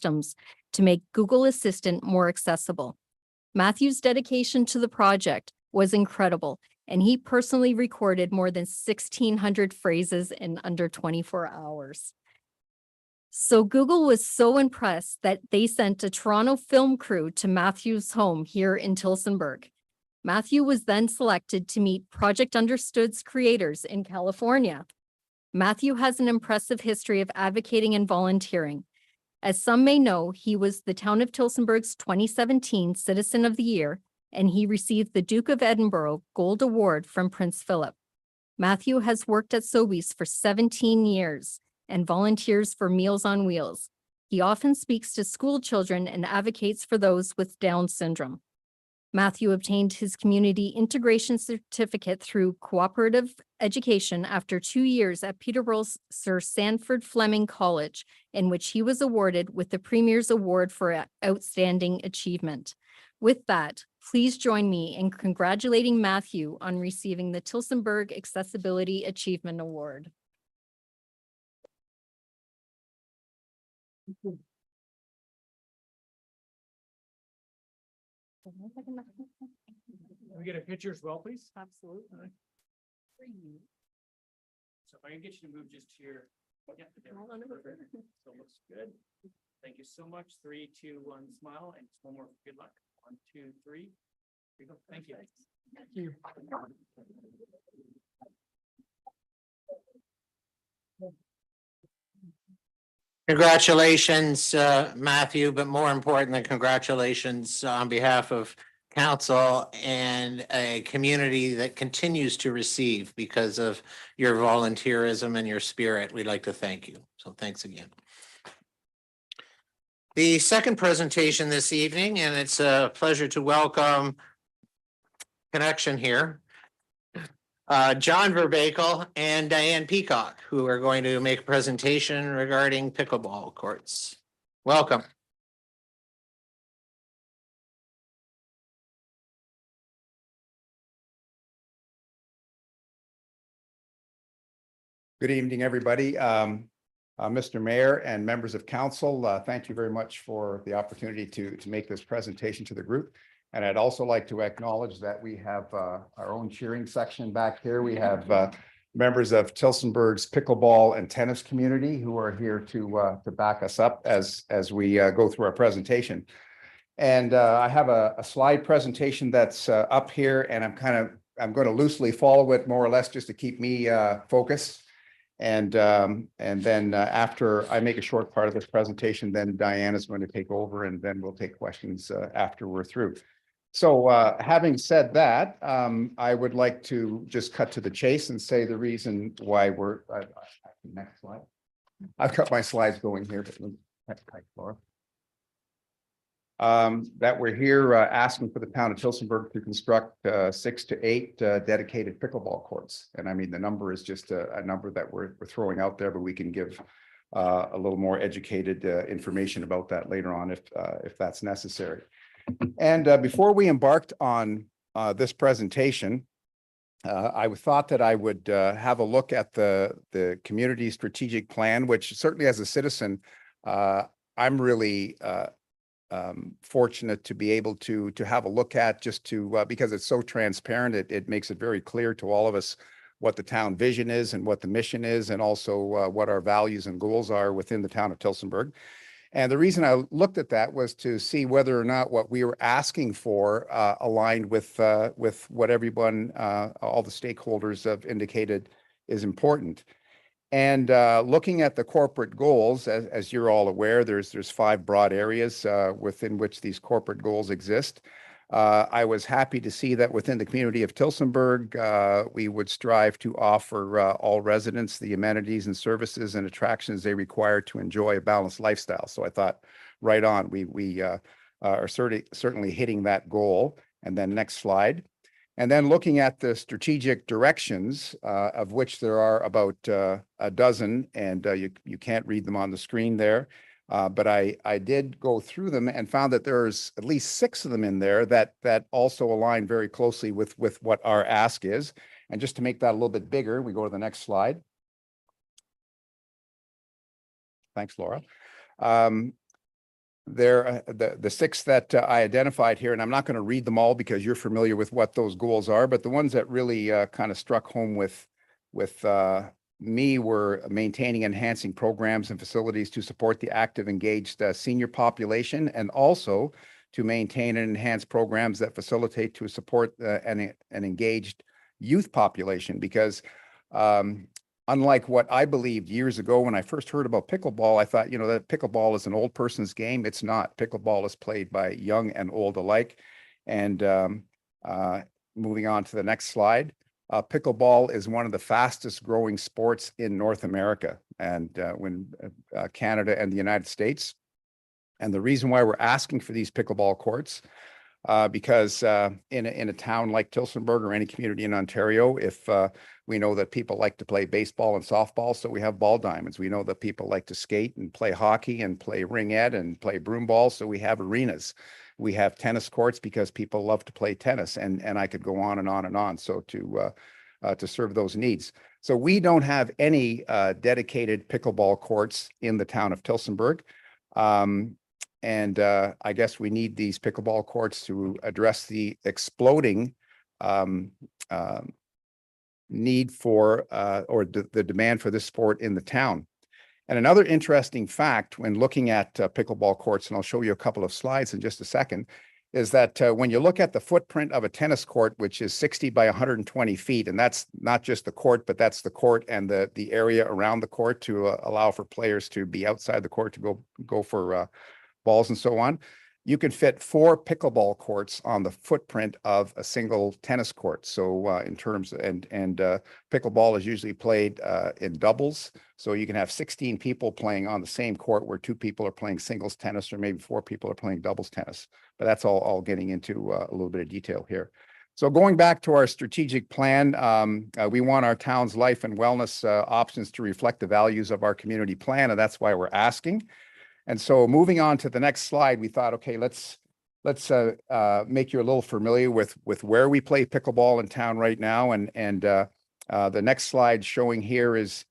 systems to make Google Assistant more accessible. Matthew's dedication to the project was incredible, and he personally recorded more than 1,600 phrases in under 24 hours. So Google was so impressed that they sent a Toronto film crew to Matthew's home here in Tillsonburg. Matthew was then selected to meet Project Understood's creators in California. Matthew has an impressive history of advocating and volunteering. As some may know, he was the Town of Tillsonburg's 2017 Citizen of the Year, and he received the Duke of Edinburgh Gold Award from Prince Philip. Matthew has worked at Sobeys for 17 years and volunteers for Meals on Wheels. He often speaks to school children and advocates for those with Down syndrome. Matthew obtained his community integration certificate through cooperative education after 2 years at Peterborough's Sir Sandford Fleming College, in which he was awarded with the Premier's Award for Outstanding Achievement. With that, please join me in congratulating Matthew on receiving the Tillsonburg Accessibility Achievement Award. Can we get a picture as well, please? Absolutely. So if I can get you to move just here. Yeah, Hold on over. so it looks good. Thank you so much. 3, 2, 1, smile, and just one more. Good luck. 1, 2, 3. Here you go. Thank you. Thank you. Congratulations, Matthew, but more important than congratulations on behalf of council and a community that continues to receive because of your volunteerism and your spirit. We'd like to thank you. So thanks again. The second presentation this evening, and it's a pleasure to welcome Connection here. John Verbakel and Diane Peacock, who are going to make a presentation regarding pickleball courts. Welcome. Good evening, everybody. Mr. Mayor and members of council, thank you very much for the opportunity to make this presentation to the group. And I'd also like to acknowledge that we have our own cheering section back here. We have members of Tillsonburg's pickleball and tennis community who are here to back us up as we go through our presentation. And I have a slide presentation that's up here, and I'm going to loosely follow it more or less just to keep me focused. And then after I make a short part of this presentation, then Diane is going to take over, and then we'll take questions after we're through. So having said that, I would like to just cut to the chase and say the reason why we're next slide. I've got my slides going here, but that we're here asking for the town of Tillsonburg to construct 6 to 8 dedicated pickleball courts. And I mean, the number is just a number that we're throwing out there, but we can give a little more educated information about that later on if that's necessary. And before we embarked on this presentation, I thought that I would have a look at the community strategic plan, which certainly as a citizen, I'm really fortunate to be able to have a look at, just to because it's so transparent. It makes it very clear to all of us what the town vision is and what the mission is, and also what our values and goals are within the town of Tillsonburg. And the reason I looked at that was to see whether or not what we were asking for aligned with what everyone, all the stakeholders have indicated is important. And looking at the corporate goals, as you're all aware, there's 5 broad areas within which these corporate goals exist. I was happy to see that within the community of Tillsonburg, we would strive to offer all residents the amenities and services and attractions they require to enjoy a balanced lifestyle. So I thought, right on, we are certainly hitting that goal. And then next slide. And then looking at the strategic directions, of which there are about a dozen, and you can't read them on the screen there. But I did go through them and found that there's at least 6 of them in there that also align very closely with what our ask is. And just to make that a little bit bigger, we go to the next slide. Thanks, Laura. the six that I identified here, and I'm not going to read them all because you're familiar with what those goals are, but the ones that really kind of struck home with me were maintaining, enhancing programs and facilities to support the active, engaged senior population, and also to maintain and enhance programs that facilitate to support an engaged youth population. Because unlike what I believed years ago when I first heard about pickleball, I thought, that pickleball is an old person's game. It's not. Pickleball is played by young and old alike. And moving on to the next slide. Pickleball is one of the fastest growing sports in North America and Canada and the United States. And the reason why we're asking for these pickleball courts, because in a town like Tillsonburg or any community in Ontario, if we know that people like to play baseball and softball, so we have ball diamonds. We know that people like to skate and play hockey and play ringette and play broom ball, so we have arenas. We have tennis courts because people love to play tennis, and I could go on and on and on. So to serve those needs. So we don't have any dedicated pickleball courts in the town of Tillsonburg. And I guess we need these pickleball courts to address the exploding need for or the demand for this sport in the town. And another interesting fact when looking at pickleball courts, and I'll show you a couple of slides in just a second, is that when you look at the footprint of a tennis court, which is 60 by 120 feet, and that's not just the court, but that's the court and the area around the court to allow for players to be outside the court to go for balls and so on. You can fit 4 pickleball courts on the footprint of a single tennis court. So in terms and pickleball is usually played in doubles. So you can have 16 people playing on the same court where 2 people are playing singles tennis or maybe 4 people are playing doubles tennis. But that's all getting into a little bit of detail here. So going back to our strategic plan, we want our town's life and wellness options to reflect the values of our community plan, and that's why we're asking. And so moving on to the next slide, we thought, okay, let's make you a little familiar with where we play pickleball in town right now. And the next slide showing here is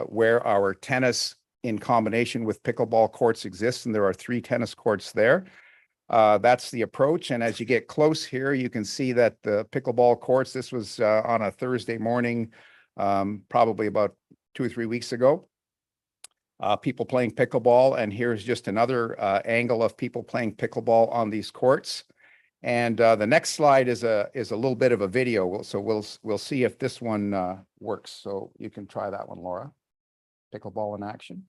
where our tennis in combination with pickleball courts exists. And there are 3 tennis courts there. That's the approach. And as you get close here, you can see that the pickleball courts, this was on a Thursday morning, probably about 2 or 3 weeks ago. People playing pickleball, and here's just another angle of people playing pickleball on these courts. And the next slide is a little bit of a video, so we'll see if this one works. So you can try that one, Laura. Pickleball in action.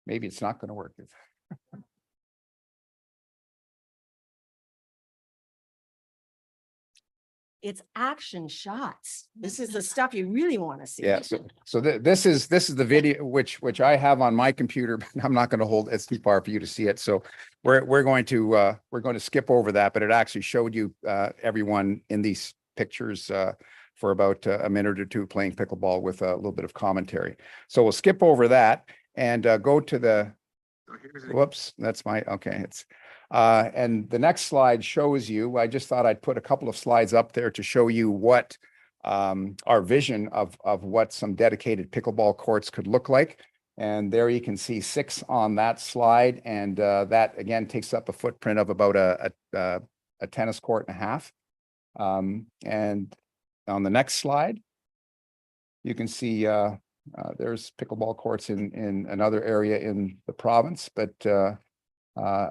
Maybe it's not going to work. It's action shots. This is the stuff you really want to see. Yeah. So this is the video which I have on my computer, but I'm not going to hold. It's too far for you to see it. So we're going to skip over that. But it actually showed you everyone in these pictures for about a minute or 2 playing pickleball with a little bit of commentary. So we'll skip over that and go to the. Whoops, that's my okay. It's. And the next slide shows you, I just thought I'd put a couple of slides up there to show you what our vision of what some dedicated pickleball courts could look like. And there you can see 6 on that slide. And that again takes up a footprint of about a tennis court and a half. And on the next slide, you can see there's pickleball courts in another area in the province, but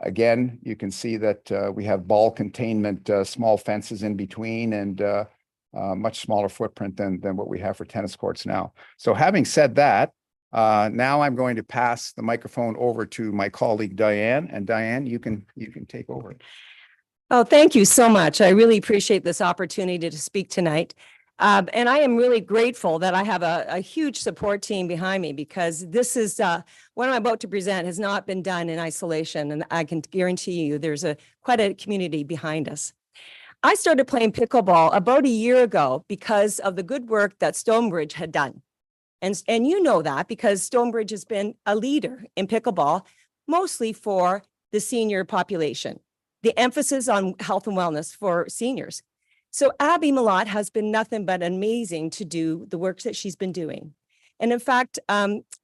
again, you can see that we have ball containment, small fences in between, and much smaller footprint than what we have for tennis courts now. So having said that, now I'm going to pass the microphone over to my colleague Diane, and Diane, you can take over. Oh, thank you so much. I really appreciate this opportunity to speak tonight. And I am really grateful that I have a huge support team behind me, because this is what I'm about to present has not been done in isolation. And I can guarantee you there's quite a community behind us. I started playing pickleball about a year ago because of the good work that Stonebridge had done. And you know that because Stonebridge has been a leader in pickleball, mostly for the senior population, the emphasis on health and wellness for seniors. So Abby Malott has been nothing but amazing to do the work that she's been doing. And in fact,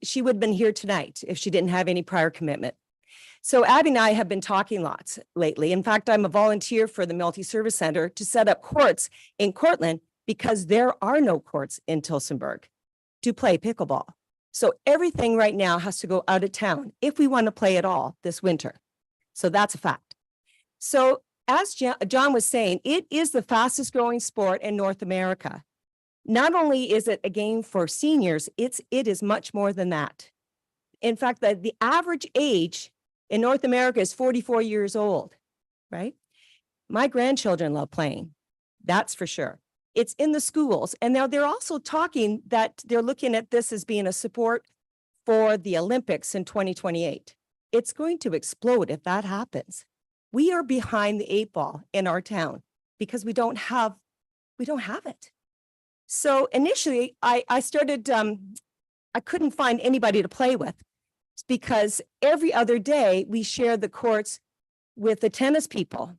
she would have been here tonight if she didn't have any prior commitment. So Abby and I have been talking lots lately. In fact, I'm a volunteer for the Multi-Service Center to set up courts in Cortland because there are no courts in Tillsonburg to play pickleball. So everything right now has to go out of town if we want to play at all this winter. So that's a fact. So as John was saying, it is the fastest growing sport in North America. Not only is it a game for seniors, it is much more than that. In fact, the average age in North America is 44 years old, right? My grandchildren love playing, that's for sure. It's in the schools. And now they're also talking that they're looking at this as being a support for the Olympics in 2028. It's going to explode if that happens. We are behind the 8 ball in our town because we don't have it. So initially I started, I couldn't find anybody to play with because every other day we share the courts with the tennis people,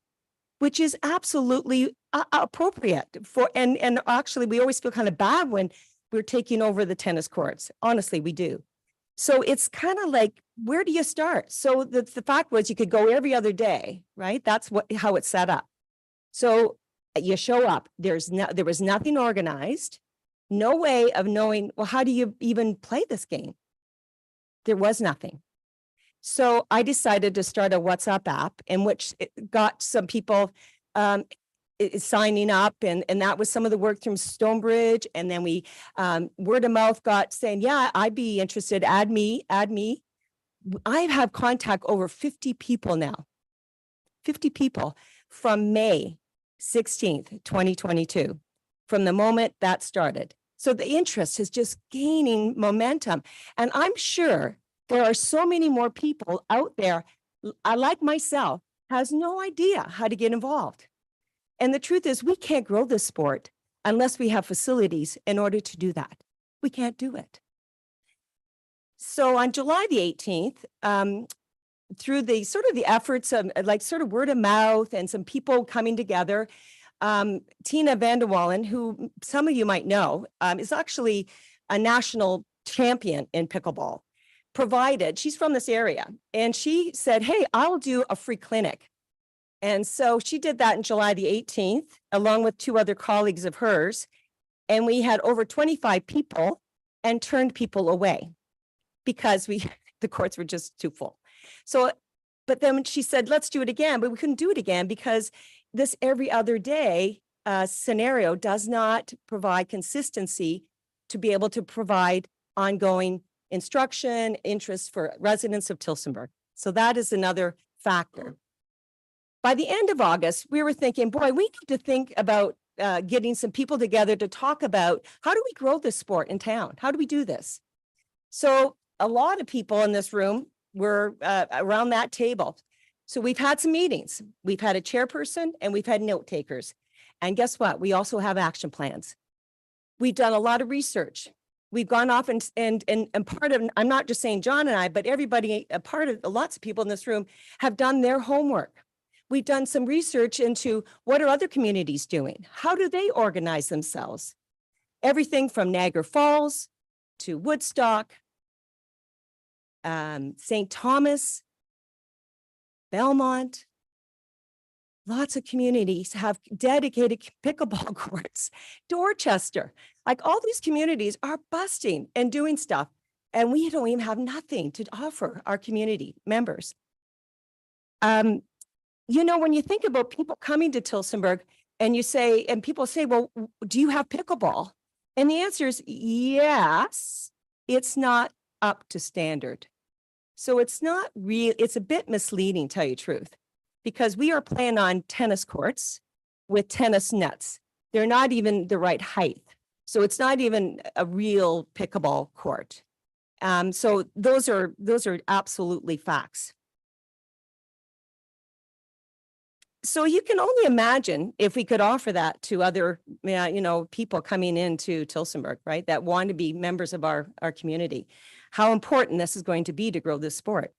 which is absolutely appropriate for, and actually we always feel kind of bad when we're taking over the tennis courts. Honestly, we do. So it's kind of like, where do you start? So the fact was you could go every other day, right? That's how it's set up. So you show up, there was nothing organized, no way of knowing, well, how do you even play this game? There was nothing. So I decided to start a WhatsApp app in which it got some people signing up, and that was some of the work from Stonebridge. And then we word of mouth got saying, yeah, I'd be interested, add me. I have contact over 50 people now, 50 people from May 16th, 2022, from the moment that started. So the interest is just gaining momentum. And I'm sure there are so many more people out there, like myself, has no idea how to get involved. And the truth is we can't grow this sport unless we have facilities in order to do that. We can't do it. So on July the 18th, through the sort of the efforts of like sort of word of mouth and some people coming together, Tina Vanderwallen, who some of you might know, is actually a national champion in pickleball, she's from this area, and she said, hey, I'll do a free clinic. And so she did that in July the 18th, along with 2 other colleagues of hers. And we had over 25 people and turned people away because the courts were just too full. So, but then she said, let's do it again, but we couldn't do it again because this every other day scenario does not provide consistency to be able to provide ongoing instruction, interest for residents of Tillsonburg. So that is another factor. By the end of August, we were thinking, boy, we need to think about getting some people together to talk about how do we grow this sport in town? How do we do this? So a lot of people in this room were around that table. So we've had some meetings. We've had a chairperson and we've had note takers. And guess what? We also have action plans. We've done a lot of research. We've gone off and part of, I'm not just saying John and I, but everybody, a part of lots of people in this room have done their homework. We've done some research into what are other communities doing? How do they organize themselves? Everything from Niagara Falls to Woodstock, St. Thomas, Belmont. Lots of communities have dedicated pickleball courts. Dorchester, like all these communities are busting and doing stuff. And we don't even have nothing to offer our community members. You know, when you think about people coming to Tillsonburg and you say, and people say, well, do you have pickleball? And the answer is yes, it's not up to standard. So it's not real, it's a bit misleading, tell you the truth, because we are playing on tennis courts with tennis nets. They're not even the right height. So it's not even a real pickleball court. So those are absolutely facts. So you can only imagine if we could offer that to other, people coming into Tillsonburg, right? That want to be members of our community, how important this is going to be to grow this sport.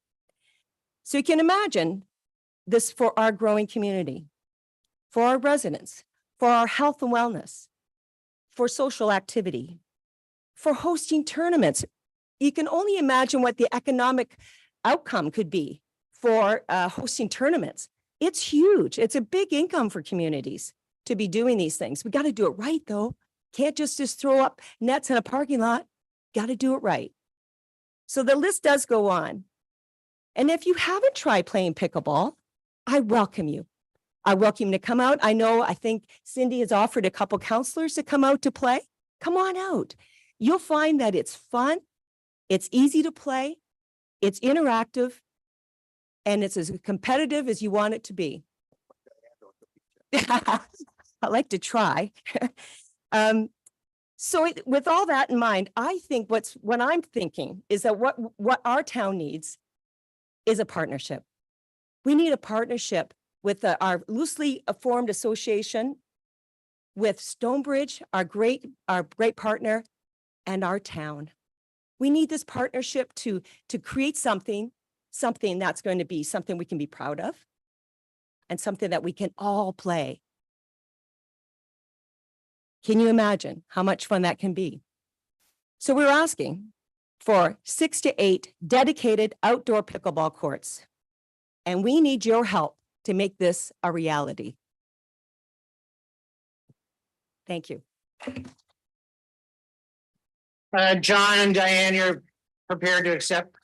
So you can imagine this for our growing community, for our residents, for our health and wellness, for social activity, for hosting tournaments. You can only imagine what the economic outcome could be for hosting tournaments. It's huge. It's a big income for communities to be doing these things. We got to do it right, though. Can't just throw up nets in a parking lot. Got to do it right. So the list does go on. And if you haven't tried playing pickleball, I welcome you. I welcome you to come out. I think Cindy has offered a couple counselors to come out to play. Come on out. You'll find that it's fun. It's easy to play. It's interactive. And it's as competitive as you want it to be. I like to try. So with all that in mind, I think what I'm thinking is that what our town needs is a partnership. We need a partnership with our loosely formed association, with Stonebridge, our great partner, and our town. We need this partnership to create something that's going to be something we can be proud of and something that we can all play. Can you imagine how much fun that can be? So we're asking for 6 to 8 dedicated outdoor pickleball courts. And we need your help to make this a reality. Thank you. John and Diane, you're prepared to accept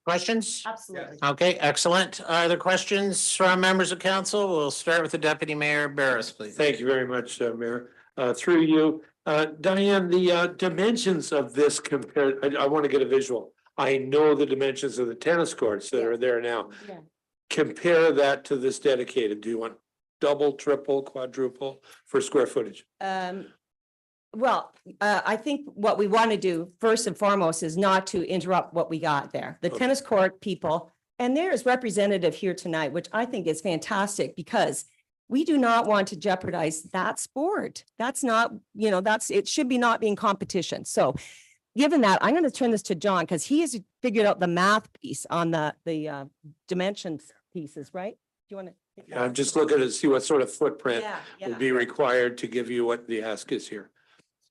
questions? Absolutely. Okay, excellent. Are there questions from members of council? We'll start with the Deputy Mayor Barris, please. Thank you very much, Mayor. Through you, Diane, the dimensions of this compared, I want to get a visual. I know the dimensions of the tennis courts that are there now. Yeah. Compare that to this dedicated. Do you want double, triple, quadruple for square footage? Well, I think what we want to do first and foremost is not to interrupt what we got there. The Okay. tennis court people, and there is representative here tonight, which I think is fantastic because we do not want to jeopardize that sport. That's not, it should be not being competition. So given that, I'm going to turn this to John because he has figured out the math piece on the dimensions pieces, right? Do you want to? Yeah, I'm just looking to see what sort of footprint Yeah. will be required to give you what the ask is here.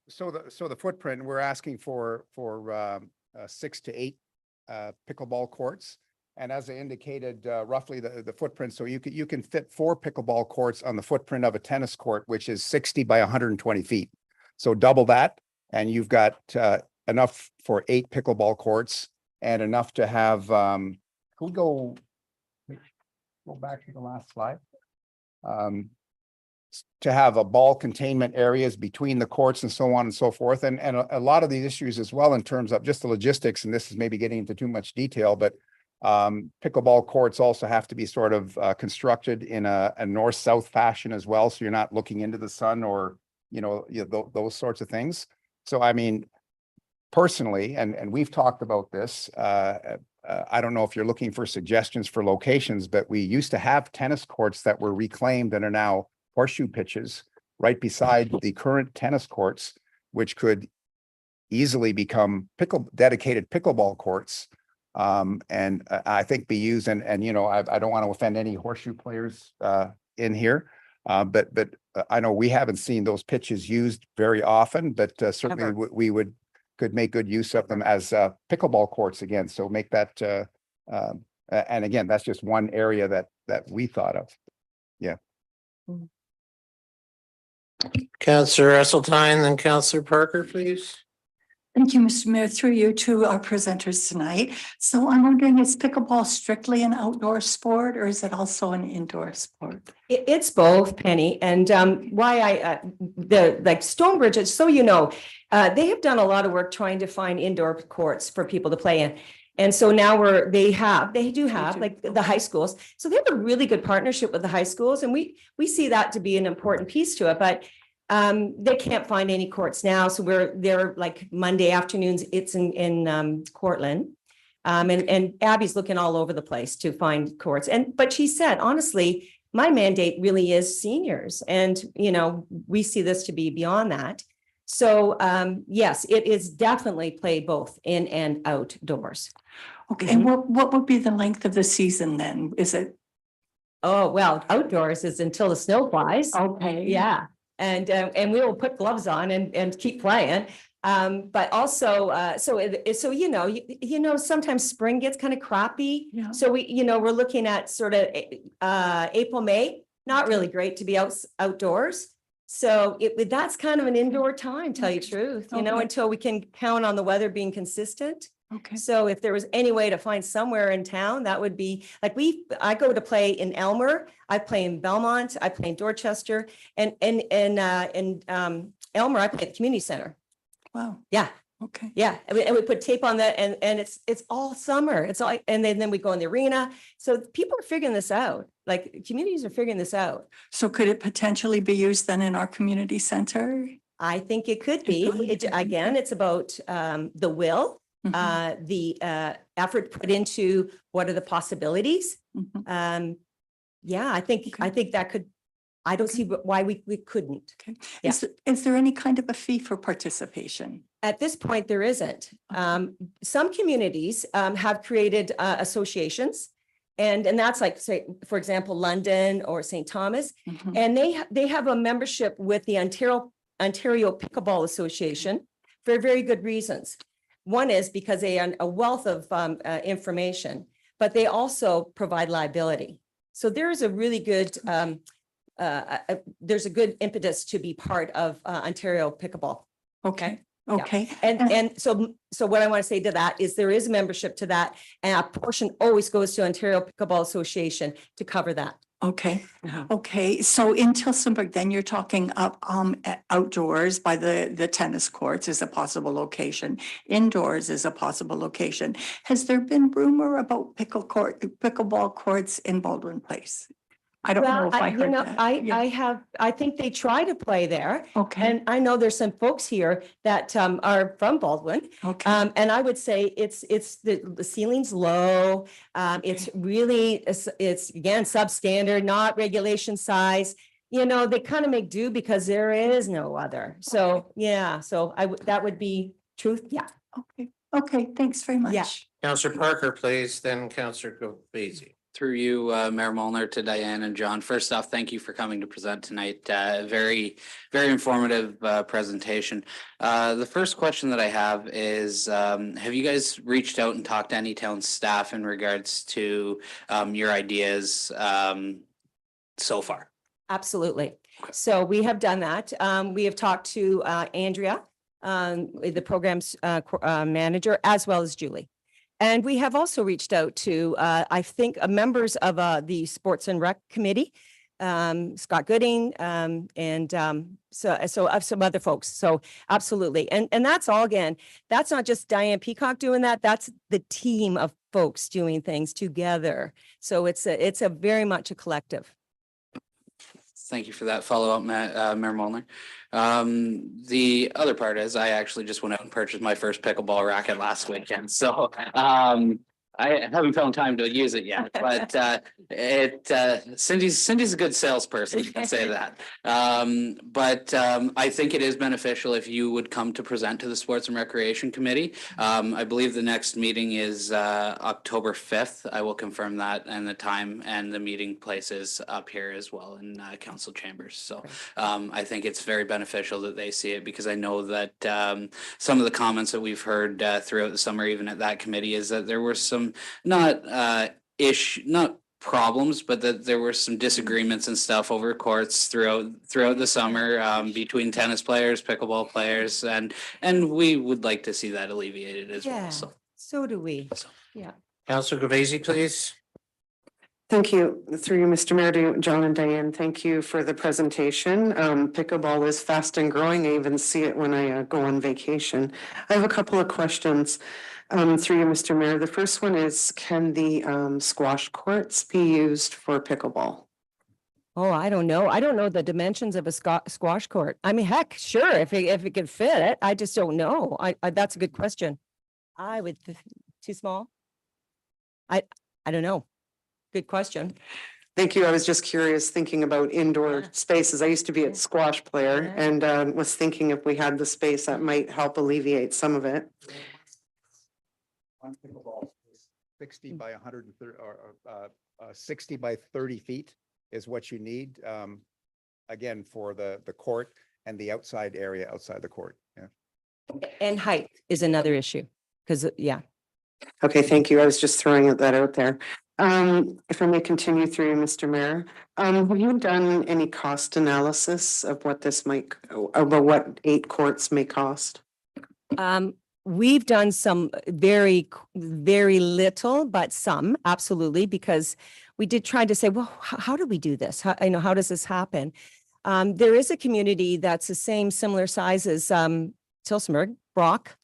So the footprint, we're asking for 6 to 8 pickleball courts. And as I indicated, roughly the footprint, so you can fit 4 pickleball courts on the footprint of a tennis court, which is 60 by 120 feet. So double that, and you've got enough for 8 pickleball courts and enough to have, can we go back to the last slide? To have a ball containment areas between the courts and so on and so forth. And a lot of these issues as well in terms of just the logistics, and this is maybe getting into too much detail, but pickleball courts also have to be sort of constructed in a north-south fashion as well. So you're not looking into the sun or, those sorts of things. So, I mean, personally, and we've talked about this, I don't know if you're looking for suggestions for locations, but we used to have tennis courts that were reclaimed and are now horseshoe pitches right beside the current tennis courts, which could easily become dedicated pickleball courts. And I think be used and I don't want to offend any horseshoe players in here. But I know we haven't seen those pitches used very often, but certainly we could make good use of them as pickleball courts again. So make that and again, that's just one area that we thought of. Yeah. Councillor Esseltine, then Councillor Parker, please. Thank you, Mr. Mayor, through you to our presenters tonight. So I'm wondering, is pickleball strictly an outdoor sport or is it also an indoor sport? It's both, Penny, and why like Stonebridge, so they have done a lot of work trying to find indoor courts for people to play in. And so now they do have like the high schools. So they have a really good partnership with the high schools, and we see that to be an important piece to it. But they can't find any courts now, so they're like Monday afternoons. It's in Cortland, and Abby's looking all over the place to find courts. But she said, honestly, my mandate really is seniors, and we see this to be beyond that. So yes, it is definitely played both in and outdoors. Okay, and what would be the length of the season then? Is it? Oh, well, outdoors is until the snow flies. Okay. Yeah, and we will put gloves on and keep playing. But also, so you know, sometimes spring gets kind of crappy. Yeah. So we're looking at sort of April, May, not really great to be outdoors. So that's kind of an indoor time, tell you the truth, Okay. until we can count on the weather being consistent. Okay. So if there was any way to find somewhere in town, that would be like I go to play in Elmer, I play in Belmont, I play in Dorchester, and Elmer, I play at the community center. Wow. Yeah, Okay. yeah. And we put tape on that and it's all summer. It's all, and then we go in the arena. So people are figuring this out. Like communities are figuring this out. So could it potentially be used then in our community center? I think it could be. Again, it's about the will. Mhm. The effort put into what are the possibilities. Mhm. Yeah, I think that could, I don't see why we couldn't. Okay. Yeah. Is there any kind of a fee for participation? At this point, there isn't. Some communities have created associations. And that's like, say, for example, London or St. Thomas, Mhm. and they have a membership with the Ontario Pickleball Association for very good reasons. One is because they are a wealth of information, but they also provide liability. So there is a really good, there's a good impetus to be part of Ontario Pickleball. Okay. Okay. And so what I want to say to that is there is membership to that, and a portion always goes to Ontario Pickleball Association to cover that. Okay. Okay. So in Tillsonburg, then you're talking up outdoors by the tennis courts is a possible location. Indoors is a possible location. Has there been rumor about pickleball courts in Baldwin Place? I don't know if I heard that. Yeah. I think they try to play there. Okay. And I know there's some folks here that are from Baldwin. Okay. And I would say it's the ceiling's low. It's really, it's again, substandard, not regulation size. They kind of make do because there is no other. So, yeah, so that would be truth. Yeah. Okay. Okay. Thanks very much. Yeah. Counselor Parker, please, then Counselor Govesi. Through you, Mayor Molnar, to Diane and John. First off, thank you for coming to present tonight. Very, very informative presentation. The first question that I have is, have you guys reached out and talked to any town staff in regards to your ideas so far? Absolutely. So we have done that. We have talked to Andrea, the program's manager, as well as Julie. And we have also reached out to, I think, members of the Sports and Rec Committee, Scott Gooding, and so of some other folks. So absolutely. And that's all, again, that's not just Diane Peacock doing that. That's the team of folks doing things together. So it's a very much a collective. Thank you for that follow-up, Mayor Molnar. The other part is I actually just went out and purchased my first pickleball racket last weekend. So I haven't found time to use it yet, but Cindy's a good salesperson, you can say that. But I think it is beneficial if you would come to present to the Sports and Recreation Committee. I believe the next meeting is October 5th. I will confirm that, and the time and the meeting place is up here as well in council chambers. So I think it's very beneficial that they see it, because I know that some of the comments that we've heard throughout the summer, even at that committee, is that there were some not problems, but that there were some disagreements and stuff over courts throughout the summer between tennis players, pickleball players, and we would like to see that alleviated as well. So do we. Yeah. Counselor Govesi, please. Thank you. Through you, Mr. Mayor, to John and Diane, thank you for the presentation. Pickleball is fast and growing. I even see it when I go on vacation. I have a couple of questions through you, Mr. Mayor. The first one is, can the squash courts be used for pickleball? Oh, I don't know. I don't know the dimensions of a squash court. I mean, heck, sure, if it could fit it. I just don't know. That's a good question. I would, too small? I don't know. Good question. Thank you. I was just curious, thinking about indoor spaces. I used to be a squash player and was thinking if we had the space that might help alleviate some of it. 60 by 130 or 60 by 30 feet is what you need. Again, for the court and the outside area outside the court. Yeah. And height is another issue, because, yeah. Okay, thank you. I was just throwing that out there. If I may continue through, Mr. Mayor, have you done any cost analysis of what this might, about what 8 courts may cost? We've done some very little, but some, absolutely, because we did try to say, well, how do we do this? How does this happen? There is a community that's the similar size as Tillsonburg, Brock.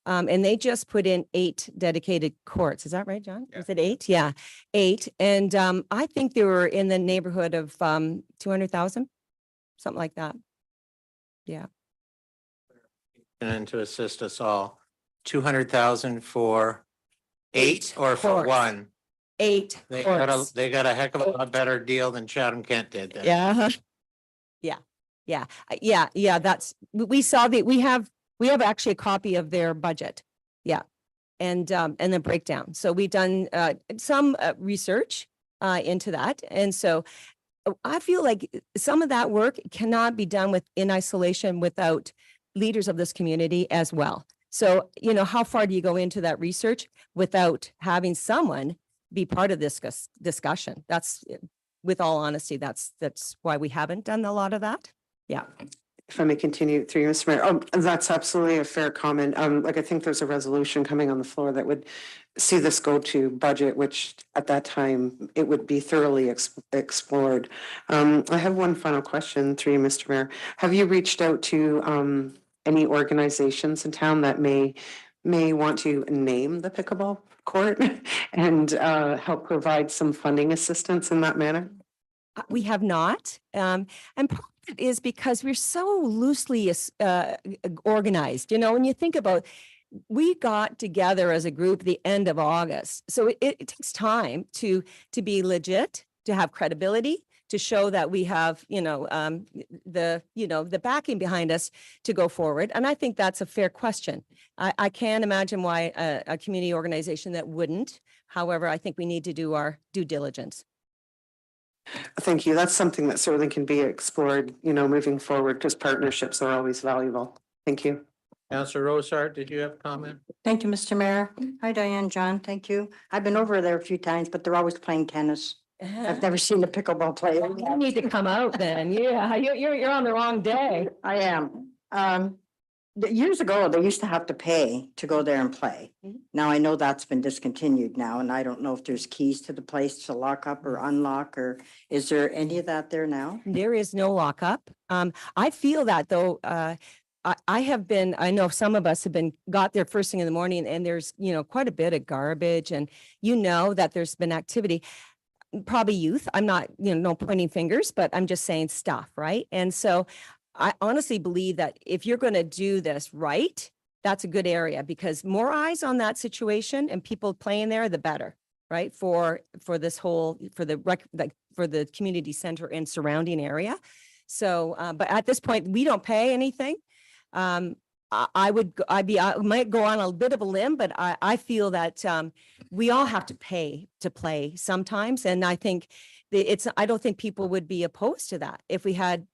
And they just put in 8 dedicated courts. Is that right, John? Yeah. Is it 8? Yeah, 8. And I think they were in the neighborhood of 200,000, something like that. Yeah. And to assist us all, 200,000 for 8 or for courts. 1? 8 They courts. got a heck of a lot better deal than Chatham Kent did then. Yeah. Yeah. That's, we saw we have actually a copy of their budget. Yeah. And the breakdown. So we've done some research into that. And so I feel like some of that work cannot be done in isolation without leaders of this community as well. So, how far do you go into that research without having someone be part of this discussion? That's, with all honesty, that's why we haven't done a lot of that. Yeah. If I may continue through you, Mr. Mayor. Oh, that's absolutely a fair comment. I think there's a resolution coming on the floor that would see this go to budget, which at that time it would be thoroughly explored. I have one final question through you, Mr. Mayor. Have you reached out to any organizations in town that may want to name the pickleball court and help provide some funding assistance in that manner? We have not. And part of it is because we're so loosely organized. When you think about, we got together as a group the end of August. So it takes time to be legit, to have credibility, to show that we have, the backing behind us to go forward. And I think that's a fair question. I can't imagine why a community organization that wouldn't. However, I think we need to do our due diligence. Thank you. That's something that certainly can be explored, moving forward, because partnerships are always valuable. Thank you. Councillor Rosart, did you have a comment? Thank you, Mr. Mayor. Hi, Diane, John, thank you. I've been over there a few times, but they're always playing tennis. I've never seen a pickleball player. You need to come out then. Yeah, you're on the wrong day. I am. Years ago, they used to have to pay to go there and play. Now I know that's been discontinued now, and I don't know if there's keys to the place to lock up or unlock, or is there any of that there now? There is no lockup. I feel that though, I know some of us have got there first thing in the morning, and there's, quite a bit of garbage, and that there's been activity. Probably youth. I'm not, no pointing fingers, but I'm just saying stuff, right? And so I honestly believe that if you're going to do this right, that's a good area, because more eyes on that situation and people playing there, the better, right? For this whole, for the community center and surrounding area. So, but at this point, we don't pay anything. I might go on a bit of a limb, but I feel that we all have to pay to play sometimes. And I think I don't think people would be opposed to that if we had,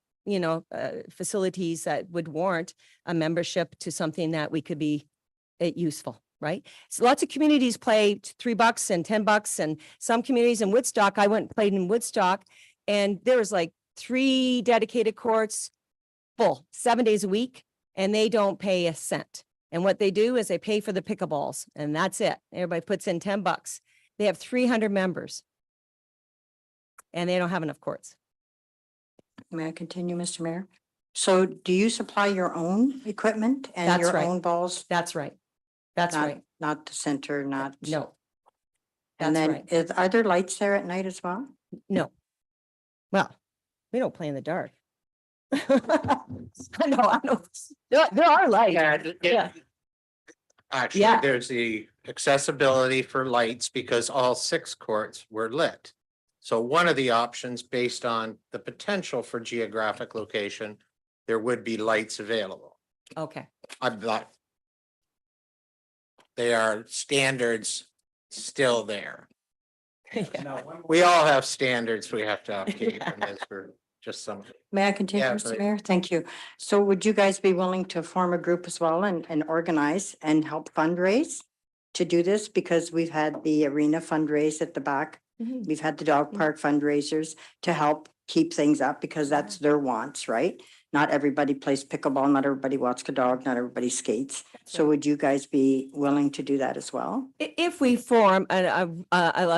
facilities that would warrant a membership to something that we could be useful, right? So lots of communities play $3 and $10, and some communities in Woodstock, I went and played in Woodstock, and there was like 3 dedicated courts full 7 days a week, and they don't pay a cent. And what they do is they pay for the pickleballs, and that's it. Everybody puts in $10. They have 300 members, and they don't have enough courts. May I continue, Mr. Mayor? So do you supply your own equipment and That's your right. own balls? That's right. That's Not- right. Not the center, not. No. And That's then right. are there lights there at night as well? No. Well, we don't play in the dark. I know. There are lights. Yeah. Actually, Yeah. there's the accessibility for lights because all 6 courts were lit. So one of the options, based on the potential for geographic location, there would be lights available. Okay. I'm not. They are standards still there. Yeah. We all have standards we have to upkeep, and this for just some. May I continue, Yeah, Mr. please. Mayor? Thank you. So would you guys be willing to form a group as well and organize and help fundraise to do this? Because we've had the arena fundraise at the back. Mhm. We've had the dog park fundraisers to help keep things up because that's their wants, right? Not everybody plays pickleball, not everybody walks a dog, not everybody skates. So would you guys be willing to do that as well? If we form a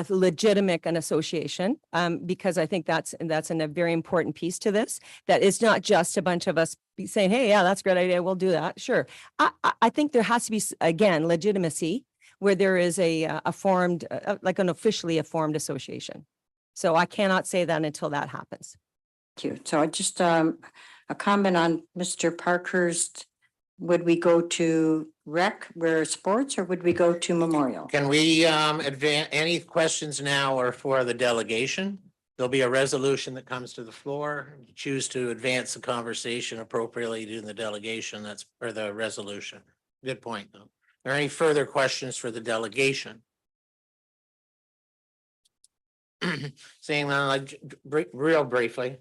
legitimate an association, because I think that's a very important piece to this, that it's not just a bunch of us saying, hey, yeah, that's a great idea, we'll do that. Sure. I think there has to be, again, legitimacy where there is a formed, like an officially a formed association. So I cannot say that until that happens. Thank you. So I just, a comment on Mr. Parkhurst. Would we go to rec where sports or would we go to memorial? Can we advance any questions now or for the delegation? There'll be a resolution that comes to the floor. Choose to advance the conversation appropriately to the delegation. That's for the resolution. Good point, though. Are there any further questions for the delegation? Seeing none, real briefly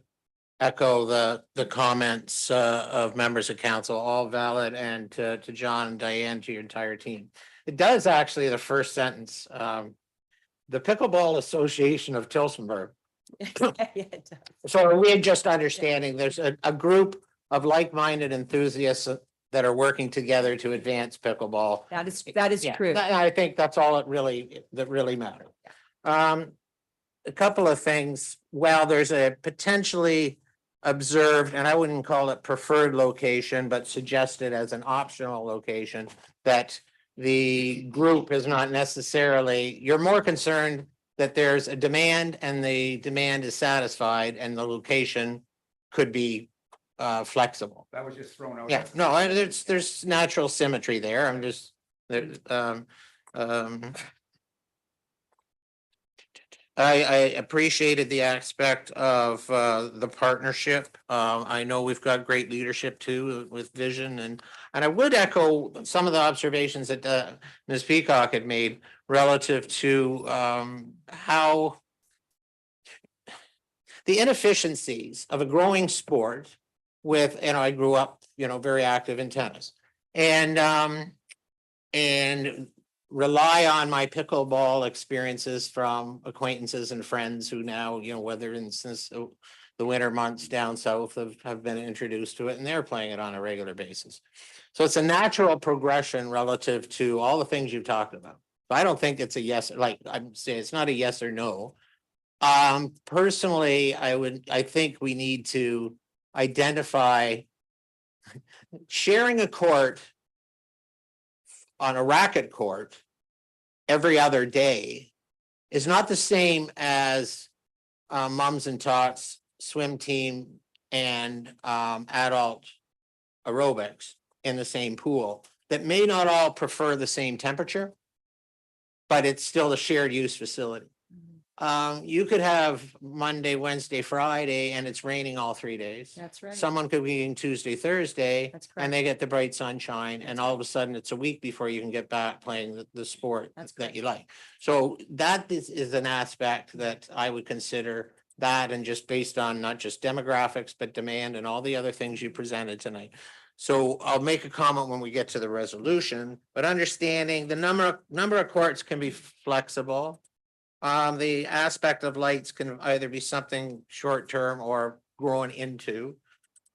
echo the comments of members of council, all valid, and to John and Diane, to your entire team. It does actually, the first sentence, the Pickleball Association of Tillsonburg. So we're just understanding there's a group of like-minded enthusiasts that are working together to advance pickleball. That is Yeah, true. I think that's all that really matters. A couple of things. Well, there's a potentially observed, and I wouldn't call it preferred location, but suggested as an optional location that the group is not necessarily, you're more concerned that there's a demand and the demand is satisfied and the location could be flexible. That was just thrown out. Yeah, no, there's natural symmetry there. I'm just, there, I appreciated the aspect of the partnership. I know we've got great leadership too with vision, and I would echo some of the observations that Ms. Peacock had made relative to how the inefficiencies of a growing sport with, I grew up, very active in tennis, and rely on my pickleball experiences from acquaintances and friends who now, whether since the winter months down south have been introduced to it, and they're playing it on a regular basis. So it's a natural progression relative to all the things you've talked about. I don't think it's a yes, like I'm saying, it's not a yes or no. Personally, I think we need to identify sharing a court on a racket court every other day is not the same as mums and tots, swim team, and adult aerobics in the same pool that may not all prefer the same temperature, but it's still a shared use facility. You could have Monday, Wednesday, Friday, and it's raining all 3 days. That's right. Someone could be in Tuesday, Thursday, That's correct. and they get the bright sunshine, and all of a sudden it's a week before you can get back playing the sport That's that you like. So that is an aspect that I would consider that, and just based on not just demographics, but demand and all the other things you presented tonight. So I'll make a comment when we get to the resolution, but understanding the number of courts can be flexible. The aspect of lights can either be something short-term or growing into.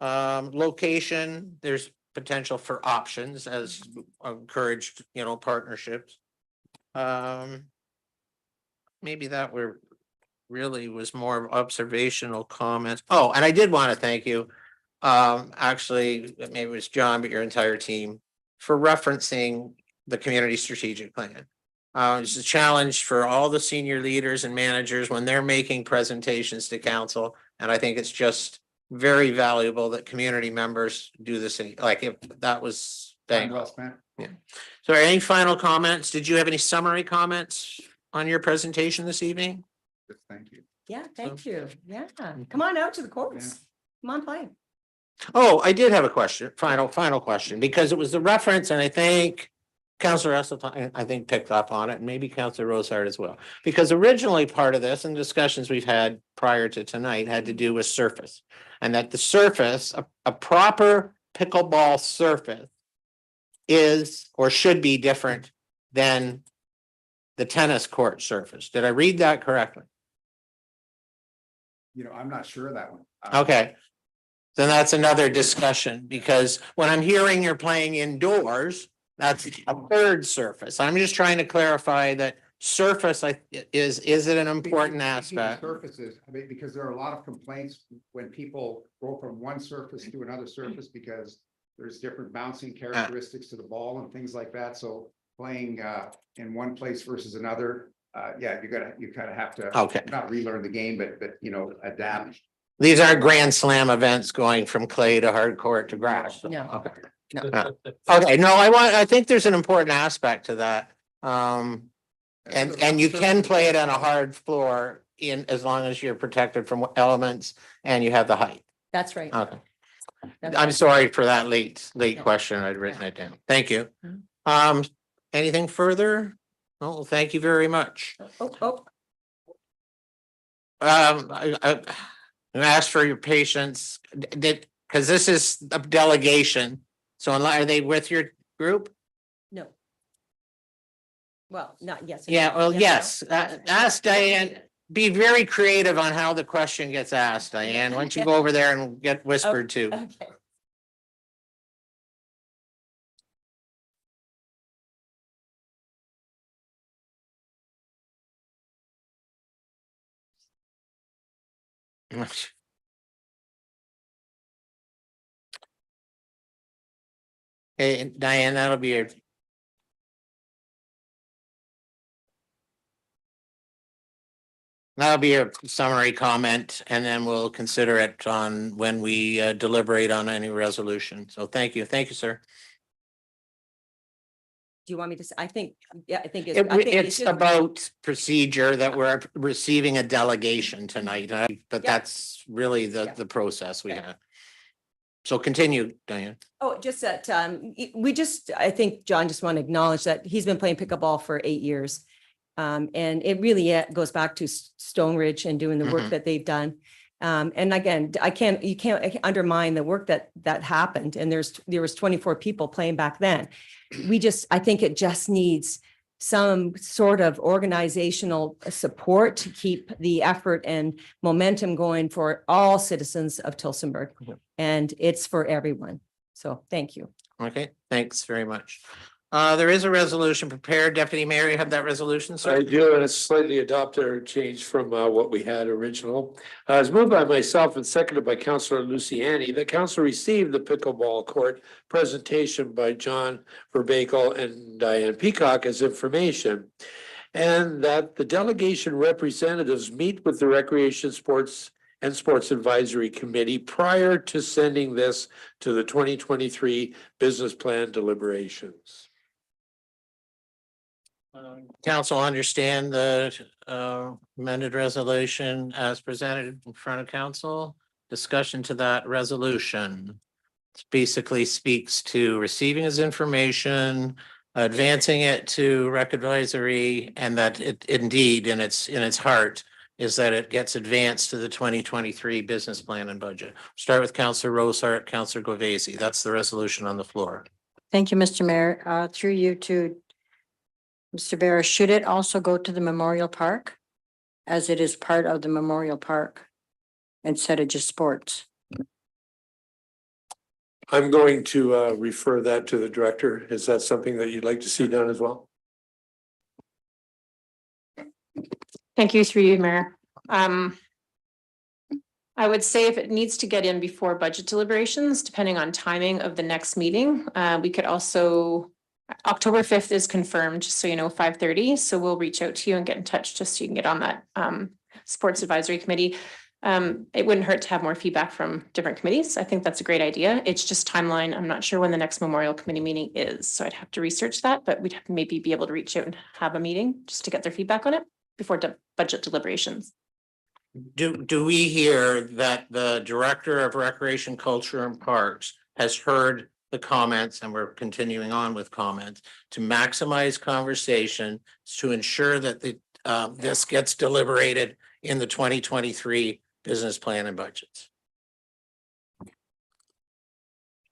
Location, there's potential for options as encouraged, partnerships. Maybe that was more observational comments. Oh, and I did want to thank you. Actually, maybe it was John, but your entire team for referencing the community strategic plan. It's a challenge for all the senior leaders and managers when they're making presentations to council. And I think it's just very valuable that community members do the same. Like if that was. Well spent. So any final comments? Did you have any summary comments on your presentation this evening? Thank you. Yeah, thank you. Yeah, come on out to the courts. Come on, play. Oh, I did have a question, final question, because it was the reference, and I think Counselor Esseltine, I think, picked up on it, and maybe Counselor Rosart as well. Because originally part of this and discussions we've had prior to tonight had to do with surface. And that the surface, a proper pickleball surface is or should be different than the tennis court surface. Did I read that correctly? You know, I'm not sure of that one. Okay. Then that's another discussion, because when I'm hearing you're playing indoors, that's a third surface. I'm just trying to clarify that surface is it an important aspect? Surfaces, I mean, because there are a lot of complaints when people go from one surface to another surface because there's different bouncing characteristics to the ball and things like that. So playing in one place versus another, yeah, you kind of have to Okay. not relearn the game, but you know, adapt. These are Grand Slam events going from clay to hard court to grass. No. Okay. Okay, no, I think there's an important aspect to that. And you can play it on a hard floor as long as you're protected from elements and you have the height. That's right. Okay. That's I'm right. sorry for that late Yeah. question. I'd written it down. Thank you. Mhm. Anything further? Oh, thank you very much. Oh, I ask for your patience, because this is a delegation. So are they with your group? no. Well, not yes. Yeah, well, Yes, yes. no. Ask Diane, be very creative on how the question gets asked, Diane. Why don't you go over there and get whispered to? Okay. Hey, Diane, that'll be your. That'll be a summary comment, and then we'll consider it on when we deliberate on any resolution. So thank you. Thank you, sir. Do you want me to, I think, yeah, I think It's just- about procedure that we're receiving a delegation tonight, but Yeah. that's really Yeah. the process we Okay. have. So continue, Diane. Oh, just that, I think John just want to acknowledge that he's been playing pickleball for 8 years. And it really goes back to Stone Ridge and doing the work Mhm. that they've done. And again, you can't undermine the work that happened. And there was 24 people playing back then. I think it just needs some sort of organizational support to keep the effort and momentum going for all citizens of Tillsonburg. Mhm. And it's for everyone. So thank you. Okay, thanks very much. There is a resolution prepared. Deputy Mayor, you have that resolution, I sir? do, and it's slightly adopted or changed from what we had original. It's moved by myself and seconded by Councillor Luciani. The council received the pickleball court presentation by John Verbakel and Diane Peacock as information. And that the delegation representatives meet with the Recreation Sports and Sports Advisory Committee prior to sending this to the 2023 business plan deliberations. Council understand the amended resolution as presented in front of council. Discussion to that resolution. It basically speaks to receiving his information, advancing it to rec advisory, and that it indeed in its heart is that it gets advanced to the 2023 business plan and budget. Start with Councillor Rosart, Councillor Govesi. That's the resolution on the floor. Thank you, Mr. Mayor. Through you to Mr. Vera, should it also go to the Memorial Park? As it is part of the Memorial Park instead of just sports? I'm going to refer that to the director. Is that something that you'd like to see done as well? Thank you, through you, Mayor. I would say if it needs to get in before budget deliberations, depending on timing of the next meeting, we could also, October 5th is confirmed, just so you know, 5:30. So we'll reach out to you and get in touch just so you can get on that sports advisory committee. It wouldn't hurt to have more feedback from different committees. I think that's a great idea. It's just timeline. I'm not sure when the next Memorial Committee meeting is, so I'd have to research that, but we'd maybe be able to reach out and have a meeting just to get their feedback on it before budget deliberations. Do we hear that the Director of Recreation, Culture and Parks has heard the comments, and we're continuing on with comments, to maximize conversation, to ensure that this gets deliberated in the 2023 business plan and budgets.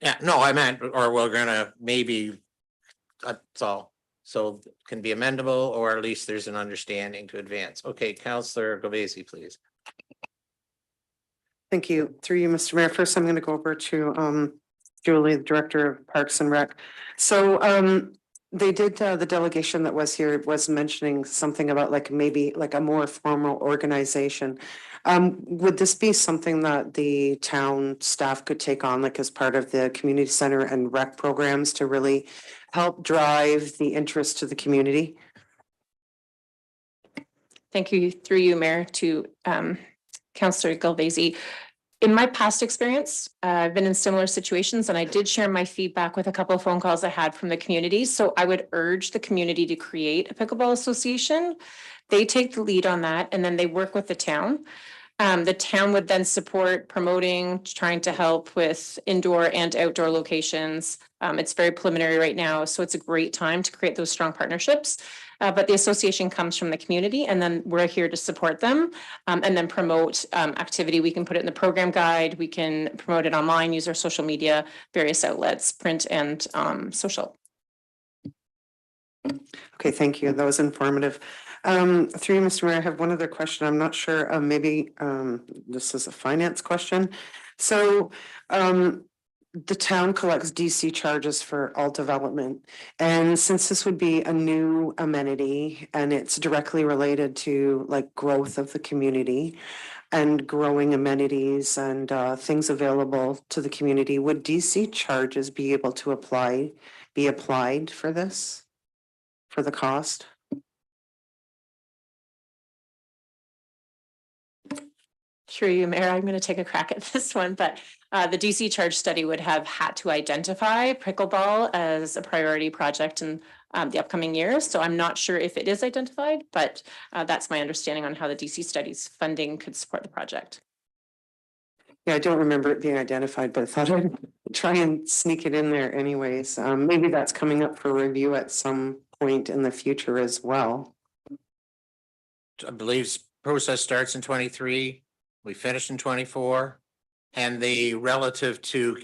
Yeah, no, I meant, or we're gonna maybe, that's all. So can be amendable, or at least there's an understanding to advance. Okay, Councillor Govesi, please. Thank you. Through you, Mr. Mayor. First, I'm going to go over to Julie, the Director of Parks and Rec. So they did, the delegation that was here was mentioning something about like maybe like a more formal organization. Would this be something that the town staff could take on, like as part of the community center and rec programs to really help drive the interest to the community? Thank you, through you, Mayor, to Councillor Galvezi. In my past experience, I've been in similar situations, and I did share my feedback with a couple of phone calls I had from the community. So I would urge the community to create a pickleball association. They take the lead on that, and then they work with the town. The town would then support promoting, trying to help with indoor and outdoor locations. It's very preliminary right now, so it's a great time to create those strong partnerships. But the association comes from the community, and then we're here to support them and then promote activity. We can put it in the program guide. We can promote it online, use our social media, various outlets, print and social. Okay, thank you. That was informative. Through you, Mr. Mayor, I have one other question. I'm not sure, maybe this is a finance question. So the town collects DC charges for all development. And since this would be a new amenity and it's directly related to like growth of the community and growing amenities and things available to the community, would DC charges be able to be applied for this, for the cost? Through you, Mayor, I'm going to take a crack at this one, but the DC charge study would have had to identify pickleball as a priority project in the upcoming years. So I'm not sure if it is identified, but that's my understanding on how the DC studies funding could support the project. Yeah, I don't remember it being identified, but I thought I'd try and sneak it in there anyways. Maybe that's coming up for review at some point in the future as well. I believe process starts in 23. We finished in 24. And the relative to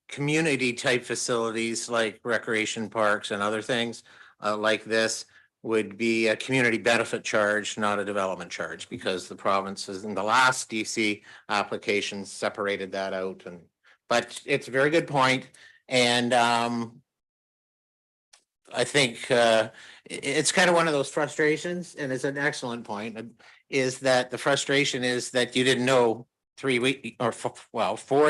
community type facilities like recreation parks and other things like this would be a community benefit charge, not a development charge, because the provinces in the last DC application separated that out. But it's a very good point. And I think it's kind of one of those frustrations, and it's an excellent point, is that the frustration is that you didn't know 4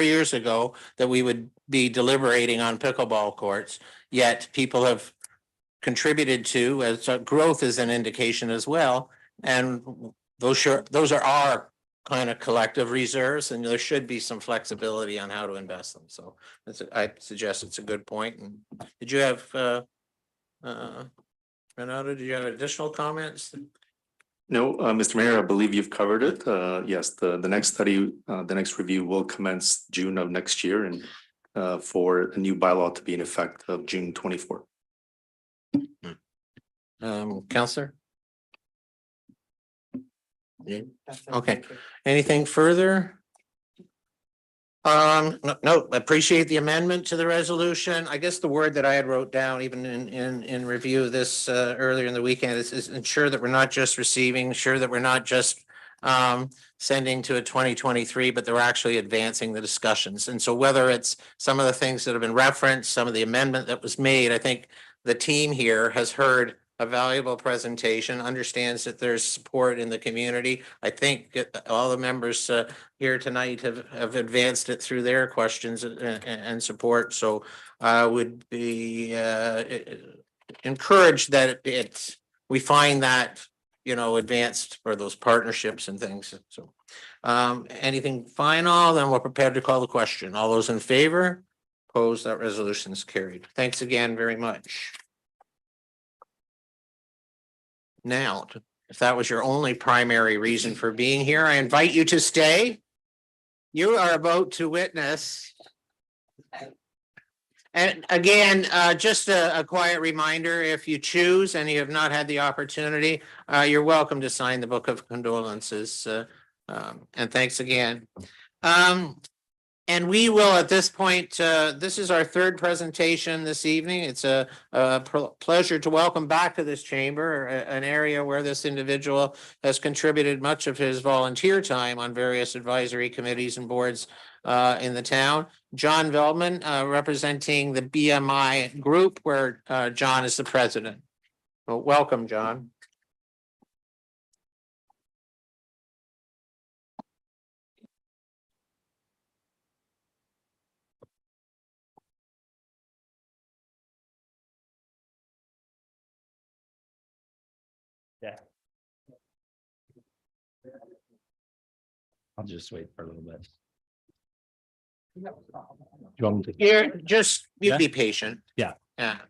years ago that we would be deliberating on pickleball courts, yet people have contributed to, as growth is an indication as well. And those are our kind of collective reserves, and there should be some flexibility on how to invest them. So I suggest it's a good point. And did you have Renato, did you have additional comments? No, Mr. Mayor, I believe you've covered it. Yes, the next study, the next review will commence June of next year, and for a new bylaw to be in effect of June 24. Counselor? Yeah. Okay. Anything further? No, appreciate the amendment to the resolution. I guess the word that I had wrote down even in review of this earlier in the weekend is ensure that we're not just receiving, ensure that we're not just sending to a 2023, but they're actually advancing the discussions. And so whether it's some of the things that have been referenced, some of the amendment that was made, I think the team here has heard a valuable presentation, understands that there's support in the community. I think all the members here tonight have advanced it through their questions and support. So I would be encouraged that we find that, advanced for those partnerships and things. So anything final, then we're prepared to call the question. All those in favor? Opposed? That resolution is carried. Thanks again very much. Now, if that was your only primary reason for being here, I invite you to stay. You are about to witness And again, just a quiet reminder, if you choose and you have not had the opportunity, you're welcome to sign the Book of Condolences. And thanks again. And we will at this point, this is our third presentation this evening. It's a pleasure to welcome back to this chamber, an area where this individual has contributed much of his volunteer time on various advisory committees and boards in the town. John Veldman, representing the BMI group, where John is the president. Well, welcome, John. Yeah. I'll just wait for a little bit. You want me to- Here, just you Yeah? be patient. Yeah. Yeah.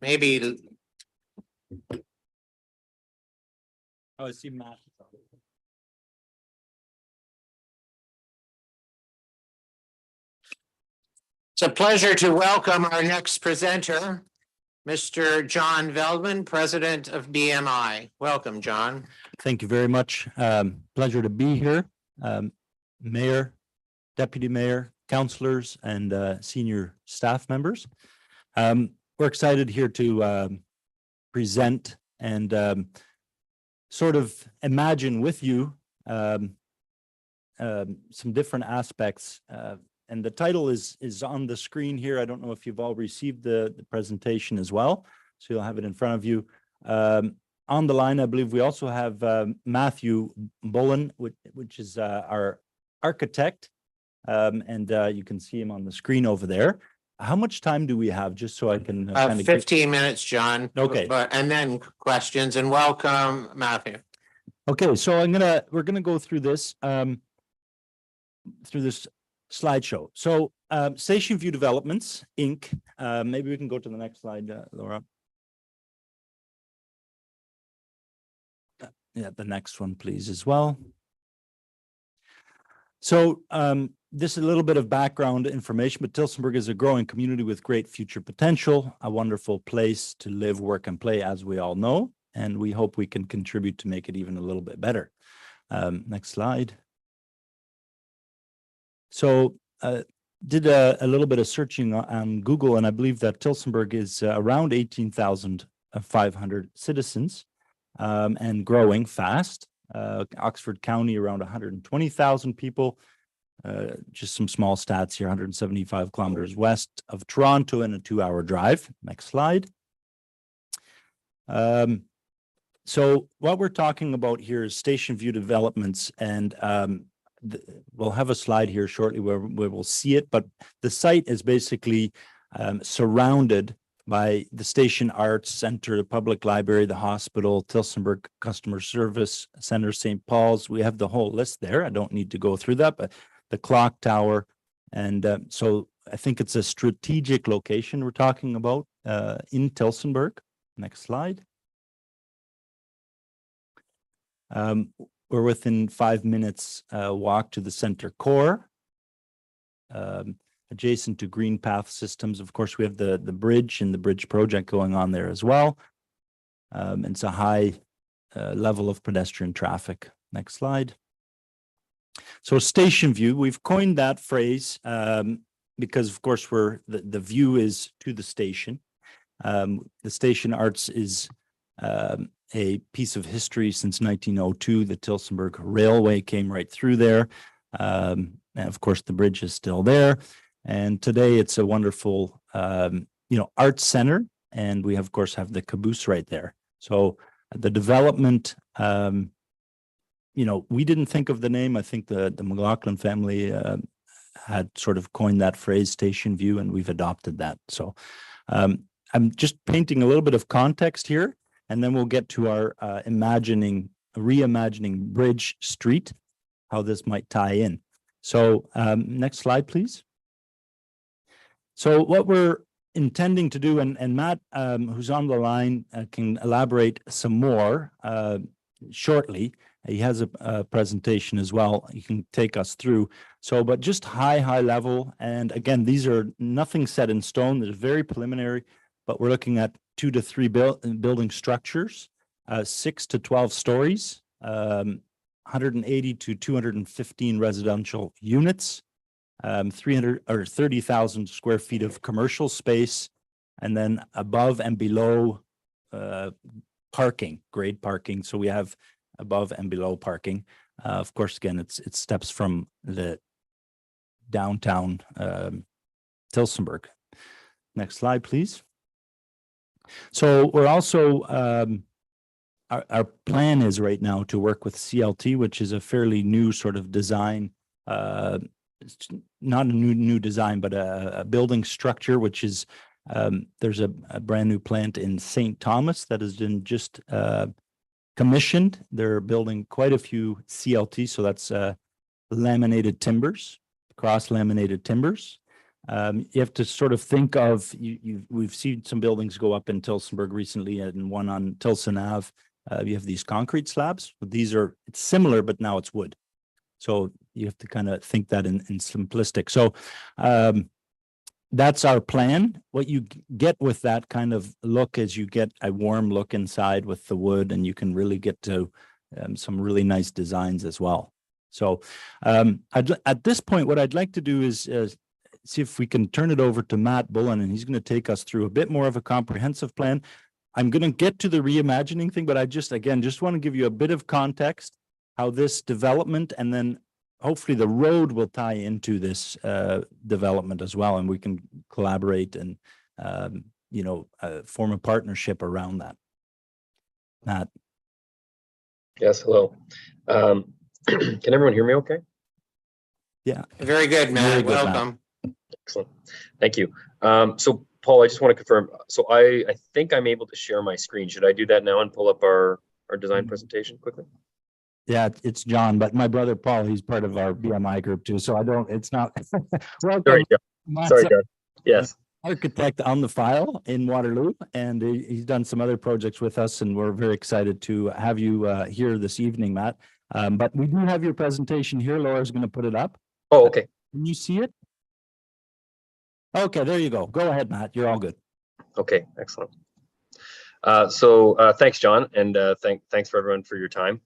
Maybe. Oh, I see Matt. It's a pleasure to welcome our next presenter, Mr. John Veldman, President of BMI. Welcome, John. Thank you very much. Pleasure to be here. Mayor, Deputy Mayor, councillors, and senior staff members. We're excited here to present and sort of imagine with you some different aspects. And the title is on the screen here. I don't know if you've all received the presentation as well, so you'll have it in front of you. On the line, I believe we also have Matthew Bullen, which is our architect, and you can see him on the screen over there. How much time do we have, just so I can? 15 minutes, John. Okay. And then questions, and welcome, Matthew. Okay, so we're gonna go through this slideshow. So Station View Developments, Inc. Maybe we can go to the next slide, Laura. Yeah, the next one, please, as well. So this is a little bit of background information, but Tillsonburg is a growing community with great future potential, a wonderful place to live, work, and play, as we all know, and we hope we can contribute to make it even a little bit better. Next slide. So did a little bit of searching on Google, and I believe that Tillsonburg is around 18,500 citizens and growing fast. Oxford County around 120,000 people. Just some small stats here, 175 kilometers west of Toronto and a 2-hour drive. Next slide. So what we're talking about here is Station View Developments, and we'll have a slide here shortly where we'll see it, but the site is basically surrounded by the Station Arts Center, the Public Library, the hospital, Tillsonburg Customer Service Center, St. Paul's. We have the whole list there. I don't need to go through that, but the clock tower. And so I think it's a strategic location we're talking about in Tillsonburg. Next slide. We're within 5 minutes walk to the center core. Adjacent to green path systems. Of course, we have the bridge and the bridge project going on there as well. It's a high level of pedestrian traffic. Next slide. So Station View, we've coined that phrase because, of course, the view is to the station. The Station Arts is a piece of history since 1902. The Tillsonburg Railway came right through there. And of course, the bridge is still there. And today it's a wonderful, arts center. And we, of course, have the caboose right there. So the development, we didn't think of the name. I think the McLaughlin family had sort of coined that phrase, Station View, and we've adopted that. So I'm just painting a little bit of context here, and then we'll get to our reimagining Bridge Street, how this might tie in. So next slide, please. So what we're intending to do, and Matt, who's on the line, can elaborate some more shortly, He has a presentation as well. He can take us through. So, but just high level. And again, these are nothing set in stone. They're very preliminary, but we're looking at 2 to 3 building structures, 6 to 12 stories, 180 to 215 residential units, 300 or 30,000 square feet of commercial space, and then above and below parking, grade parking. So we have above and below parking. Of course, again, it steps from the downtown Tillsonburg. Next slide, please. So we're also, our plan is right now to work with CLT, which is a fairly new sort of design, it's not a new design, but a building structure, which is, there's a brand new plant in St. Thomas that has been just commissioned. They're building quite a few CLT, so that's laminated timbers, cross laminated timbers. You have to sort of think of, we've seen some buildings go up in Tillsonburg recently, and one on Tilson Ave. You have these concrete slabs, but it's similar, but now it's wood. So you have to kind of think that in simplistic. So that's our plan. What you get with that kind of look is you get a warm look inside with the wood, and you can really get to some really nice designs as well. So at this point, what I'd like to do is see if we can turn it over to Matt Bullen, and he's going to take us through a bit more of a comprehensive plan. I'm going to get to the reimagining thing, but I just want to give you a bit of context, how this development, and then hopefully the road will tie into this development as well, and we can collaborate and form a partnership around that. Matt. Yes, hello. Can everyone hear me okay? Yeah. Very good, Matt. Very good, Welcome. Matt. Excellent. Thank you. So Paul, I just want to confirm. So I think I'm able to share my screen. Should I do that now and pull up our design presentation quickly? Yeah, it's John, but my brother Paul, he's part of our BMI group too. So it's not. Welcome. Sorry, John. Sorry, John. Yes. Architect on the file in Waterloo, and he's done some other projects with us, and we're very excited to have you here this evening, Matt. But we do have your presentation here. Laura's going to put it up. Oh, okay. Can you see it? Okay, there you go. Go ahead, Matt. You're all good. Okay, excellent. So thanks, John, and thanks for everyone for your time.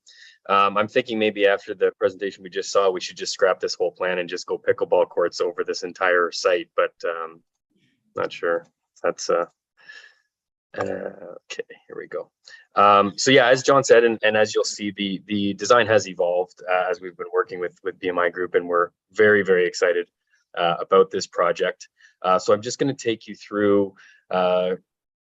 I'm thinking maybe after the presentation we just saw, we should just scrap this whole plan and just go pickleball courts over this entire site, but not sure. That's okay, here we go. So yeah, as John said, and as you'll see, the design has evolved as we've been working with BMI Group, and we're very, very excited about this project. So I'm just going to take you through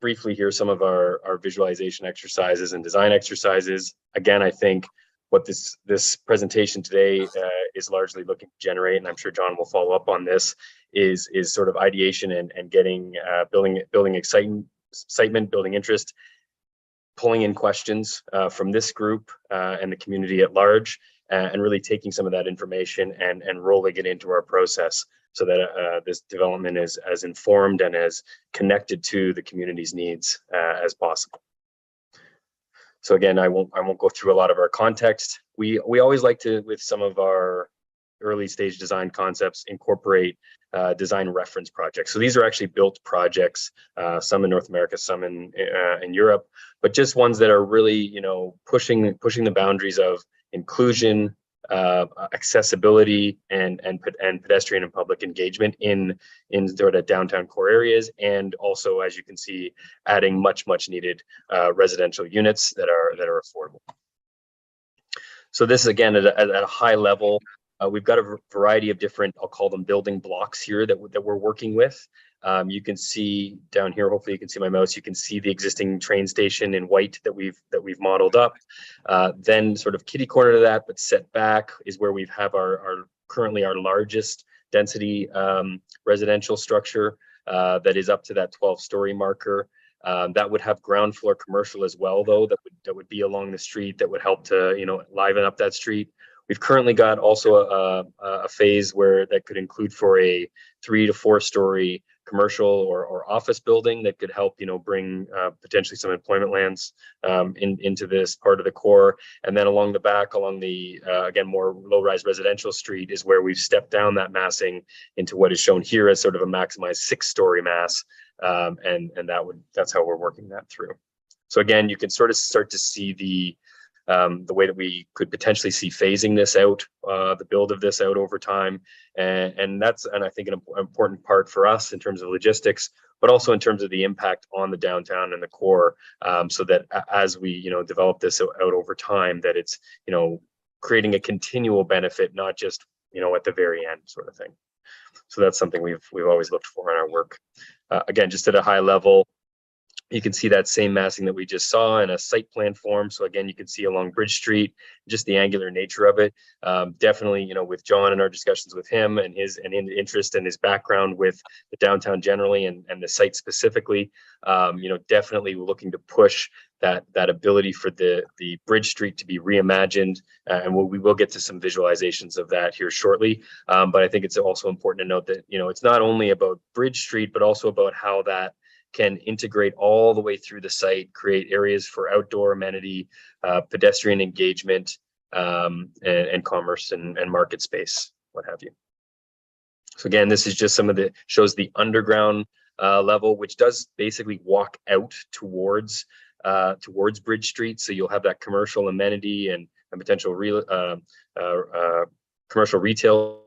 briefly here some of our visualization exercises and design exercises. Again, I think what this presentation today is largely looking to generate, and I'm sure John will follow up on this, is sort of ideation and getting building excitement, building interest, pulling in questions from this group and the community at large, and really taking some of that information and rolling it into our process, so that this development is as informed and as connected to the community's needs as possible. So again, I won't go through a lot of our context. We always like to, with some of our early stage design concepts, incorporate design reference projects. So these are actually built projects, some in North America, some in Europe, but just ones that are really, pushing the boundaries of inclusion, accessibility, and pedestrian and public engagement in sort of downtown core areas, and also, as you can see, adding much needed residential units that are affordable. So this is again at a high level. We've got a variety of different, I'll call them building blocks here that we're working with. You can see down here, hopefully you can see my mouse, you can see the existing train station in white that we've modeled up. Then sort of kitty corner to that, but set back, is where we have currently our largest density residential structure that is up to that 12-story marker. That would have ground floor commercial as well, though, that would be along the street, that would help to liven up that street. We've currently got also a phase where that could include for a 3 to 4 story commercial or office building that could help, bring potentially some employment lands into this part of the core. And then along the back, along the, again, more low-rise residential street is where we've stepped down that massing into what is shown here as sort of a maximized 6-story mass. And that's how we're working that through. So again, you can sort of start to see the way that we could potentially see phasing this out, the build of this out over time. And I think an important part for us in terms of logistics, but also in terms of the impact on the downtown and the core, so that as we, develop this out over time, that it's, creating a continual benefit, not just, at the very end sort of thing. So that's something we've always looked for in our work. Again, just at a high level, you can see that same massing that we just saw in a site plan form. So again, you can see along Bridge Street, just the angular nature of it. Definitely, with John and our discussions with him and his interest and his background with the downtown generally and the site specifically, definitely looking to push that ability for the Bridge Street to be reimagined. And we will get to some visualizations of that here shortly. But I think it's also important to note that, it's not only about Bridge Street, but also about how that can integrate all the way through the site, create areas for outdoor amenity, pedestrian engagement, and commerce and market space, what have you. So again, this is just shows the underground level, which does basically walk out towards Bridge Street. So you'll have that commercial amenity and potential commercial retail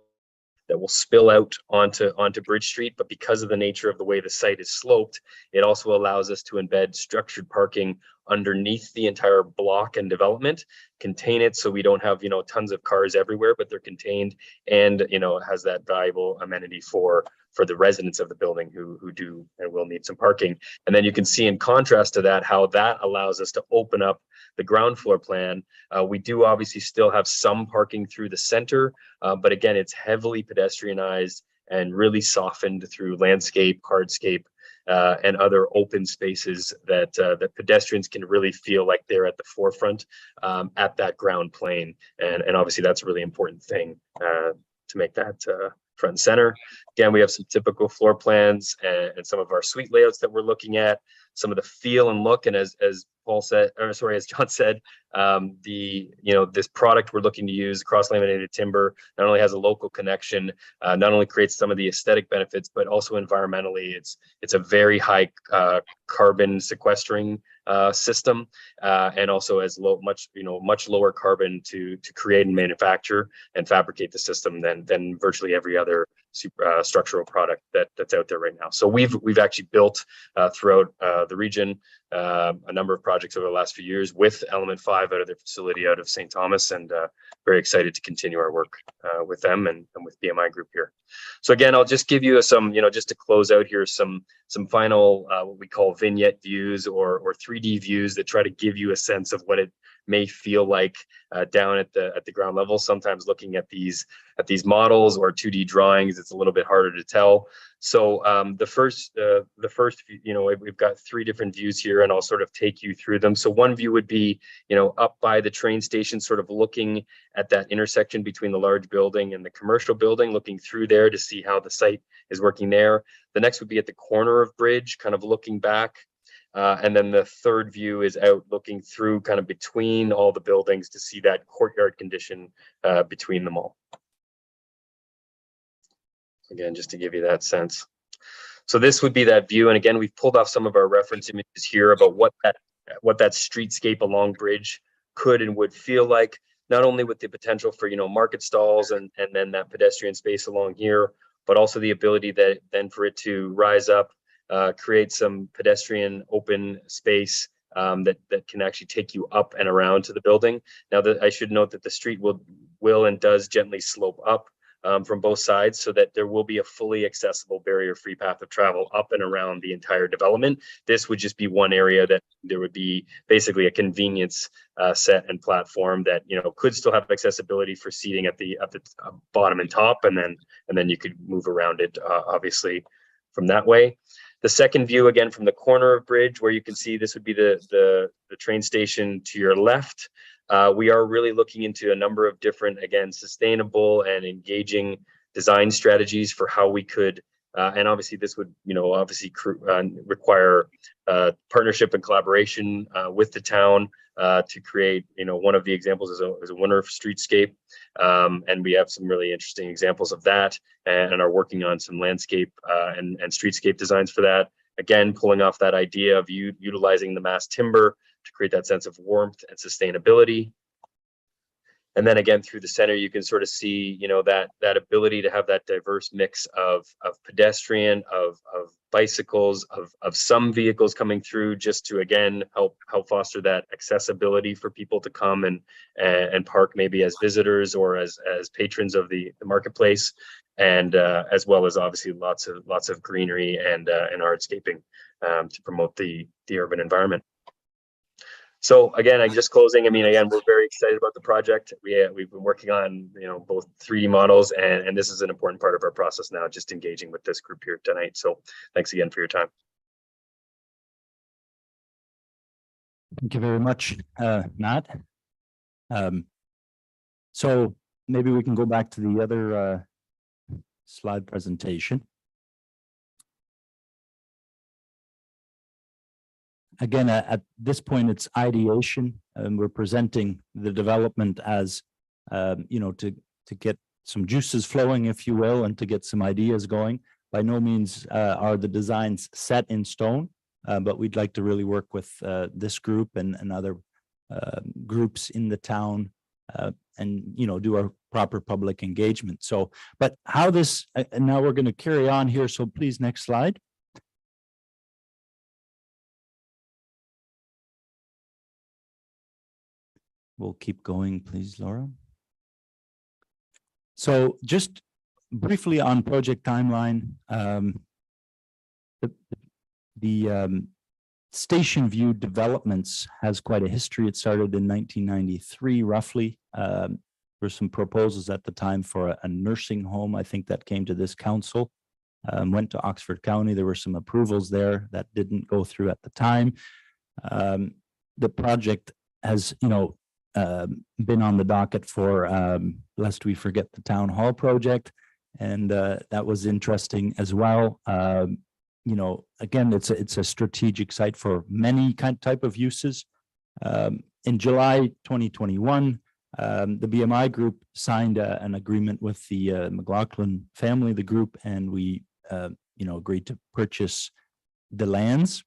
that will spill out onto Bridge Street. But because of the nature of the way the site is sloped, it also allows us to embed structured parking underneath the entire block and development, contain it so we don't have, tons of cars everywhere, but they're contained and, has that valuable amenity for the residents of the building who do and will need some parking. And then you can see in contrast to that, how that allows us to open up the ground floor plan. We do obviously still have some parking through the center, but again, it's heavily pedestrianized and really softened through landscape, hardscape, and other open spaces that pedestrians can really feel like they're at the forefront at that ground plane. And obviously that's a really important thing to make that front and center. Again, we have some typical floor plans and some of our suite layouts that we're looking at, some of the feel and look. And as John said, this product we're looking to use, cross-laminated timber, not only has a local connection, not only creates some of the aesthetic benefits, but also environmentally, it's a very high carbon sequestering system, and also has much lower carbon to create and manufacture and fabricate the system than virtually every other structural product that's out there right now. So we've actually built throughout the region a number of projects over the last few years with Element 5 out of their facility out of St. Thomas, and very excited to continue our work with them and with BMI Group here. So again, I'll just give you some, just to close out here, some final what we call vignette views or 3D views that try to give you a sense of what it may feel like down at the ground level. Sometimes looking at these models or 2D drawings, it's a little bit harder to tell. So the first, we've got 3 different views here, and I'll sort of take you through them. So one view would be, up by the train station, sort of looking at that intersection between the large building and the commercial building, looking through there to see how the site is working there. The next would be at the corner of Bridge, kind of looking back. And then the third view is out looking through kind of between all the buildings to see that courtyard condition between them all. Again, just to give you that sense. So this would be that view. And again, we've pulled off some of our reference images here about what that streetscape along Bridge could and would feel like, not only with the potential for, market stalls and then that pedestrian space along here, but also the ability that then for it to rise up, create some pedestrian open space that can actually take you up and around to the building. Now, I should note that the street will and does gently slope up from both sides, so that there will be a fully accessible barrier-free path of travel up and around the entire development. This would just be one area that there would be basically a convenience set and platform that could still have accessibility for seating at the bottom and top, and then you could move around it obviously from that way. The second view, again, from the corner of Bridge, where you can see this would be the train station to your left. We are really looking into a number of different, again, sustainable and engaging design strategies for how we could And obviously this would, obviously require partnership and collaboration with the town to create, one of the examples is a winter streetscape. And we have some really interesting examples of that and are working on some landscape and streetscape designs for that. Again, pulling off that idea of utilizing the mass timber to create that sense of warmth and sustainability. And then again, through the center, you can sort of see, that ability to have that diverse mix of pedestrian, of bicycles, of some vehicles coming through, just to again help foster that accessibility for people to come and park maybe as visitors or as patrons of the marketplace, and as well as obviously lots of greenery and hardscaping to promote the urban environment. So again, I'm just closing. Again, we're very excited about the project. We've been working on, both 3D models, and this is an important part of our process now, just engaging with this group here tonight. So thanks again for your time. Thank you very much, Matt. So maybe we can go back to the other slide presentation. Again, at this point, it's ideation, and we're presenting the development as, to get some juices flowing, if you will, and to get some ideas going. By no means are the designs set in stone, but we'd like to really work with this group and other groups in the town, and do our proper public engagement. So, but how this, and now we're going to carry on here. So please, next slide. We'll keep going, please, Laura. So just briefly on project timeline, the Station View Developments has quite a history. It started in 1993, roughly. There were some proposals at the time for a nursing home. I think that came to this council, went to Oxford County. There were some approvals there that didn't go through at the time. The project has, been on the docket for, lest we forget, the town hall project, and that was interesting as well. Again, it's a strategic site for many type of uses. In July 2021, the BMI group signed an agreement with the McLaughlin family, the group, and we agreed to purchase the lands.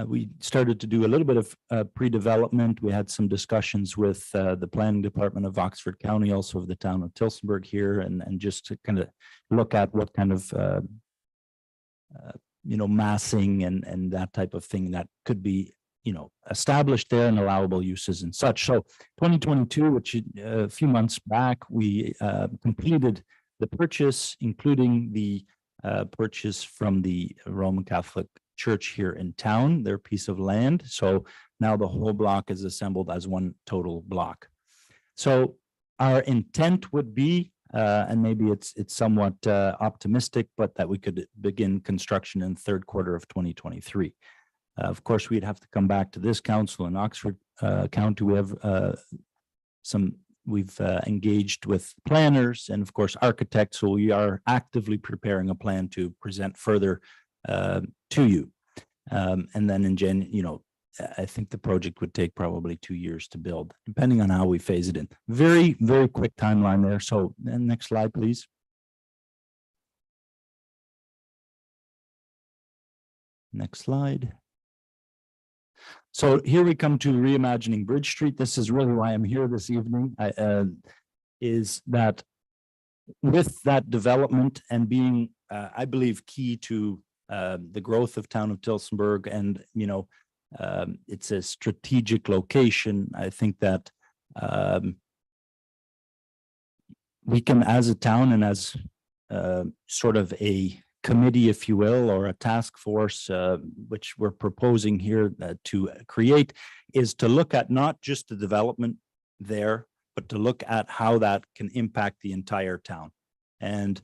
We started to do a little bit of pre-development. We had some discussions with the planning department of Oxford County, also of the town of Tillsonburg here, and just to kind of look at what kind of massing and that type of thing that could be established there, and allowable uses and such. So 2022, which a few months back, we completed the purchase, including the purchase from the Roman Catholic Church here in town, their piece of land. So now the whole block is assembled as one total block. So our intent would be, and maybe it's somewhat optimistic, but that we could begin construction in the third quarter of 2023. Of course, we'd have to come back to this council in Oxford County. We have we've engaged with planners and of course architects. So we are actively preparing a plan to present further to you. And then I think the project would take probably 2 years to build, depending on how we phase it in. Very, very quick timeline there. So next slide, please. Next slide. So here we come to Reimagining Bridge Street. This is really why I'm here this evening, is that with that development and being, I believe, key to the growth of town of Tillsonburg, and it's a strategic location. I think that we can, as a town and as sort of a committee, if you will, or a task force, which we're proposing here to create, is to look at not just the development there, but to look at how that can impact the entire town. And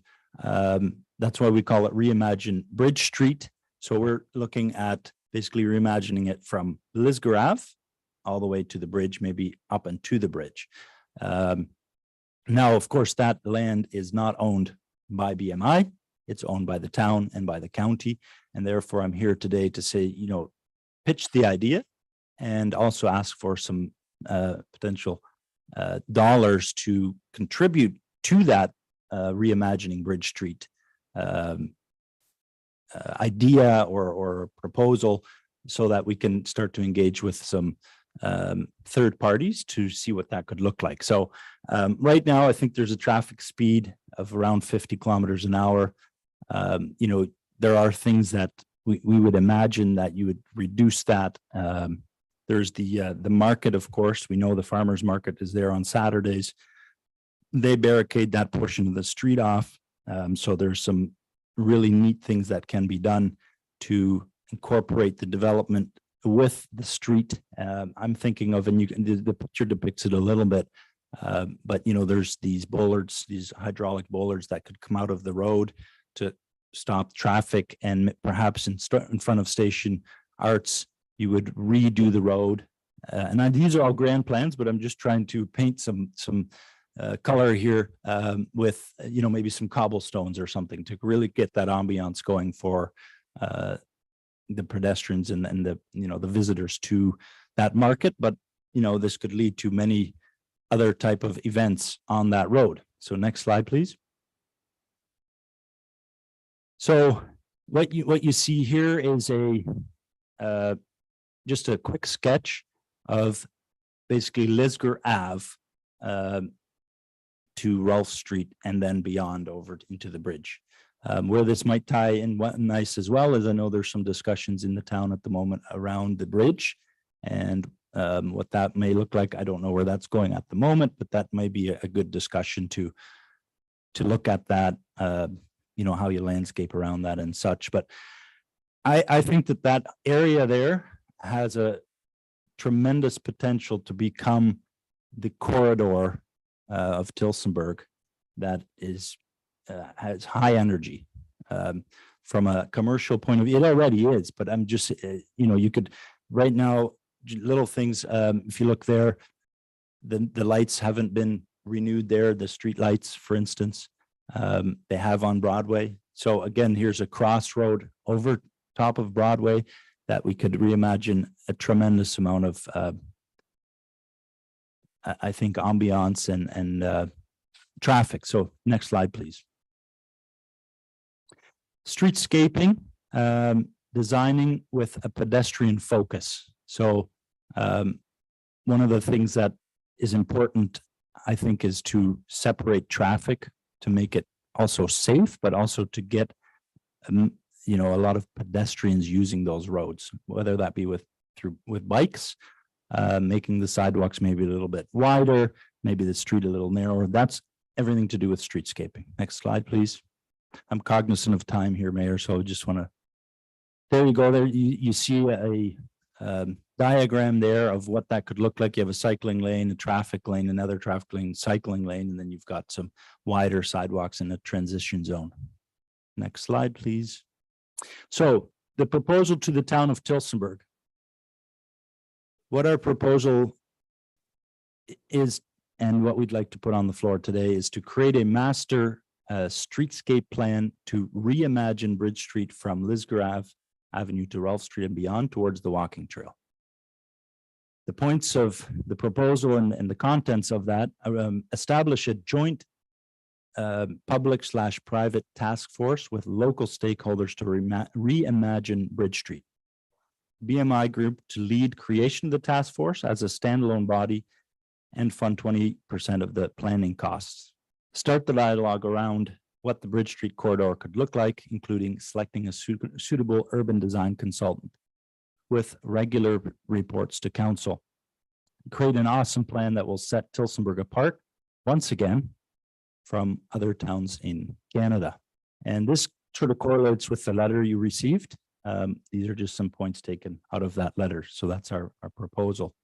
that's why we call it Reimagined Bridge Street. So we're looking at basically reimagining it from Lisgarave all the way to the bridge, maybe up and to the bridge. Now, of course, that land is not owned by BMI. It's owned by the town and by the county. And therefore, I'm here today to say, you know, pitch the idea and also ask for some potential dollars to contribute to that reimagining Bridge Street idea or proposal, so that we can start to engage with some third parties to see what that could look like. So right now, I think there's a traffic speed of around 50 kilometers an hour. You know, there are things that we would imagine that you would reduce that. There's the market, of course. We know the farmers market is there on Saturdays. They barricade that portion of the street off. So there's some really neat things that can be done to incorporate the development with the street. I'm thinking of, and the picture depicts it a little bit, but you know, there's these bollards, these hydraulic bollards that could come out of the road to stop traffic, and perhaps in front of Station Arts, you would redo the road. And these are all grand plans, but I'm just trying to paint some color here with, you know, maybe some cobblestones or something to really get that ambiance going for the pedestrians and the, you know, the visitors to that market. But, you know, this could lead to many other type of events on that road. So next slide, please. So what you see here is just a quick sketch of basically Lisgar Ave to Rolfe Street and then beyond over into the bridge. Where this might tie in what nice as well is, I know there's some discussions in the town at the moment around the bridge and what that may look like. I don't know where that's going at the moment, but that may be a good discussion to look at that, you know, how you landscape around that and such. But I think that area there has a tremendous potential to become the corridor of Tillsonburg that is has high energy. From a commercial point of view, it already is, but I'm just, you know, you could right now, little things, if you look there, the lights haven't been renewed there, the street lights, for instance, they have on Broadway. So again, here's a crossroad over top of Broadway that we could reimagine a tremendous amount of, I think, ambiance and traffic. So next slide, please. Streetscaping, designing with a pedestrian focus. So one of the things that is important, I think, is to separate traffic to make it also safe, but also to get, you know, a lot of pedestrians using those roads, whether that be with bikes, making the sidewalks maybe a little bit wider, maybe the street a little narrower. That's everything to do with streetscaping. Next slide, please. I'm cognizant of time here, Mayor, so I just want to, there you go. There you see a diagram there of what that could look like. You have a cycling lane, a traffic lane, another traffic lane, cycling lane, and then you've got some wider sidewalks in a transition zone. Next slide, please. So the proposal to the town of Tillsonburg. What our proposal is, and what we'd like to put on the floor today, is to create a master streetscape plan to reimagine Bridge Street from Lisgar Avenue to Rolfe Street and beyond towards the walking trail. The points of the proposal and the contents of that establish a joint public/private task force with local stakeholders to reimagine Bridge Street. BMI Group to lead creation of the task force as a standalone body and fund 20% of the planning costs. Start the dialogue around what the Bridge Street corridor could look like, including selecting a suitable urban design consultant with regular reports to council. Create an awesome plan that will set Tillsonburg apart once again from other towns in Canada. And this sort of correlates with the letter you received. These are just some points taken out of that letter. So that's our proposal.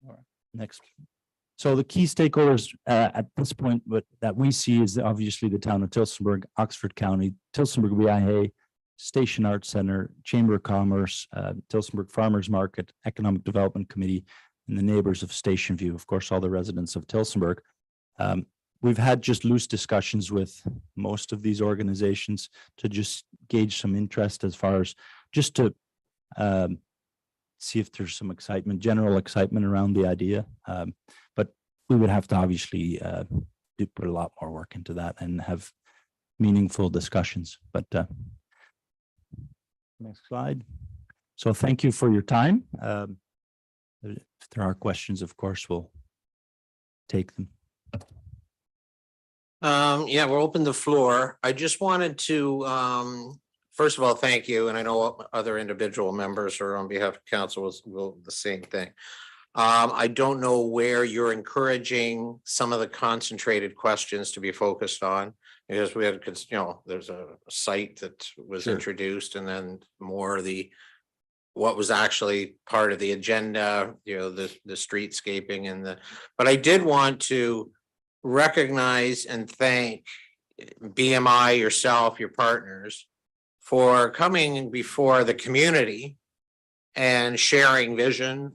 All right, next. So the key stakeholders at this point, but that we see is obviously the town of Tillsonburg, Oxford County, Tillsonburg VIA, Station Arts Center, Chamber of Commerce, Tillsonburg Farmers Market, Economic Development Committee, and the neighbors of Station View, of course, all the residents of Tillsonburg. we've had just loose discussions with most of these organizations to just gauge some interest as far as just to see if there's some excitement, general excitement around the idea. But we would have to obviously put a lot more work into that and have meaningful discussions. But next slide. So thank you for your time. If there are questions, of course, we'll take them. Yeah, we'll open the floor. I just wanted to, first of all, thank you. And I know other individual members or on behalf of council will the same thing. I don't know where you're encouraging some of the concentrated questions to be focused on. Because we had, there's a site that was introduced and then more what was actually part of the agenda, the streetscaping and but I did want to recognize and thank BMI, yourself, your partners for coming before the community and sharing vision,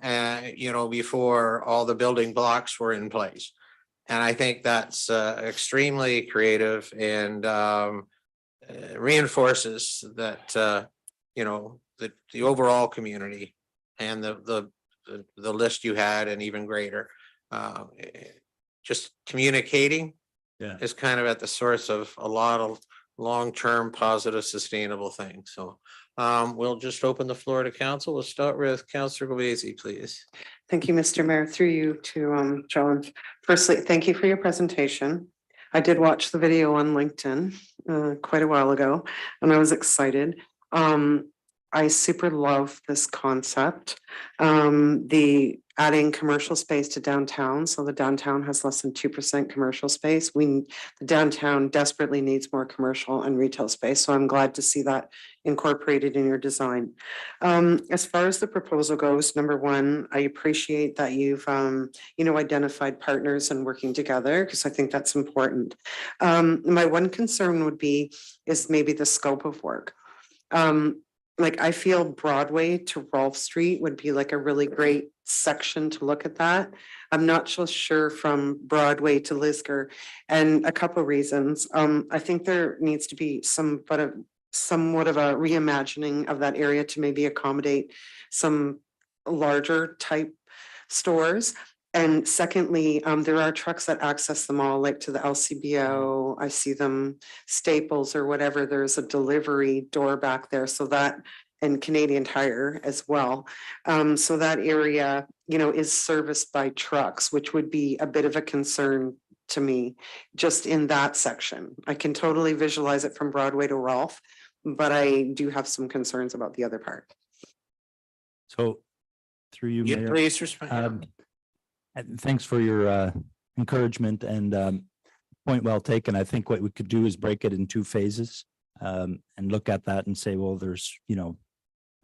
before all the building blocks were in place. And I think that's extremely creative and reinforces that, the overall community and the list you had and even greater. Just communicating is kind of at the source of a lot of long-term positive, sustainable things. So we'll just open the floor to council. We'll start with Councillor Govazy, please. Thank you, Mr. Mayor. Through you to John. Firstly, thank you for your presentation. I did watch the video on LinkedIn quite a while ago, and I was excited. I super love this concept. The adding commercial space to downtown. So the downtown has less than 2% commercial space. The downtown desperately needs more commercial and retail space. So I'm glad to see that incorporated in your design. As far as the proposal goes, number one, I appreciate that you've, identified partners and working together, because I think that's important. My one concern is maybe the scope of work. I feel Broadway to Rolfe Street would be like a really great section to look at that. I'm not so sure from Broadway to Lisgar, and a couple of reasons. I think there needs to be somewhat of a reimagining of that area to maybe accommodate some larger type stores. And secondly, there are trucks that access the mall, like to the LCBO. I see them, Staples or whatever. There's a delivery door back there. So that, and Canadian Tire as well. So that area, is serviced by trucks, which would be a bit of a concern to me, just in that section. I can totally visualize it from Broadway to Rolfe, but I do have some concerns about the other part. So through you, Mayor. Please respond. And thanks for your encouragement and point well taken. I think what we could do is break it in 2 phases and look at that and say, well, there's,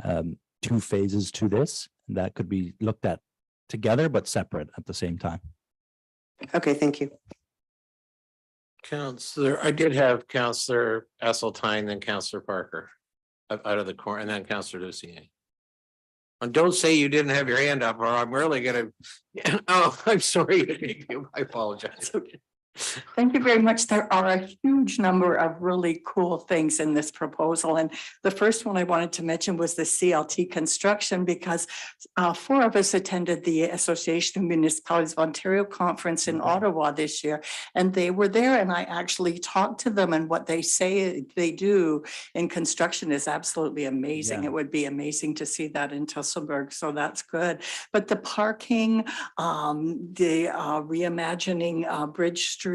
2 phases to this that could be looked at together, but separate at the same time. Okay, thank you. Councillor, I did have Councillor Esseltine, then Councillor Parker out of the corner, and then Councillor Lucier. And don't say you didn't have your hand up, or I'm really gonna. Oh, I'm sorry. I apologize. Okay. Thank you very much. There are a huge number of really cool things in this proposal. And the first one I wanted to mention was the CLT construction, because 4 of us attended the Association of Municipalities of Ontario conference in Ottawa this year. And they were there, and I actually talked to them, and what they say they do in construction is absolutely amazing. Yeah. It would be amazing to see that in Tillsonburg. So that's good. But the parking, the reimagining Bridge Street,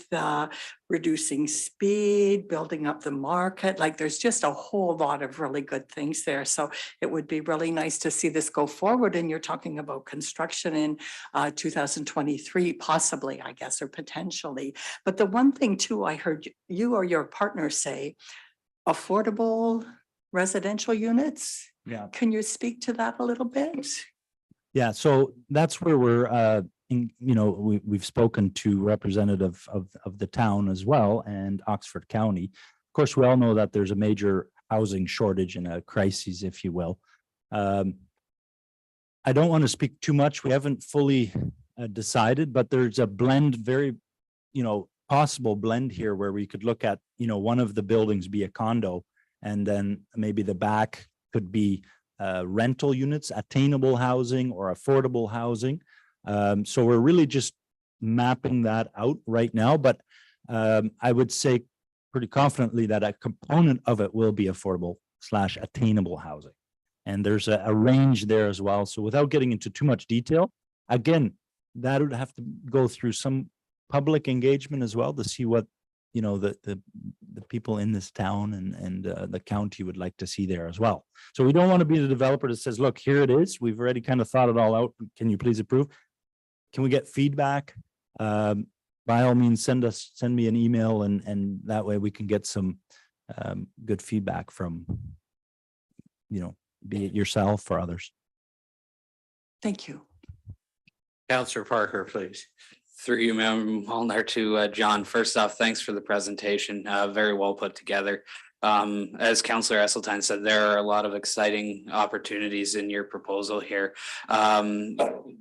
the reducing speed, building up the market, there's just a whole lot of really good things there. So it would be really nice to see this go forward. And you're talking about construction in 2023, possibly, I guess, or potentially. But the one thing too, I heard you or your partner say, affordable residential units. Yeah. Can you speak to that a little bit? Yeah, so that's where we're we've spoken to representative of the town as well and Oxford County. Of course, we all know that there's a major housing shortage and a crisis, if you will. I don't want to speak too much. We haven't fully decided, but there's a blend, very, possible blend here where we could look at, one of the buildings be a condo, and then maybe the back could be rental units, attainable housing or affordable housing. So we're really just mapping that out right now, but I would say pretty confidently that a component of it will be affordable / attainable housing. And there's a range there as well. So without getting into too much detail, again, that would have to go through some public engagement as well to see what, the people in this town and the county would like to see there as well. So we don't want to be the developer that says, look, here it is. We've already kind of thought it all out. Can you please approve? Can we get feedback? By all means, send me an email, and that way we can get some good feedback from, be it yourself or others. Thank you. Councillor Parker, please. Through you, Member Molnar, to John. First off, thanks for the presentation. Very well put together. As Councillor Esseltine said, there are a lot of exciting opportunities in your proposal here.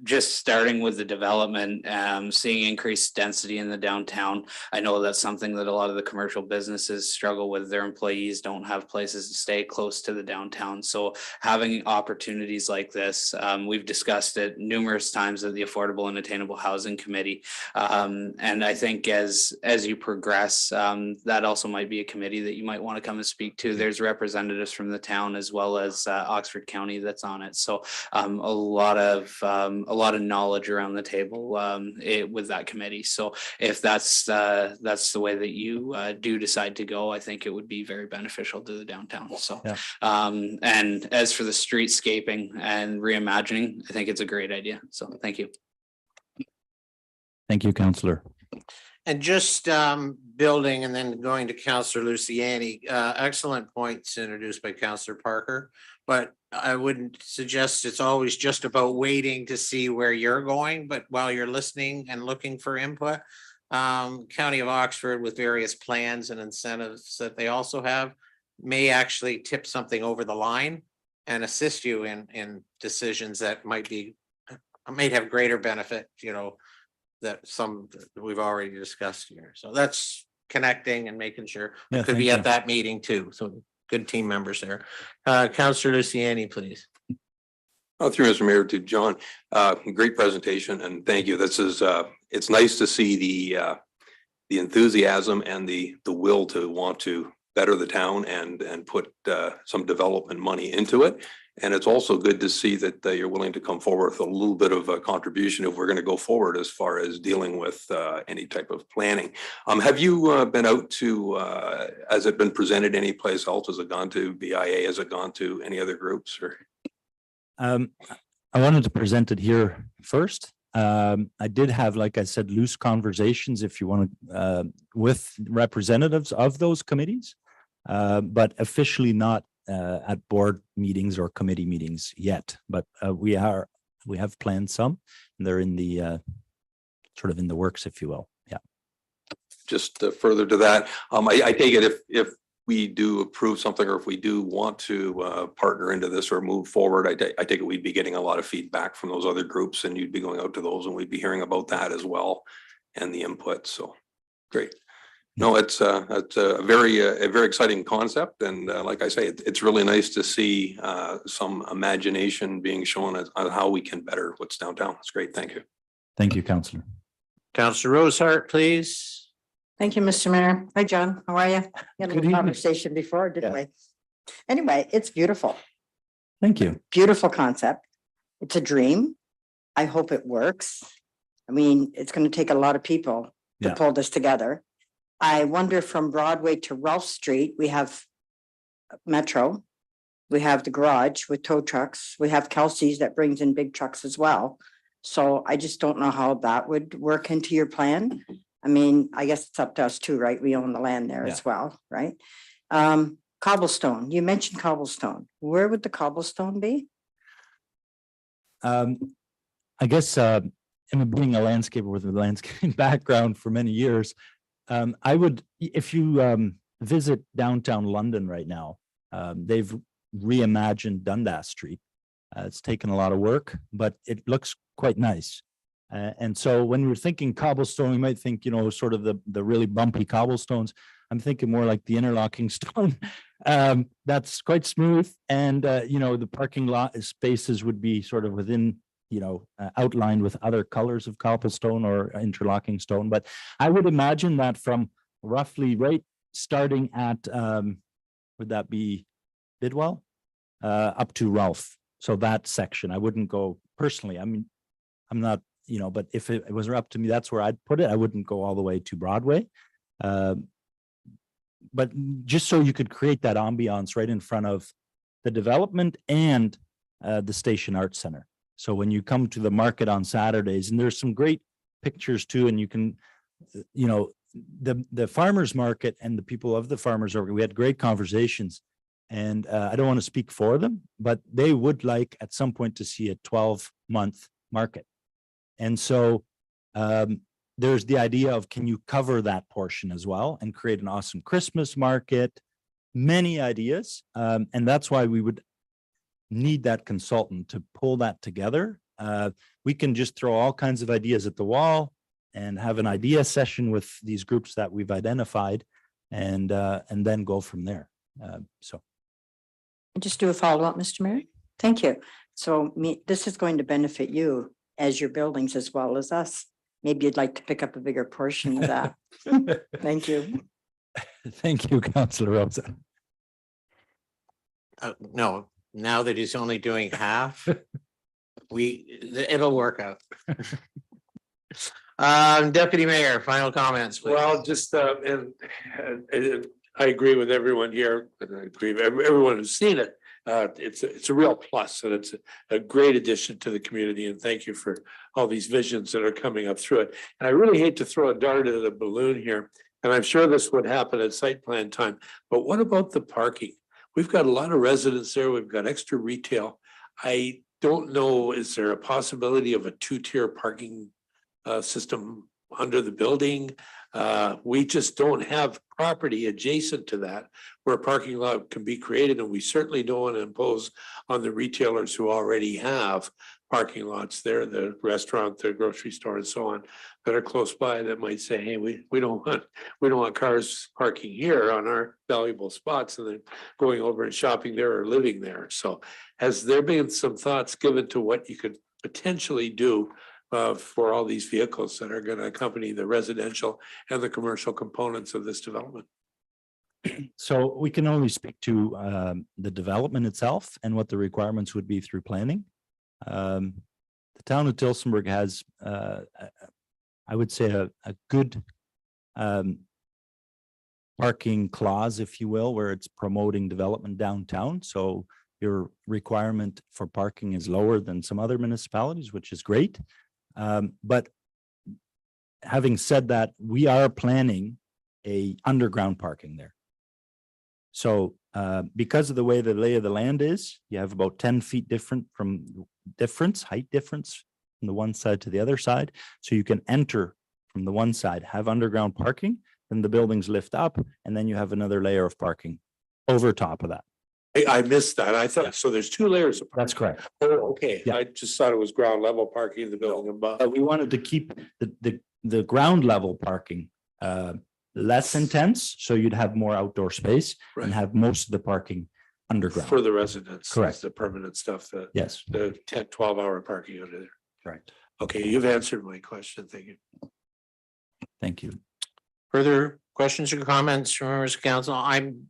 Just starting with the development, seeing increased density in the downtown. I know that's something that a lot of the commercial businesses struggle with. Their employees don't have places to stay close to the downtown. So having opportunities like this, we've discussed it numerous times at the Affordable and Attainable Housing Committee. And I think as you progress, that also might be a committee that you might want to come and speak to. There's representatives from the town as well as Oxford County that's on it. So a lot of knowledge around the table with that committee. So if that's the way that you do decide to go, I think it would be very beneficial to the downtown. So Yeah. And as for the streetscaping and reimagining, I think it's a great idea. So thank you. Thank you, Councillor. And just building and then going to Councillor Luciani, excellent points introduced by Councillor Parker. But I wouldn't suggest it's always just about waiting to see where you're going, but while you're listening and looking for input, County of Oxford with various plans and incentives that they also have may actually tip something over the line and assist you in decisions that might have greater benefit, that some we've already discussed here. So that's connecting and making sure we Yeah, could thank be you. at that meeting too. So good team members there. Councillor Luciani, please. Through Mr. Mayor to John, great presentation and thank you. This is it's nice to see the enthusiasm and the will to want to better the town and put some development money into it. And it's also good to see that you're willing to come forward with a little bit of a contribution if we're going to go forward as far as dealing with any type of planning. Have you been out to, has it been presented any place else? Has it gone to BIA? Has it gone to any other groups or? I wanted to present it here first. I did have, like I said, loose conversations, if you want to, with representatives of those committees, but officially not at board meetings or committee meetings yet. But we have planned some, and they're in the sort of in the works, if you will. Yeah. Just further to that, I take it if we do approve something or if we do want to partner into this or move forward, I take it we'd be getting a lot of feedback from those other groups and you'd be going out to those and we'd be hearing about that as well and the input. So great. No, it's a very exciting concept. And like I say, it's really nice to see some imagination being shown on how we can better what's downtown. It's great. Thank you. Thank you, Councillor. Councillor Rosehart, please. Thank you, Mr. Mayor. Hi, John. How are you? We had a Good little evening. conversation before, didn't Yeah. we? Anyway, it's beautiful. Thank you. Beautiful concept. It's a dream. I hope it works. I mean, it's going to take a lot of people to Yeah. pull this together. I wonder from Broadway to Ralph Street, we have Metro. We have the garage with tow trucks. We have Kelsey's that brings in big trucks as well. So I just don't know how that would work into your plan. I mean, I guess it's up to us too, right? We own the land there Yeah. as well, right? Cobblestone, you mentioned cobblestone. Where would the cobblestone be? I guess being a landscaper with a landscaping background for many years, I would, if you visit downtown London right now, they've reimagined Dundas Street. It's taken a lot of work, but it looks quite nice. And so when we're thinking cobblestone, we might think, sort of the really bumpy cobblestones. I'm thinking more like the interlocking stone. That's quite smooth. And, the parking lot spaces would be sort of within, outlined with other colors of cobblestone or interlocking stone. But I would imagine that from roughly right starting at, would that be Bidwell? Up to Ralph. So that section, I wouldn't go personally. I mean, I'm not, but if it was up to me, that's where I'd put it. I wouldn't go all the way to Broadway. But just so you could create that ambiance right in front of the development and the Station Arts Center. So when you come to the market on Saturdays, and there's some great pictures too, and you can, the farmers market and the people of the farmers market, we had great conversations. And I don't want to speak for them, but they would like at some point to see a 12-month market. And so there's the idea of, can you cover that portion as well and create an awesome Christmas market? Many ideas. And that's why we would need that consultant to pull that together. We can just throw all kinds of ideas at the wall and have an idea session with these groups that we've identified and then go from there. Just do a follow-up, Mr. Mayor. Thank you. So this is going to benefit you as your buildings as well as us. Maybe you'd like to pick up a bigger portion of that. Thank you. Thank you, Councillor Rosa. No, now that he's only doing half, it'll work out. Deputy Mayor, final comments, please. Well, just, and I agree with everyone here, and I agree with everyone who's seen it. It's a real plus, and it's a great addition to the community, and thank you for all these visions that are coming up through it. And I really hate to throw a dart at a balloon here, and I'm sure this would happen at site plan time, but what about the parking? We've got a lot of residents there, we've got extra retail. I don't know, is there a possibility of a two-tier parking system under the building? We just don't have property adjacent to that where a parking lot can be created, and we certainly don't want to impose on the retailers who already have parking lots there, the restaurant, the grocery store, and so on, that are close by, that might say, hey, we don't want cars parking here on our valuable spots and then going over and shopping there or living there. So has there been some thoughts given to what you could potentially do for all these vehicles that are going to accompany the residential and the commercial components of this development? So we can only speak to the development itself and what the requirements would be through planning. The town of Tillsonburg has, I would say, a good parking clause, if you will, where it's promoting development downtown. So your requirement for parking is lower than some other municipalities, which is great. But having said that, we are planning a underground parking there. So because of the way the lay of the land is, you have about 10 feet height difference from the one side to the other side. So you can enter from the one side, have underground parking, then the buildings lift up, and then you have another layer of parking over top of that. I missed that. I thought, so there's two layers of parking. That's correct. Oh, okay. Yeah. I just thought it was ground level parking in the building above. But we wanted to keep the ground level parking less intense, so you'd have more outdoor space and Right. have most of the parking underground. For the residents. Correct. The permanent stuff, Yes, the 10, 12-hour parking under there. right. Okay, you've answered my question. Thank you. Thank you. Further questions or comments from members of council? I'm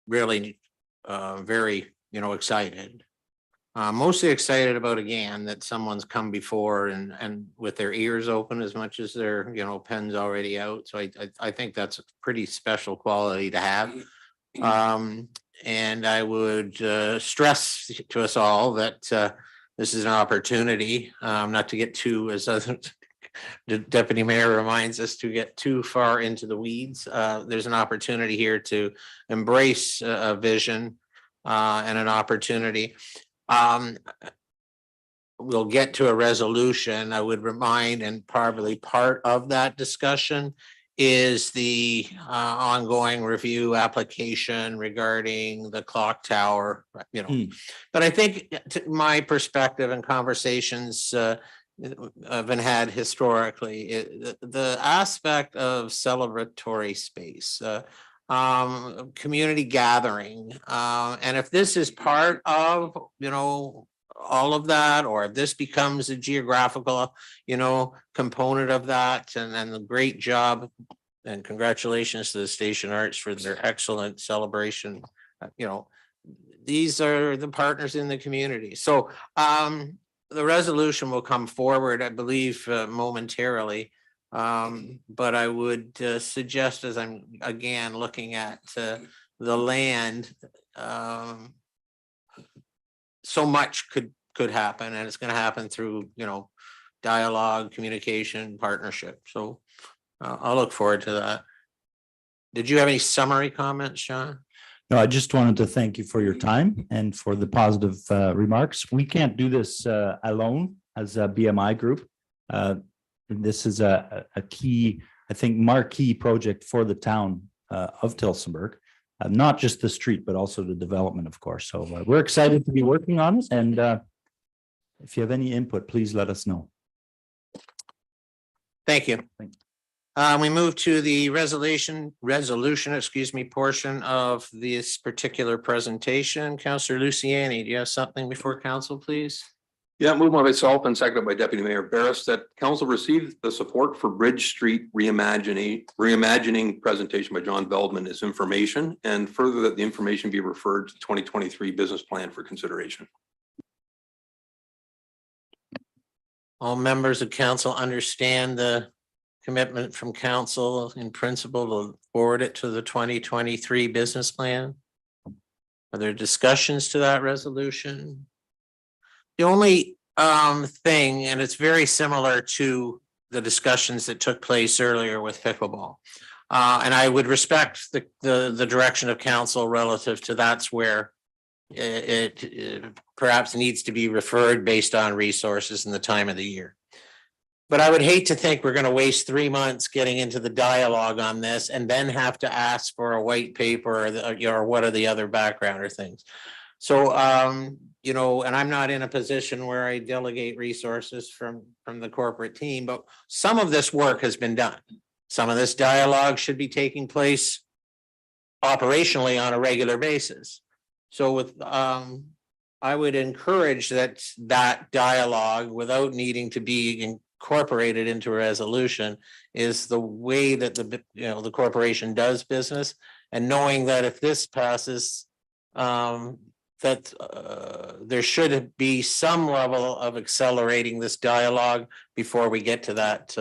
really very, excited. Mostly excited about, again, that someone's come before and with their ears open as much as their, pens already out. So I think that's a pretty special quality to have. And I would stress to us all that this is an opportunity, not to get too, as the deputy mayor reminds us, to get too far into the weeds. There's an opportunity here to embrace a vision and an opportunity. We'll get to a resolution. I would remind, and probably part of that discussion is the ongoing review application regarding the clock tower, you know. But I think my perspective and conversations I've been had historically, the aspect of celebratory space, community gathering, and if this is part of, you know, all of that, or if this becomes a geographical, you know, component of that, and the great job and congratulations to the Station Arts for their excellent celebration. You know, these are the partners in the community. So the resolution will come forward, I believe, momentarily. But I would suggest, as I'm again looking at the land, so much could happen, and it's going to happen through, you know, dialogue, communication, partnership. So I'll look forward to that. Did you have any summary comments, Sean? No, I just wanted to thank you for your time and for the positive remarks. We can't do this alone as a BMI group. This is a key, I think, marquee project for the town of Tillsonburg. Not just the street, but also the development, of course. So we're excited to be working on it. And if you have any input, please let us know. Thank you. We move to the resolution, portion of this particular presentation. Councillor Luciani, do you have something before council, please? Yeah, moved by myself and seconded by Deputy Mayor Barris that council received the support for Bridge Street reimagining presentation by John Veldman as information, and further that the information be referred to the 2023 business plan for consideration. All members of council understand the commitment from council in principle to forward it to the 2023 business plan. Are there discussions to that resolution? The only thing, and it's very similar to the discussions that took place earlier with pickleball. And I would respect the direction of council relative to that's where it perhaps needs to be referred based on resources and the time of the year. But I would hate to think we're going to waste 3 months getting into the dialogue on this and then have to ask for a white paper or what are the other background or things. So, you know, and I'm not in a position where I delegate resources from the corporate team, but some of this work has been done. Some of this dialogue should be taking place operationally on a regular basis. So with, I would encourage that dialogue, without needing to be incorporated into a resolution, is the way that the corporation does business, and knowing that if this passes, that there should be some level of accelerating this dialogue before we get to that,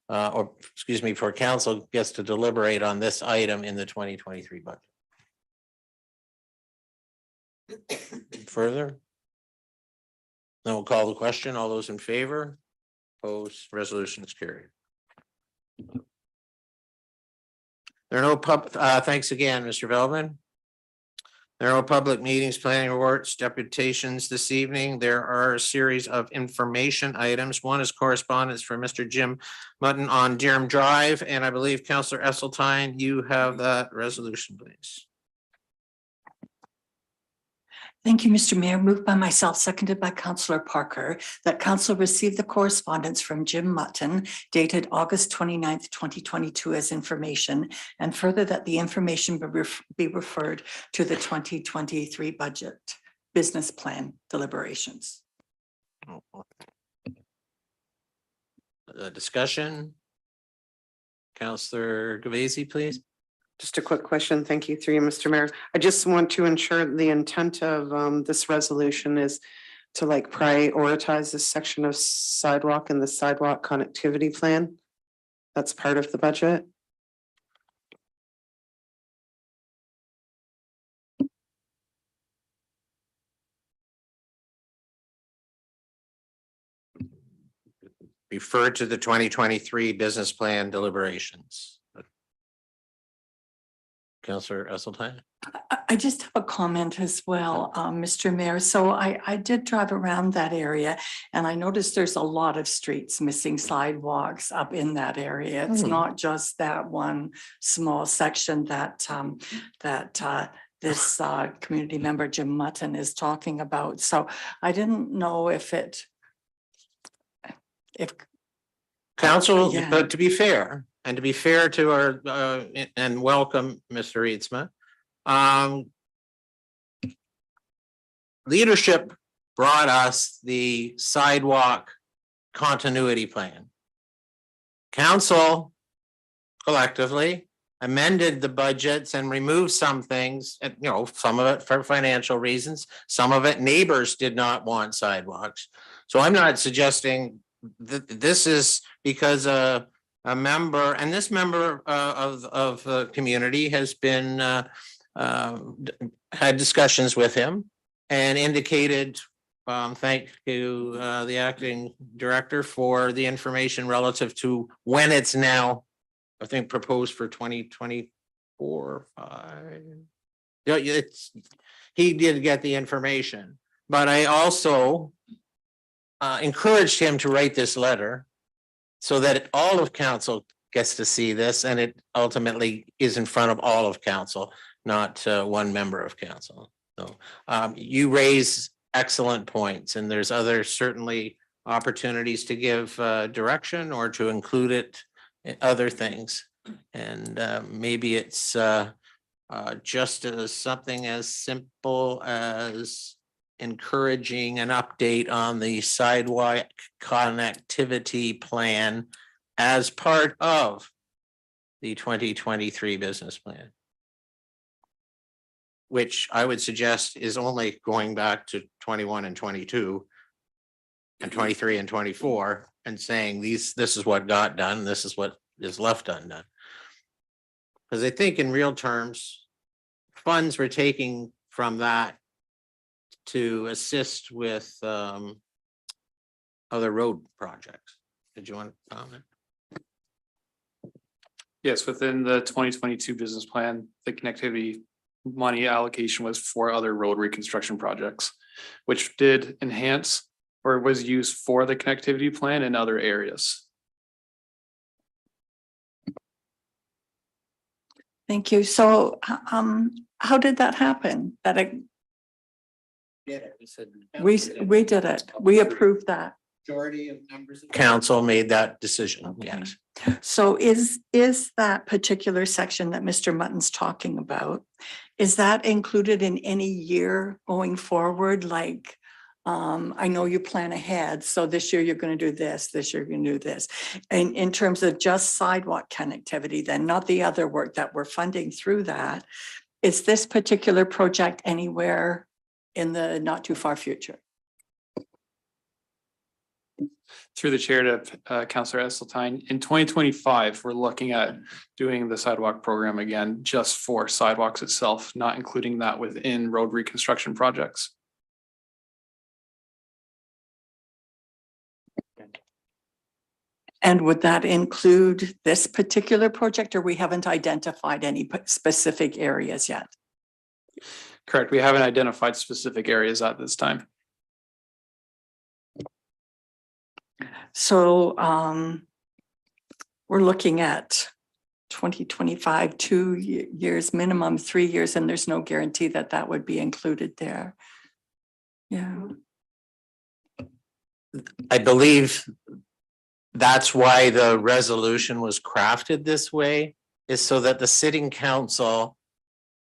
or excuse me, before council gets to deliberate on this item in the 2023 budget. Further? Then we'll call the question. All those in favor? Opposed? Resolution is carried. There are no thanks again, Mr. Veldman. There are no public meetings, planning reports, deputations this evening. There are a series of information items. One is correspondence for Mr. Jim Mutton on Durham Drive, and I believe Councillor Esseltine, you have that resolution, please. Thank you, Mr. Mayor. Moved by myself, seconded by Councillor Parker, that council received the correspondence from Jim Mutton dated August 29th, 2022 as information, and further that the information be referred to the 2023 budget business plan deliberations. Discussion. Councillor Gavesi, please. Just a quick question. Thank you through you, Mr. Mayor. I just want to ensure the intent of this resolution is to like prioritize this section of sidewalk and the sidewalk connectivity plan. That's part of the budget. Refer to the 2023 business plan deliberations. Councillor Esseltine. I just have a comment as well, Mr. Mayor. So I did drive around that area and I noticed there's a lot of streets missing sidewalks up in that area. It's not just that one small section that this community member Jim Mutton is talking about. So I didn't know if Council, Yeah. but to be fair, and to be fair to our, and welcome, Mr. Eadsma. Leadership brought us the sidewalk continuity plan. Council collectively amended the budgets and removed some things, and some of it for financial reasons, some of it neighbors did not want sidewalks. So I'm not suggesting that this is because a member, and this member of the community has been had discussions with him and indicated thank you the acting director for the information relative to when it's now, I think, proposed for 2024, 5. Yeah, he did get the information, but I also encouraged him to write this letter so that all of council gets to see this, and it ultimately is in front of all of council, not one member of council. So you raise excellent points, and there's certainly opportunities to give direction or to include it in other things. And maybe it's just as something as simple as encouraging an update on the sidewalk connectivity plan as part of the 2023 business plan, which I would suggest is only going back to 21 and 22 and 23 and 24 and saying this is what got done, this is what is left undone. Because I think in real terms, funds we're taking from that to assist with other road projects. Did you want to comment? Yes, within the 2022 business plan, the connectivity money allocation was for other road reconstruction projects, which did enhance or was used for the connectivity plan in other areas. Thank you. So how did that happen? We did it. We approved that. Majority of members of council made that decision. Yes. So is that particular section that Mr. Mutton's talking about, is that included in any year going forward? Like, I know you plan ahead, so this year you're going to do this, this year you're going to do this. And in terms of just sidewalk connectivity, then not the other work that we're funding through that, is this particular project anywhere in the not too far future? Through the chair to Councillor Esseltine, in 2025, we're looking at doing the sidewalk program again, just for sidewalks itself, not including that within road reconstruction projects. And would that include this particular project, or we haven't identified any specific areas yet? Correct. We haven't identified specific areas at this time. So we're looking at 2025, 2 years, minimum 3 years, and there's no guarantee that that would be included there. Yeah. I believe that's why the resolution was crafted this way, is so that the sitting council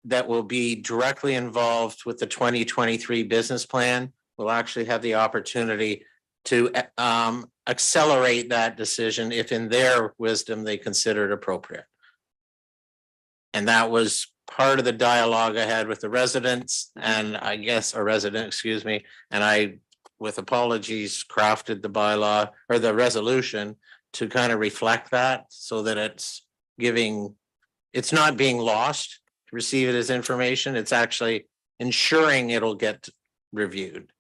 that will be directly involved with the 2023 business plan will actually have the opportunity to accelerate that decision if in their wisdom they consider it appropriate. And that was part of the dialogue I had with the residents, and I guess a resident, excuse me, and I, with apologies, crafted the bylaw or the resolution to kind of reflect that, so that it's not being lost, to receive it as information, it's actually ensuring it'll get reviewed.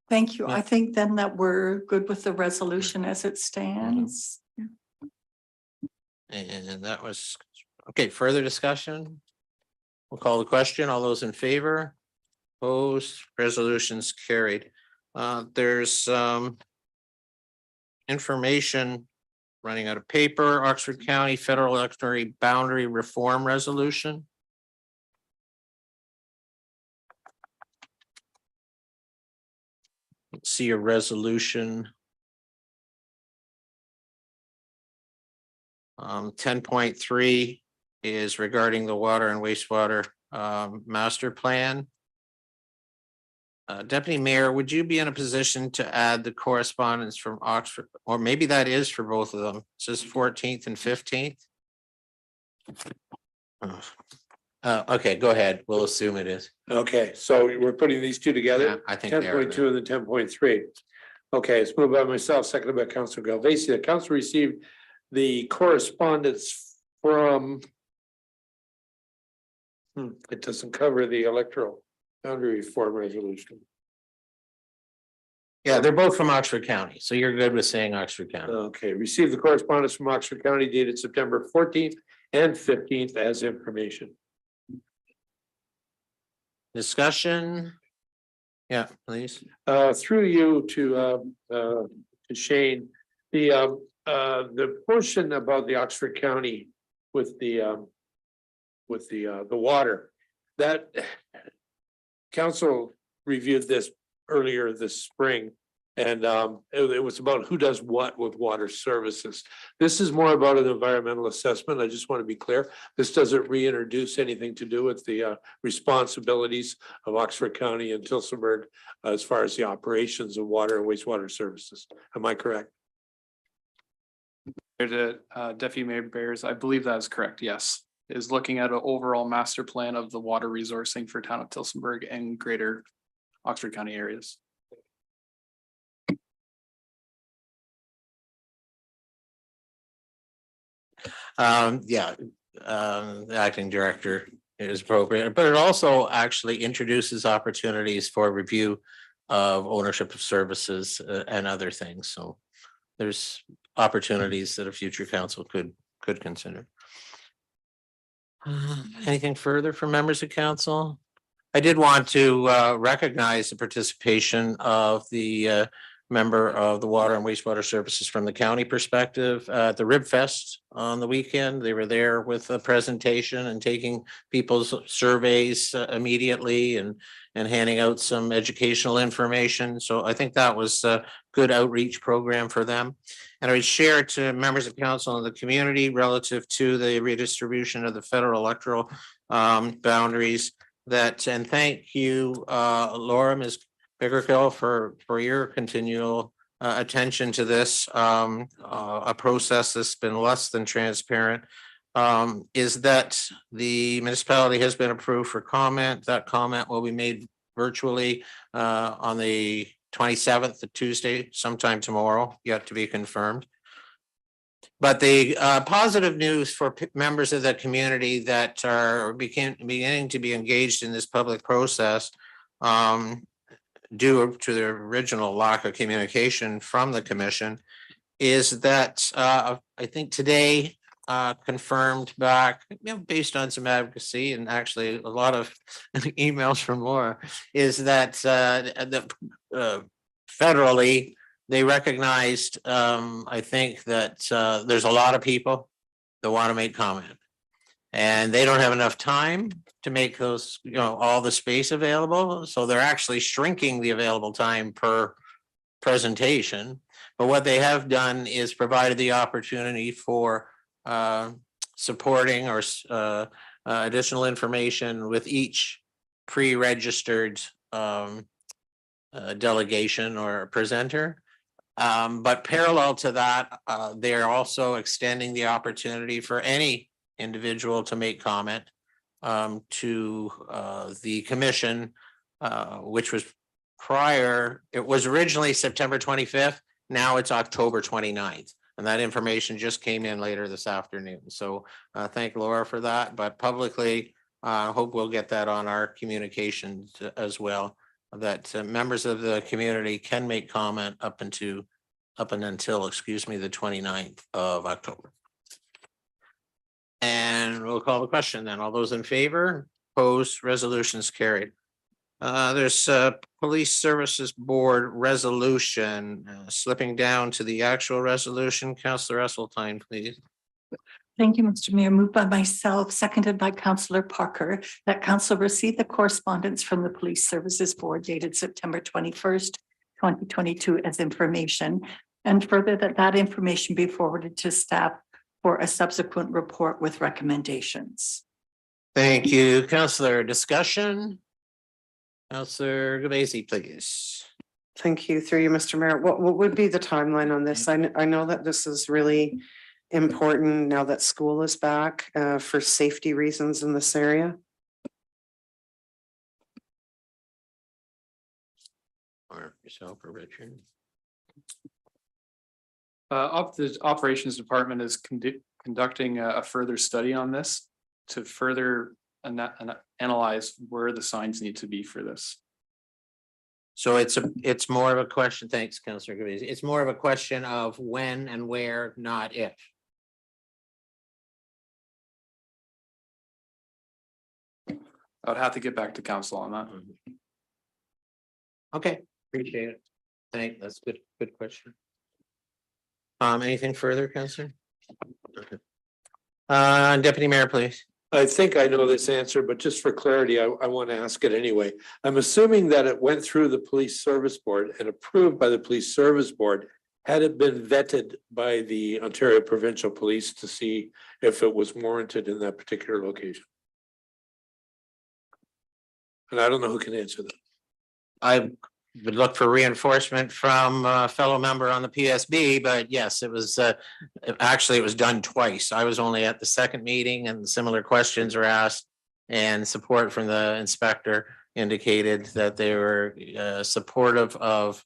Thank you. Yeah. I think then that we're good with the resolution as it stands. And that was, okay, further discussion? We'll call the question. All those in favor? Opposed, resolutions carried. There's information running out of paper, Oxford County Federal Electoral Boundary Reform Resolution. Let's see a resolution. 10.3 is regarding the water and wastewater master plan. Deputy Mayor, would you be in a position to add the correspondence from Oxford, or maybe that is for both of them? It says 14th and 15th. Okay, go ahead. We'll assume it is. Okay, so we're putting these two together? Yeah, I think they are. 10.2 and then 10.3. Okay, it's moved by myself, seconded by Councilor Galvesi. The council received the correspondence from. It doesn't cover the electoral boundary reform resolution. Yeah, they're both from Oxford County, so you're good with saying Oxford County. Okay, received the correspondence from Oxford County dated September 14th and 15th as information. Discussion? Yeah, please. Through you to Shane, the portion about the Oxford County with the water, that council reviewed this earlier this spring. And it was about who does what with water services. This is more about an environmental assessment. I just want to be clear. This doesn't reintroduce anything to do with the responsibilities of Oxford County and Tillsonburg as far as the operations of water and wastewater services. Am I correct? Deputy Mayor Bears, I believe that is correct, yes. Is looking at an overall master plan of the water resourcing for town of Tillsonburg and greater Oxford County areas. The acting director is appropriate, but it also actually introduces opportunities for review of ownership of services and other things. So there's opportunities that a future council could consider. Anything further from members of council? I did want to recognize the participation of the member of the Water and Wastewater Services from the county perspective at the Rib Fest on the weekend. They were there with a presentation and taking people's surveys immediately and handing out some educational information. So I think that was a good outreach program for them. And I would share it to members of council and the community relative to the redistribution of the federal electoral boundaries that, and thank you, Laura, Ms. Bickerkill, for your continual attention to this, a process that's been less than transparent, is that the municipality has been approved for comment. That comment will be made virtually on the 27th, the Tuesday, sometime tomorrow, yet to be confirmed. But the positive news for members of the community that are beginning to be engaged in this public process, due to the original lack of communication from the commission, is that I think today confirmed back, based on some advocacy and actually a lot of emails from Laura, is that federally they recognized, I think that there's a lot of people that want to make comment, and they don't have enough time to make those, all the space available. So they're actually shrinking the available time per presentation. But what they have done is provided the opportunity for supporting or additional information with each pre-registered delegation or presenter. But parallel to that, they're also extending the opportunity for any individual to make comment to the commission, which was prior, it was originally September 25th. Now it's October 29th. And that information just came in later this afternoon. So thank Laura for that. But publicly, I hope we'll get that on our communications as well, that members of the community can make comment up until, the 29th of October. And we'll call the question then. All those in favor, opposed, resolution is carried. There's a Police Services Board resolution, slipping down to the actual resolution. Councillor Esseltine, please. Thank you, Mr. Mayor. Moved by myself, seconded by Councillor Parker, that council receive the correspondence from the Police Services Board dated September 21st, 2022 as information, and further that information be forwarded to staff for a subsequent report with recommendations. Thank you, Councillor. Discussion? Councillor Gavasi, please. Thank you. Through you, Mr. Mayor. What would be the timeline on this? I know that this is really important now that school is back for safety reasons in this area. Or yourself or Richard. The operations department is conducting a further study on this to further analyze where the signs need to be for this. So it's more of a question, thanks, Councillor Gavasi. It's more of a question of when and where, not if. I would have to get back to council on that. Okay, appreciate it. That's good question. Anything further, Councillor? Okay. Deputy Mayor, please. I think I know this answer, but just for clarity, I want to ask it anyway. I'm assuming that it went through the Police Service Board and approved by the Police Service Board. Had it been vetted by the Ontario Provincial Police to see if it was warranted in that particular location? And I don't know who can answer that. I would look for reinforcement from a fellow member on the PSB, but yes, it was actually it was done twice. I was only at the second meeting and similar questions were asked, and support from the inspector indicated that they were supportive of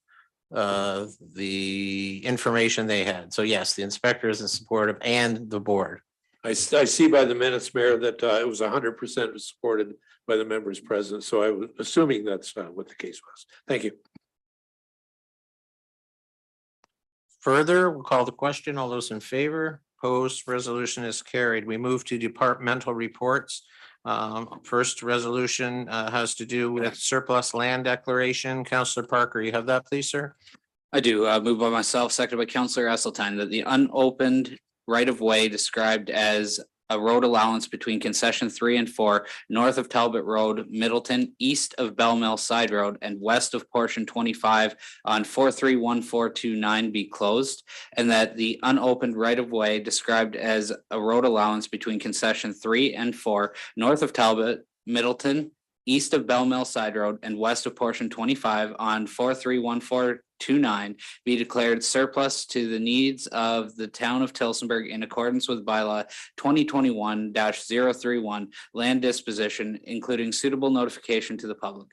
the information they had. So yes, the inspector is supportive and the board. I see by the minutes, Mayor, that it was 100% supported by the members present. So I was assuming that's what the case was. Thank you. Further, we'll call the question. All those in favor, opposed, resolution is carried. We move to departmental reports. First resolution has to do with surplus land declaration. Councillor Parker, you have that, please, sir? I do. Moved by myself, seconded by Councillor Esseltine, that the unopened right-of-way described as a road allowance between concession 3 and 4, north of Talbot Road, Middleton, east of Bell Mill Side Road, and west of portion 25 on 431429 be closed, and that the unopened right-of-way described as a road allowance between concession 3 and 4, north of Talbot, Middleton, east of Bell Mill Side Road, and west of portion 25 on 431429 be declared surplus to the needs of the town of Tillsonburg in accordance with bylaw 2021-031 land disposition, including suitable notification to the public.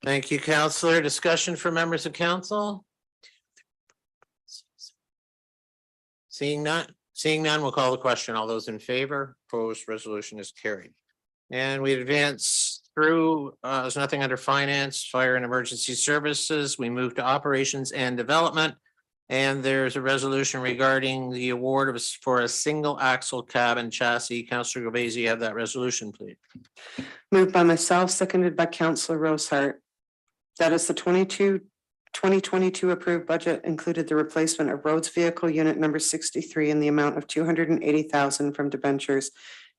Thank you, Councillor. Discussion for members of council? Seeing none, we'll call the question. All those in favor, opposed, resolution is carried. And we advance through, there's nothing under finance, fire and emergency services. We move to operations and development. And there's a resolution regarding the award for a single axle cab and chassis. Councillor Gavasi, you have that resolution, please. Moved by myself, seconded by Councillor Rosehart. That is the 2022 approved budget included the replacement of roads vehicle unit number 63 in the amount of 280,000 from debentures.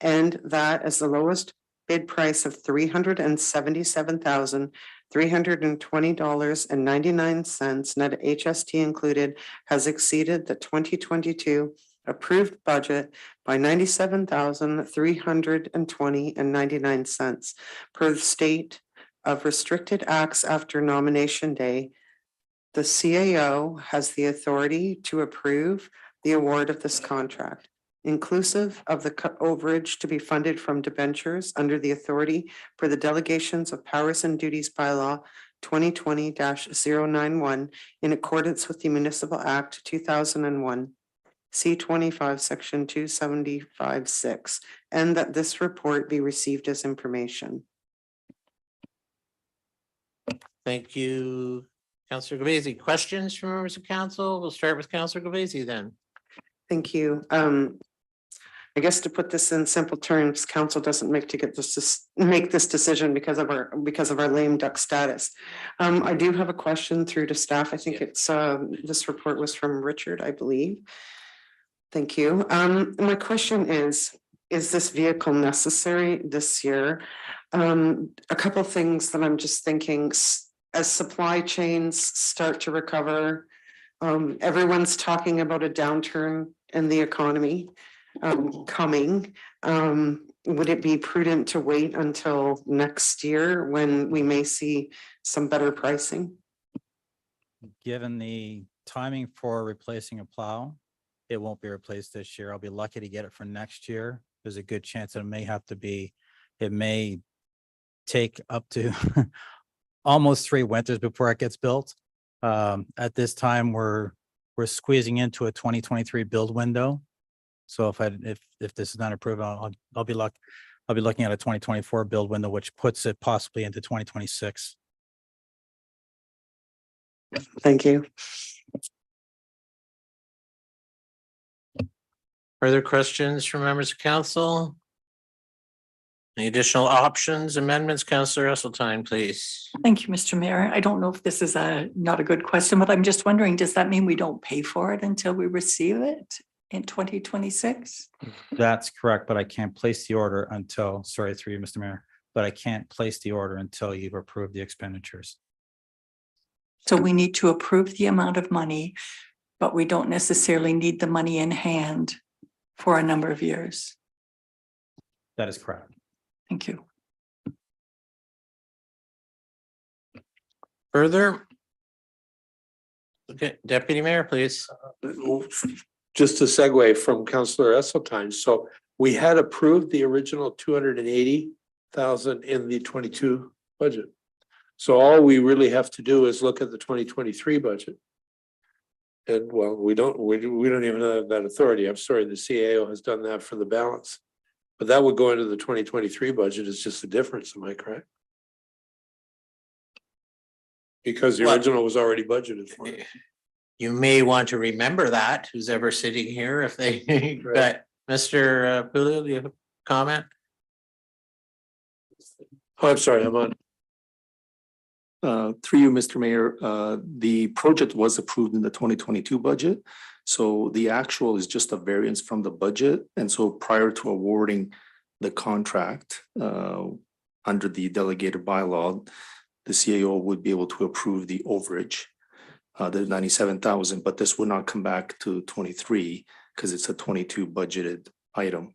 And that as the lowest bid price of $377,320.99 net HST included has exceeded the 2022 approved budget by $97,320.99 per the state of restricted acts after nomination day. The CAO has the authority to approve the award of this contract, inclusive of the overage to be funded from debentures under the authority for the delegations of powers and duties bylaw 2020-091 in accordance with the Municipal Act 2001, C25, section 275-6, and that this report be received as information. Thank you, Councillor Gavasi. Questions from members of council? We'll start with Councillor Gavasi then. Thank you. I guess to put this in simple terms, council doesn't make this decision because of our lame duck status. I do have a question through to staff. I think it's this report was from Richard, I believe. Thank you. My question is this vehicle necessary this year? A couple of things that I'm just thinking as supply chains start to recover. Everyone's talking about a downturn in the economy coming. Would it be prudent to wait until next year when we may see some better pricing? Given the timing for replacing a plow, it won't be replaced this year. I'll be lucky to get it for next year. There's a good chance that it may take up to almost 3 winters before it gets built. At this time, we're squeezing into a 2023 build window. So if this is not approved, I'll be looking at a 2024 build window, which puts it possibly into 2026. Thank you. Further questions from members of council? Any additional options, amendments? Councillor Esseltine, please. Thank you, Mr. Mayor. I don't know if this is not a good question, but I'm just wondering, does that mean we don't pay for it until we receive it in 2026? That's correct, but I can't place the order until, sorry, through you, Mr. Mayor, but I can't place the order until you've approved the expenditures. So we need to approve the amount of money, but we don't necessarily need the money in hand for a number of years. That is correct. Thank you. Further? Okay, Deputy Mayor, please. Just a segue from Councillor Esseltine. So we had approved the original 280,000 in the 22 budget. So all we really have to do is look at the 2023 budget. And well, we don't even have that authority. I'm sorry, the CAO has done that for the balance. But that would go into the 2023 budget. It's just the difference, am I correct? Because the original was already budgeted for. You may want to remember that, who's ever sitting here, if they, but Mr. Pulu, do you have a comment? Oh, I'm sorry, I'm on. Through you, Mr. Mayor, the project was approved in the 2022 budget. So the actual is just a variance from the budget. And so prior to awarding the contract under the delegated bylaw, the CAO would be able to approve the overage, the 97,000, but this would not come back to 23 because it's a 22 budgeted item.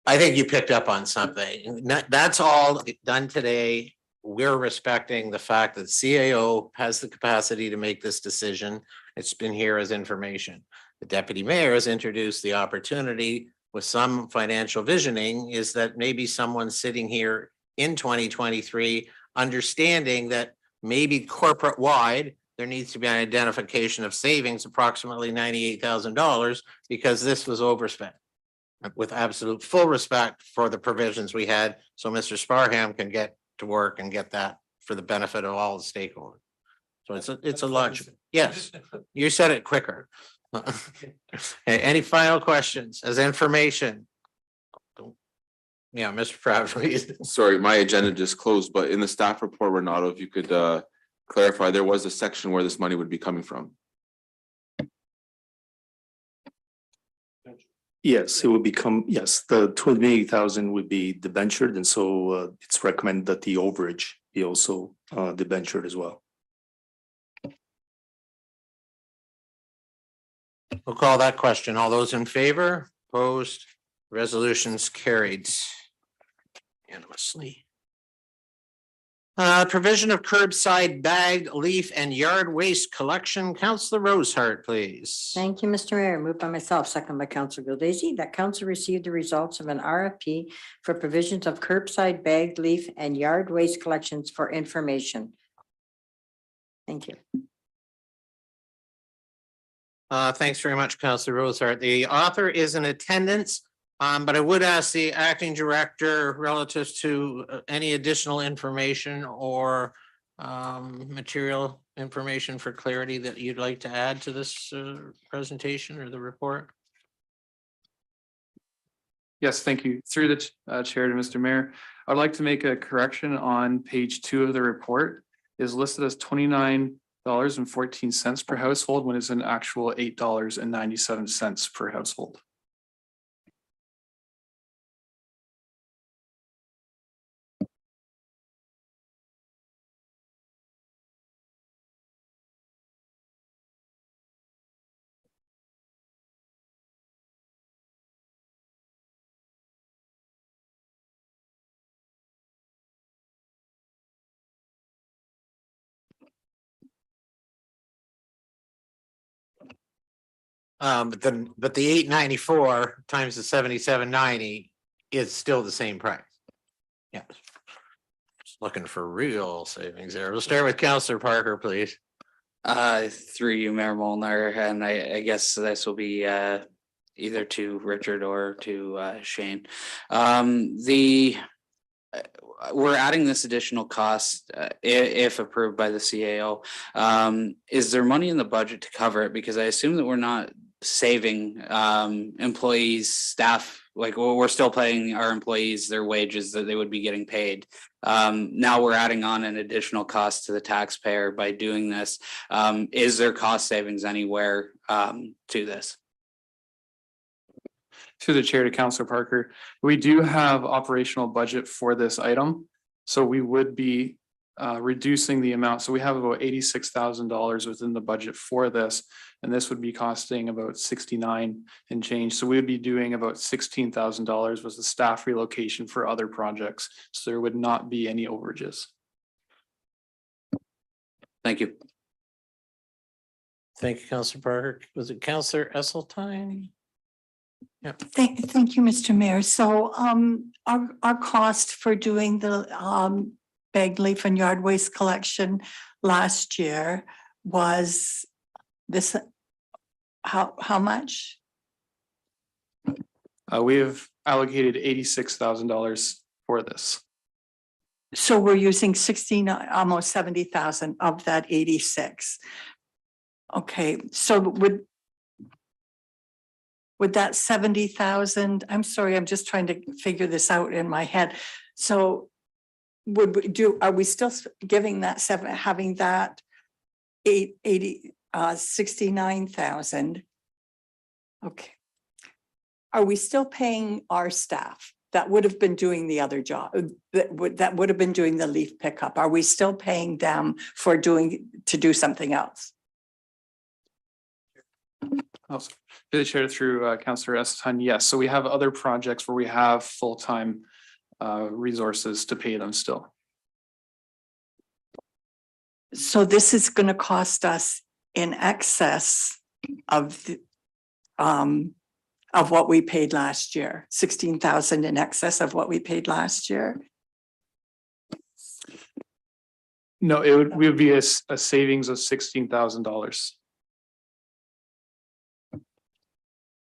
I think you picked up on something. That's all done today. We're respecting the fact that CAO has the capacity to make this decision. It's been here as information. The deputy mayor has introduced the opportunity with some financial visioning is that maybe someone sitting here in 2023, understanding that maybe corporate wide, there needs to be an identification of savings, approximately $98,000, because this was overspent. With absolute full respect for the provisions we had, so Mr. Sparham can get to work and get that for the benefit of all the stakeholders. So it's a logic. Yes, you said it quicker. Any final questions as information? Yeah, Mr. Proud, please. Sorry, my agenda just closed, but in the staff report, Renato, if you could clarify, there was a section where this money would be coming from. Yes, it would become, yes, the 28,000 would be debentured, and so it's recommended that the overage be also debentured as well. We'll call that question. All those in favor, opposed, resolutions carried unanimously. Provision of curbside bag, leaf and yard waste collection. Councillor Rosehart, please. Thank you, Mr. Mayor. Moved by myself, second by Councillor Gildazy, that council received the results of an RFP for provisions of curbside bag, leaf and yard waste collections for information. Thank you. Thanks very much, Councillor Rosehart. The author is in attendance, but I would ask the acting director relative to any additional information or material information for clarity that you'd like to add to this presentation or the report. Yes, thank you. Through the chair to Mr. Mayor, I'd like to make a correction on page 2 of the report. It is listed as $29.14 per household when it's an actual $8.97 per household. But the 894 times the 7790 is still the same price. Yeah. Just looking for real savings there. We'll start with Councillor Parker, please. Through you, Mayor Molnar, and I guess this will be either to Richard or to Shane. We're adding this additional cost if approved by the CAO. Is there money in the budget to cover it? Because I assume that we're not saving employees, staff, like we're still paying our employees their wages that they would be getting paid. Now we're adding on an additional cost to the taxpayer by doing this. Is there cost savings anywhere to this? To the chair to Councillor Parker, we do have operational budget for this item. So we would be reducing the amount. So we have about $86,000 within the budget for this. And this would be costing about 69 and change. So we would be doing about $16,000 was the staff relocation for other projects. So there would not be any overages. Thank you. Thank you, Councillor Parker. Was it Councillor Esseltine? Yeah. Thank you, Mr. Mayor. So our cost for doing the bag, leaf and yard waste collection last year was this, how much? We have allocated $86,000 for this. So we're using 69, almost 70,000 of that 86. Okay, so would that 70,000, I'm sorry, I'm just trying to figure this out in my head. So would we do, are we still giving that having that 69,000? Okay. Are we still paying our staff that would have been doing the other job, that would have been doing the leaf pickup? Are we still paying them for to do something else? Also, to the chair through Councillor Esseltine, yes. So we have other projects where we have full-time resources to pay them still. So this is going to cost us in excess of what we paid last year, 16,000 in excess of what we paid last year. No, we would be a savings of $16,000.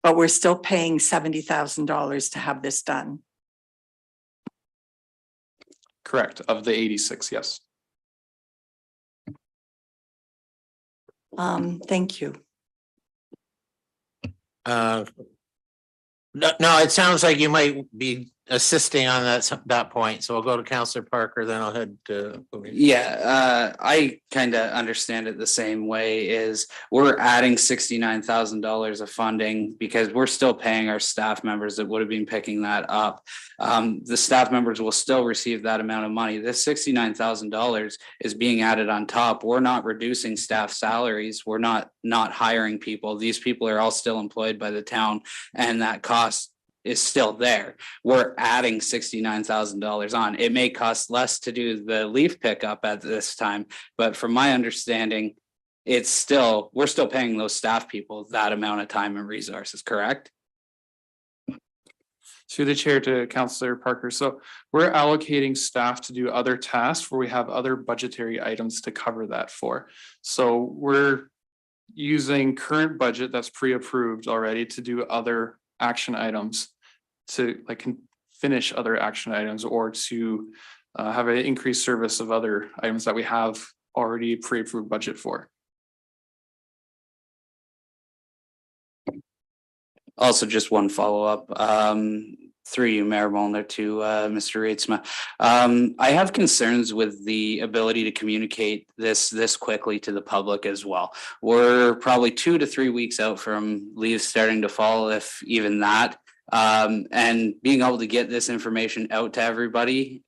But we're still paying $70,000 to have this done. Correct, of the 86, yes. Thank you. No, it sounds like you might be assisting on that point. So I'll go to Councillor Parker, then I'll head to. Yeah, I kind of understand it the same way. Is we're adding $69,000 of funding because we're still paying our staff members that would have been picking that up. The staff members will still receive that amount of money. This $69,000 is being added on top. We're not reducing staff salaries. We're not hiring people. These people are all still employed by the town, and that cost is still there. We're adding $69,000 on. It may cost less to do the leaf pickup at this time, but from my understanding, we're still paying those staff people that amount of time and resources, correct? Through the chair to Councillor Parker. So we're allocating staff to do other tasks where we have other budgetary items to cover that for. So we're using current budget that's pre-approved already to do other action items, to finish other action items, or to have an increased service of other items that we have already pre-approved budget for. Also, just one follow-up. through you, Mayor Molnar, to Mr. Reitzma. I have concerns with the ability to communicate this quickly to the public as well. We're probably 2 to 3 weeks out from leaves starting to fall, if even that. And being able to get this information out to everybody,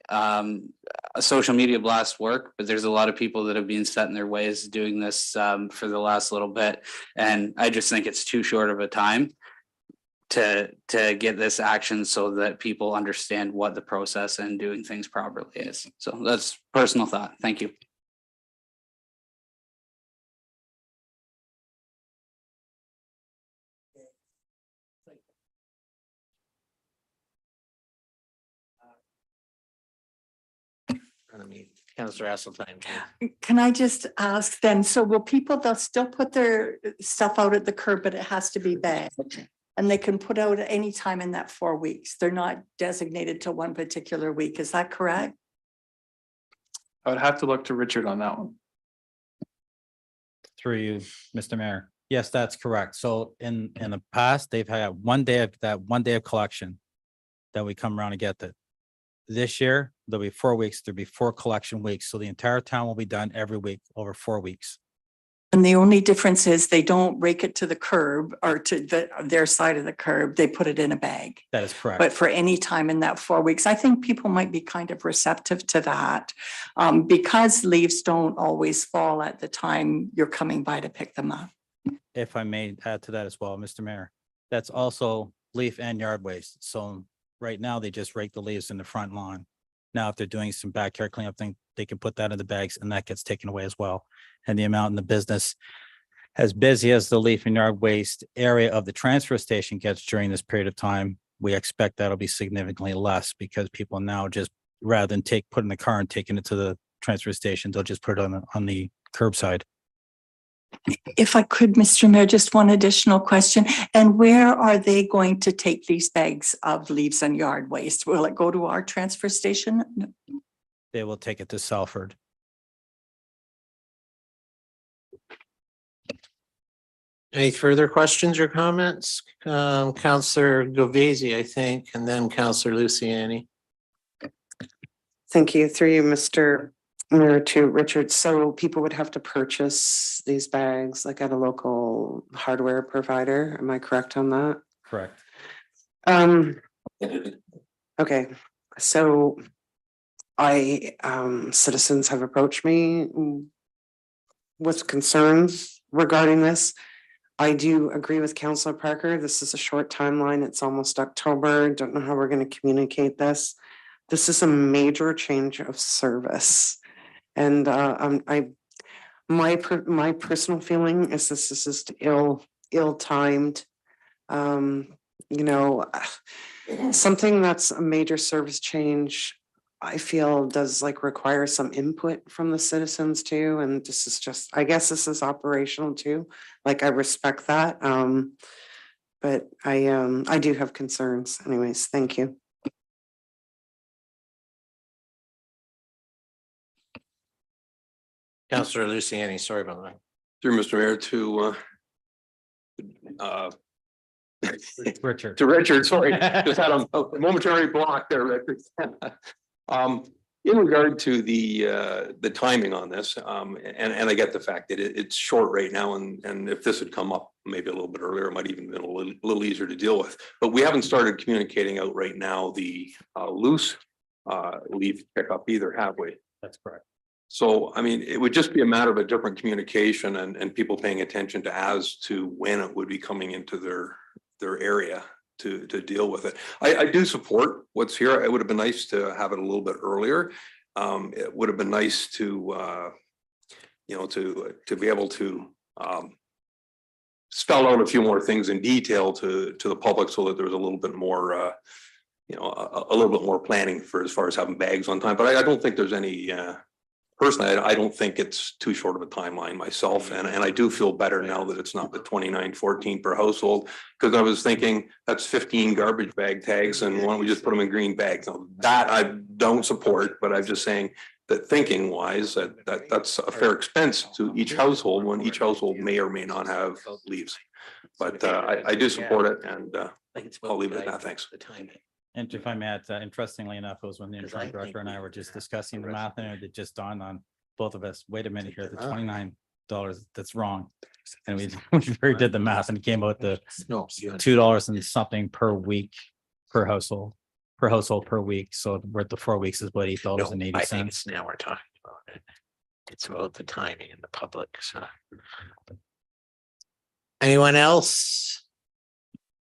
social media blasts work, but there's a lot of people that have been set in their ways doing this for the last little bit. And I just think it's too short of a time to get this action so that people understand what the process and doing things properly is. So that's personal thought. Thank you. Councillor Esseltine. Can I just ask then, so will people, they'll still put their stuff out at the curb, but it has to be bagged? And they can put out at any time in that 4 weeks? They're not designated to one particular week, is that correct? I would have to look to Richard on that one. Through you, Mr. Mayor. Yes, that's correct. So in the past, they've had one day of collection that we come around and get that. This year, there'll be 4 weeks, there'll be 4 collection weeks. So the entire town will be done every week over 4 weeks. And the only difference is they don't rake it to the curb or to their side of the curb, they put it in a bag. That is correct. But for any time in that 4 weeks, I think people might be kind of receptive to that. Because leaves don't always fall at the time you're coming by to pick them up. If I may add to that as well, Mr. Mayor, that's also leaf and yard waste. So right now, they just rake the leaves in the front lawn. Now, if they're doing some backyard cleanup thing, they can put that in the bags and that gets taken away as well. And the amount in the business, as busy as the leaf and yard waste area of the transfer station gets during this period of time, we expect that'll be significantly less because people now just, rather than put in the car and taking it to the transfer station, they'll just put it on the curbside. If I could, Mr. Mayor, just one additional question. And where are they going to take these bags of leaves and yard waste? Will it go to our transfer station? They will take it to Salford. Any further questions or comments? Councillor Govesi, I think, and then Councillor Luciani. Thank you. Through you, Mr. Mayor, to Richard. So people would have to purchase these bags like at a local hardware provider. Am I correct on that? Correct. Okay, so citizens have approached me with concerns regarding this. I do agree with Councillor Parker. This is a short timeline. It's almost October. Don't know how we're going to communicate this. This is a major change of service. And my personal feeling is this is just ill-timed. Something that's a major service change, I feel does require some input from the citizens too. And this is just, I guess this is operational too. I respect that. But I do have concerns anyways. Thank you. Councillor Luciani, sorry about that. Through Mr. Mayor to Richard. To Richard, sorry, just had a momentary block there, Richard. In regard to the timing on this, and I get the fact that it's short right now, and if this had come up maybe a little bit earlier, it might even been a little easier to deal with. But we haven't started communicating out right now the loose leaf pickup either, have we? That's correct. So, I mean, it would just be a matter of a different communication and people paying attention to as to when it would be coming into their area to deal with it. I do support what's here. It would have been nice to have it a little bit earlier. It would have been nice to to be able to spell out a few more things in detail to the public so that there was a little bit more a little bit more planning for as far as having bags on time. But I don't think there's any personally, I don't think it's too short of a timeline myself. And I do feel better now that it's not the 29.14 per household, because I was thinking that's 15 garbage bag tags and why don't we just put them in green bags? Now, that I don't support, but I'm just saying that thinking wise, that's a fair expense to each household when each household may or may not have leaves. But I do support it, and I'll leave it at that. Thanks. And if I may add, interestingly enough, it was when the interim director and I were just discussing the math and it just dawned on both of us, wait a minute here, the $29, that's wrong. And we redid the math and it came out to $2 and something per week, per household per week. So worth the 4 weeks is about $8.80. Now we're talking about it. It's about the timing and the public, so. Anyone else?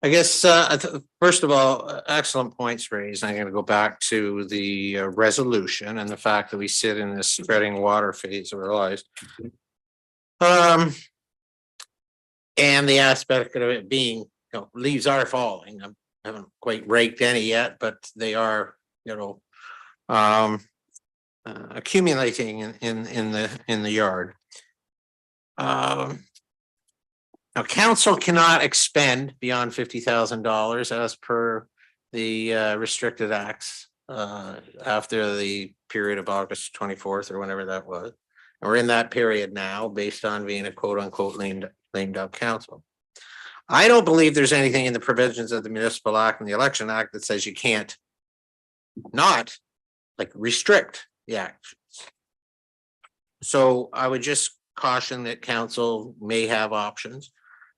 I guess, first of all, excellent points raised. I'm gonna go back to the resolution and the fact that we sit in this spreading water phase of our lives. And the aspect of it being, leaves are falling. I haven't quite raked any yet, but they are, accumulating in the yard. Now, council cannot expend beyond $50,000 as per the restricted acts after the period of August 24th or whenever that was. And we're in that period now based on being a quote unquote lame duck council. I don't believe there's anything in the provisions of the Municipal Act and the Election Act that says you can't not restrict the actions. So I would just caution that council may have options.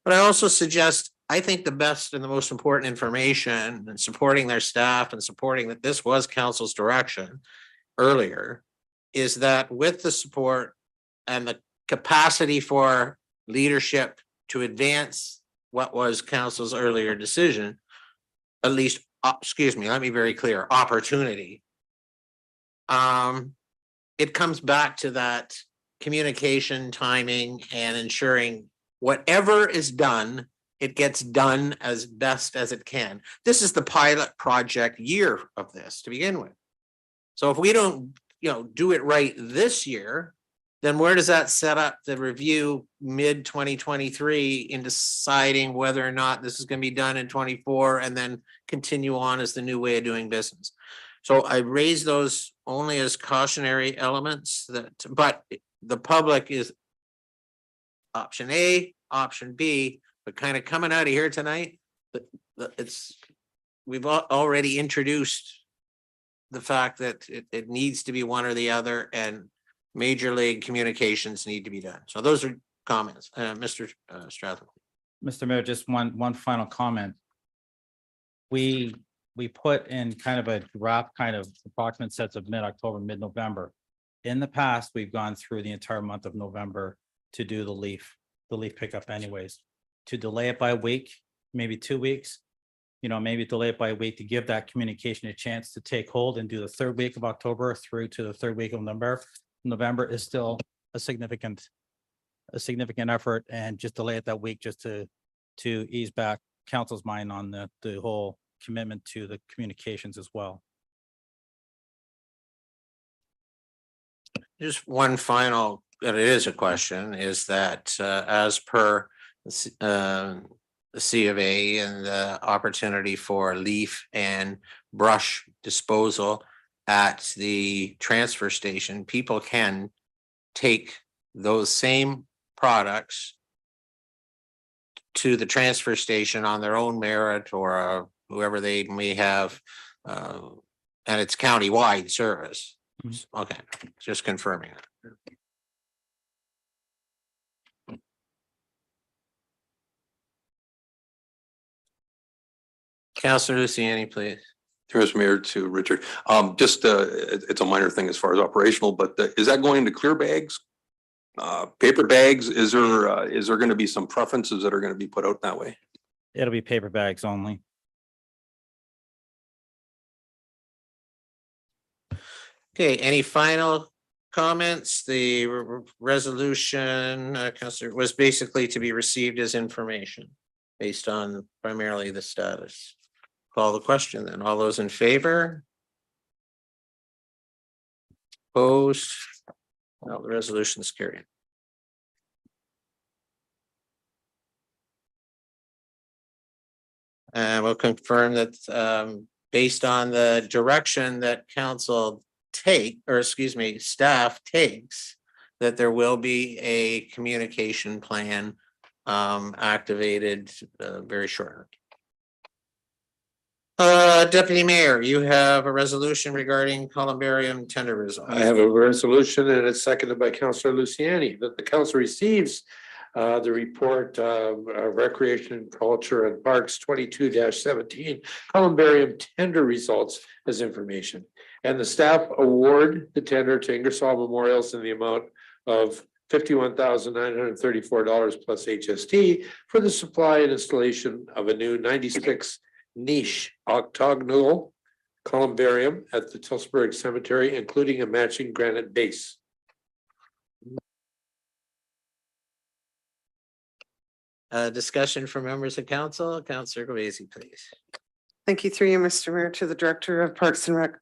But I also suggest, I think the best and the most important information and supporting their staff and supporting that this was council's direction earlier is that with the support and the capacity for leadership to advance what was council's earlier decision, at least, excuse me, let me be very clear, opportunity. It comes back to that communication, timing, and ensuring whatever is done, it gets done as best as it can. This is the pilot project year of this to begin with. So if we don't, do it right this year, then where does that set up the review mid 2023 in deciding whether or not this is going to be done in 24 and then continue on as the new way of doing business? So I raise those only as cautionary elements but the public is option A, option B, but kind of coming out of here tonight, we've already introduced the fact that it needs to be one or the other, and major league communications need to be done. So those are comments. Mr. Strathmore. Mr. Mayor, just one final comment. We put in kind of a draft kind of approximate sets of mid-October, mid-November. In the past, we've gone through the entire month of November to do the leaf pickup anyways. To delay it by a week, maybe 2 weeks, maybe delay it by a week to give that communication a chance to take hold and do the third week of October through to the third week of November is still a significant effort, and just delay it that week just to ease back council's mind on the whole commitment to the communications as well. Just one final, and it is a question, is that as per the C of A and the opportunity for leaf and brush disposal at the transfer station, people can take those same products to the transfer station on their own merit or whoever they may have, and it's county-wide service. Okay, just confirming that. Councilor Luciani, please. Through Mr. Mayor to Richard. It's a minor thing as far as operational, but is that going into clear bags? Paper bags? Is there going to be some preferences that are going to be put out that way? It'll be paper bags only. Okay, any final comments? The resolution, Councilor, was basically to be received as information based on primarily the status. Call the question then. All those in favor? Opposed? Well, the resolution is carried. And we'll confirm that based on the direction that staff takes, that there will be a communication plan activated very shortly. Deputy Mayor, you have a resolution regarding columbarium tender results. I have a resolution and it's seconded by Councillor Luciani that the council receives the report of Recreation, Culture and Parks 22-17 columbarium tender results as information. And the staff award the tender to Ingersoll Memorials in the amount of $51,934 plus HST for the supply and installation of a new 96 niche octagonal columbarium at the Tillsonburg Cemetery, including a matching granite base. Discussion from members of council. Councillor Govazy, please. Thank you, through you, Mr. Mayor, to the Director of Parks and Rec.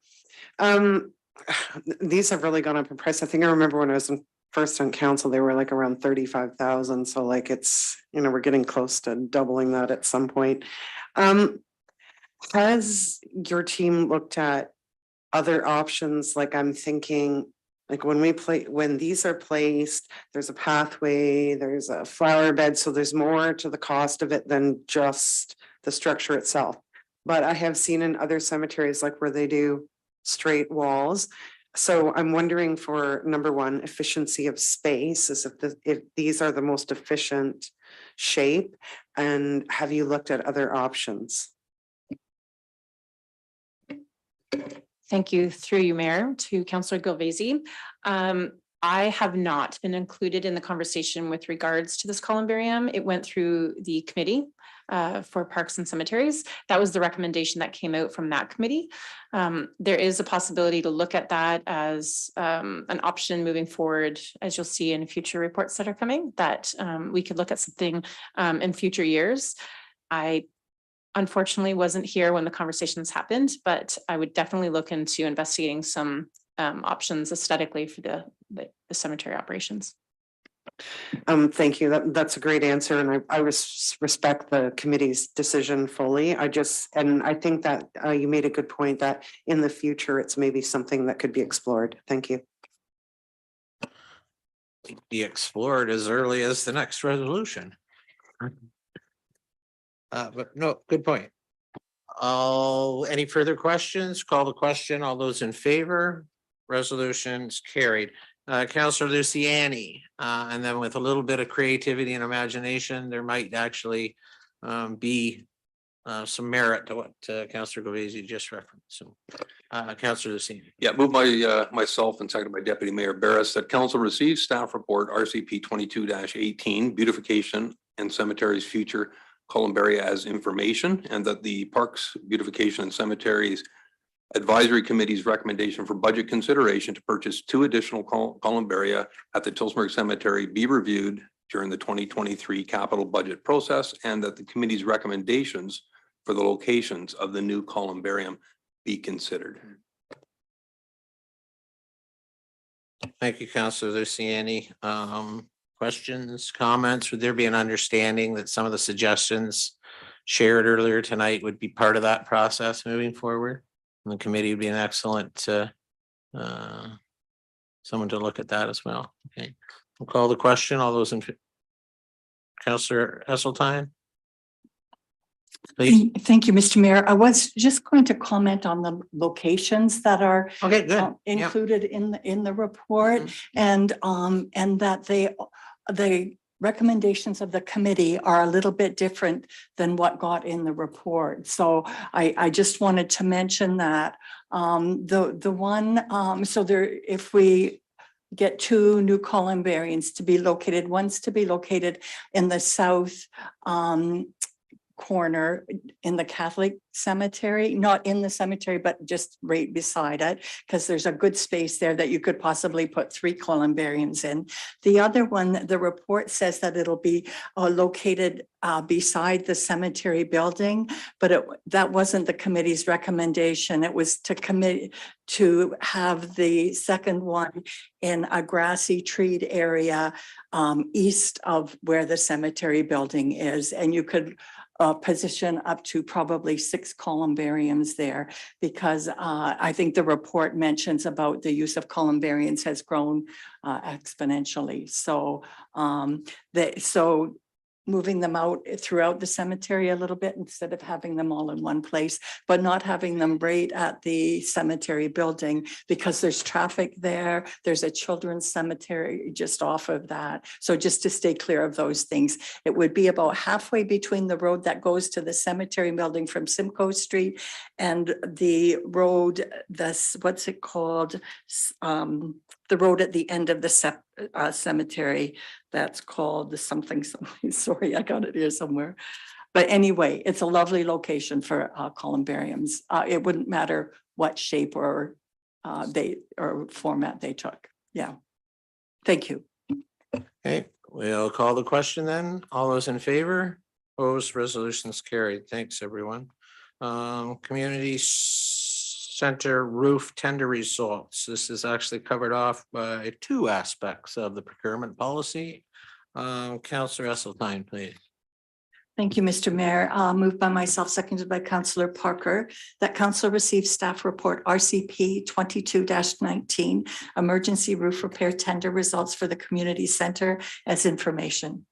These have really gone up in price. I think I remember when I was first on council, they were like around 35,000. So like it's, you know, we're getting close to doubling that at some point. Has your team looked at other options? Like I'm thinking, like when these are placed, there's a pathway, there's a flower bed, so there's more to the cost of it than just the structure itself. But I have seen in other cemeteries, like where they do straight walls. So I'm wondering, for number one, efficiency of space, is if these are the most efficient shape, and have you looked at other options? Thank you, through you, Mayor, to Councillor Govazy. I have not been included in the conversation with regards to this columbarium. It went through the committee for parks and cemeteries. That was the recommendation that came out from that committee. There is a possibility to look at that as an option moving forward, as you'll see in future reports that are coming, that we could look at something in future years. I unfortunately wasn't here when the conversations happened, but I would definitely look into investigating some options aesthetically for the cemetery operations. Thank you. That's a great answer, and I respect the committee's decision fully. I think that you made a good point that in the future it's maybe something that could be explored. Thank you. Be explored as early as the next resolution. But no, good point. Any further questions? Call the question. All those in favor? Resolutions carried. Councillor Luciani, and then with a little bit of creativity and imagination, there might actually be some merit to what Councillor Govazy just referenced. So, Councillor Luciani. Yeah, moved by myself and seconded by Deputy Mayor Barris that council receives staff report RCP 22-18 beautification and cemeteries future columbaria as information, and that the Parks, Beautification and Cemeteries Advisory Committee's recommendation for budget consideration to purchase 2 additional columbaria at the Tillsonburg Cemetery be reviewed during the 2023 capital budget process, and that the committee's recommendations for the locations of the new columbarium be considered. Thank you, Councillor Luciani. Questions, comments? Would there be an understanding that some of the suggestions shared earlier tonight would be part of that process moving forward? And the committee would be an excellent someone to look at that as well. Okay, we'll call the question. All those in Councillor Esseltine. Please. Thank you, Mr. Mayor. I was just going to comment on the locations that are Okay, good. included in the report, and that the recommendations of the committee are a little bit different than what got in the report. So I just wanted to mention that the one so there, if we get 2 new columbariums to be located, one's to be located in the south corner in the Catholic cemetery, not in the cemetery, but just right beside it, because there's a good space there that you could possibly put 3 columbariums in. The other one, the report says that it'll be located beside the cemetery building, but that wasn't the committee's recommendation. It was to have the second one in a grassy treed area east of where the cemetery building is, and you could position up to probably 6 columbariums there, because I think the report mentions about the use of columbariums has grown exponentially. So moving them out throughout the cemetery a little bit instead of having them all in one place, but not having them right at the cemetery building because there's traffic there. There's a children's cemetery just off of that. So just to stay clear of those things, it would be about halfway between the road that goes to the cemetery building from Simcoe Street and the road, what's it called? The road at the end of the cemetery, that's called the something, sorry, I got it here somewhere. But anyway, it's a lovely location for columbariums. It wouldn't matter what shape or format they took. Yeah. Thank you. Okay, we'll call the question then. All those in favor? Opposed, resolutions carried. Thanks, everyone. Community Center roof tender results. This is actually covered off by two aspects of the procurement policy. Councillor Esseltine, please. Thank you, Mr. Mayor. Moved by myself, seconded by Councillor Parker, that council receive staff report RCP 22-19, emergency roof repair tender results for the community center as information.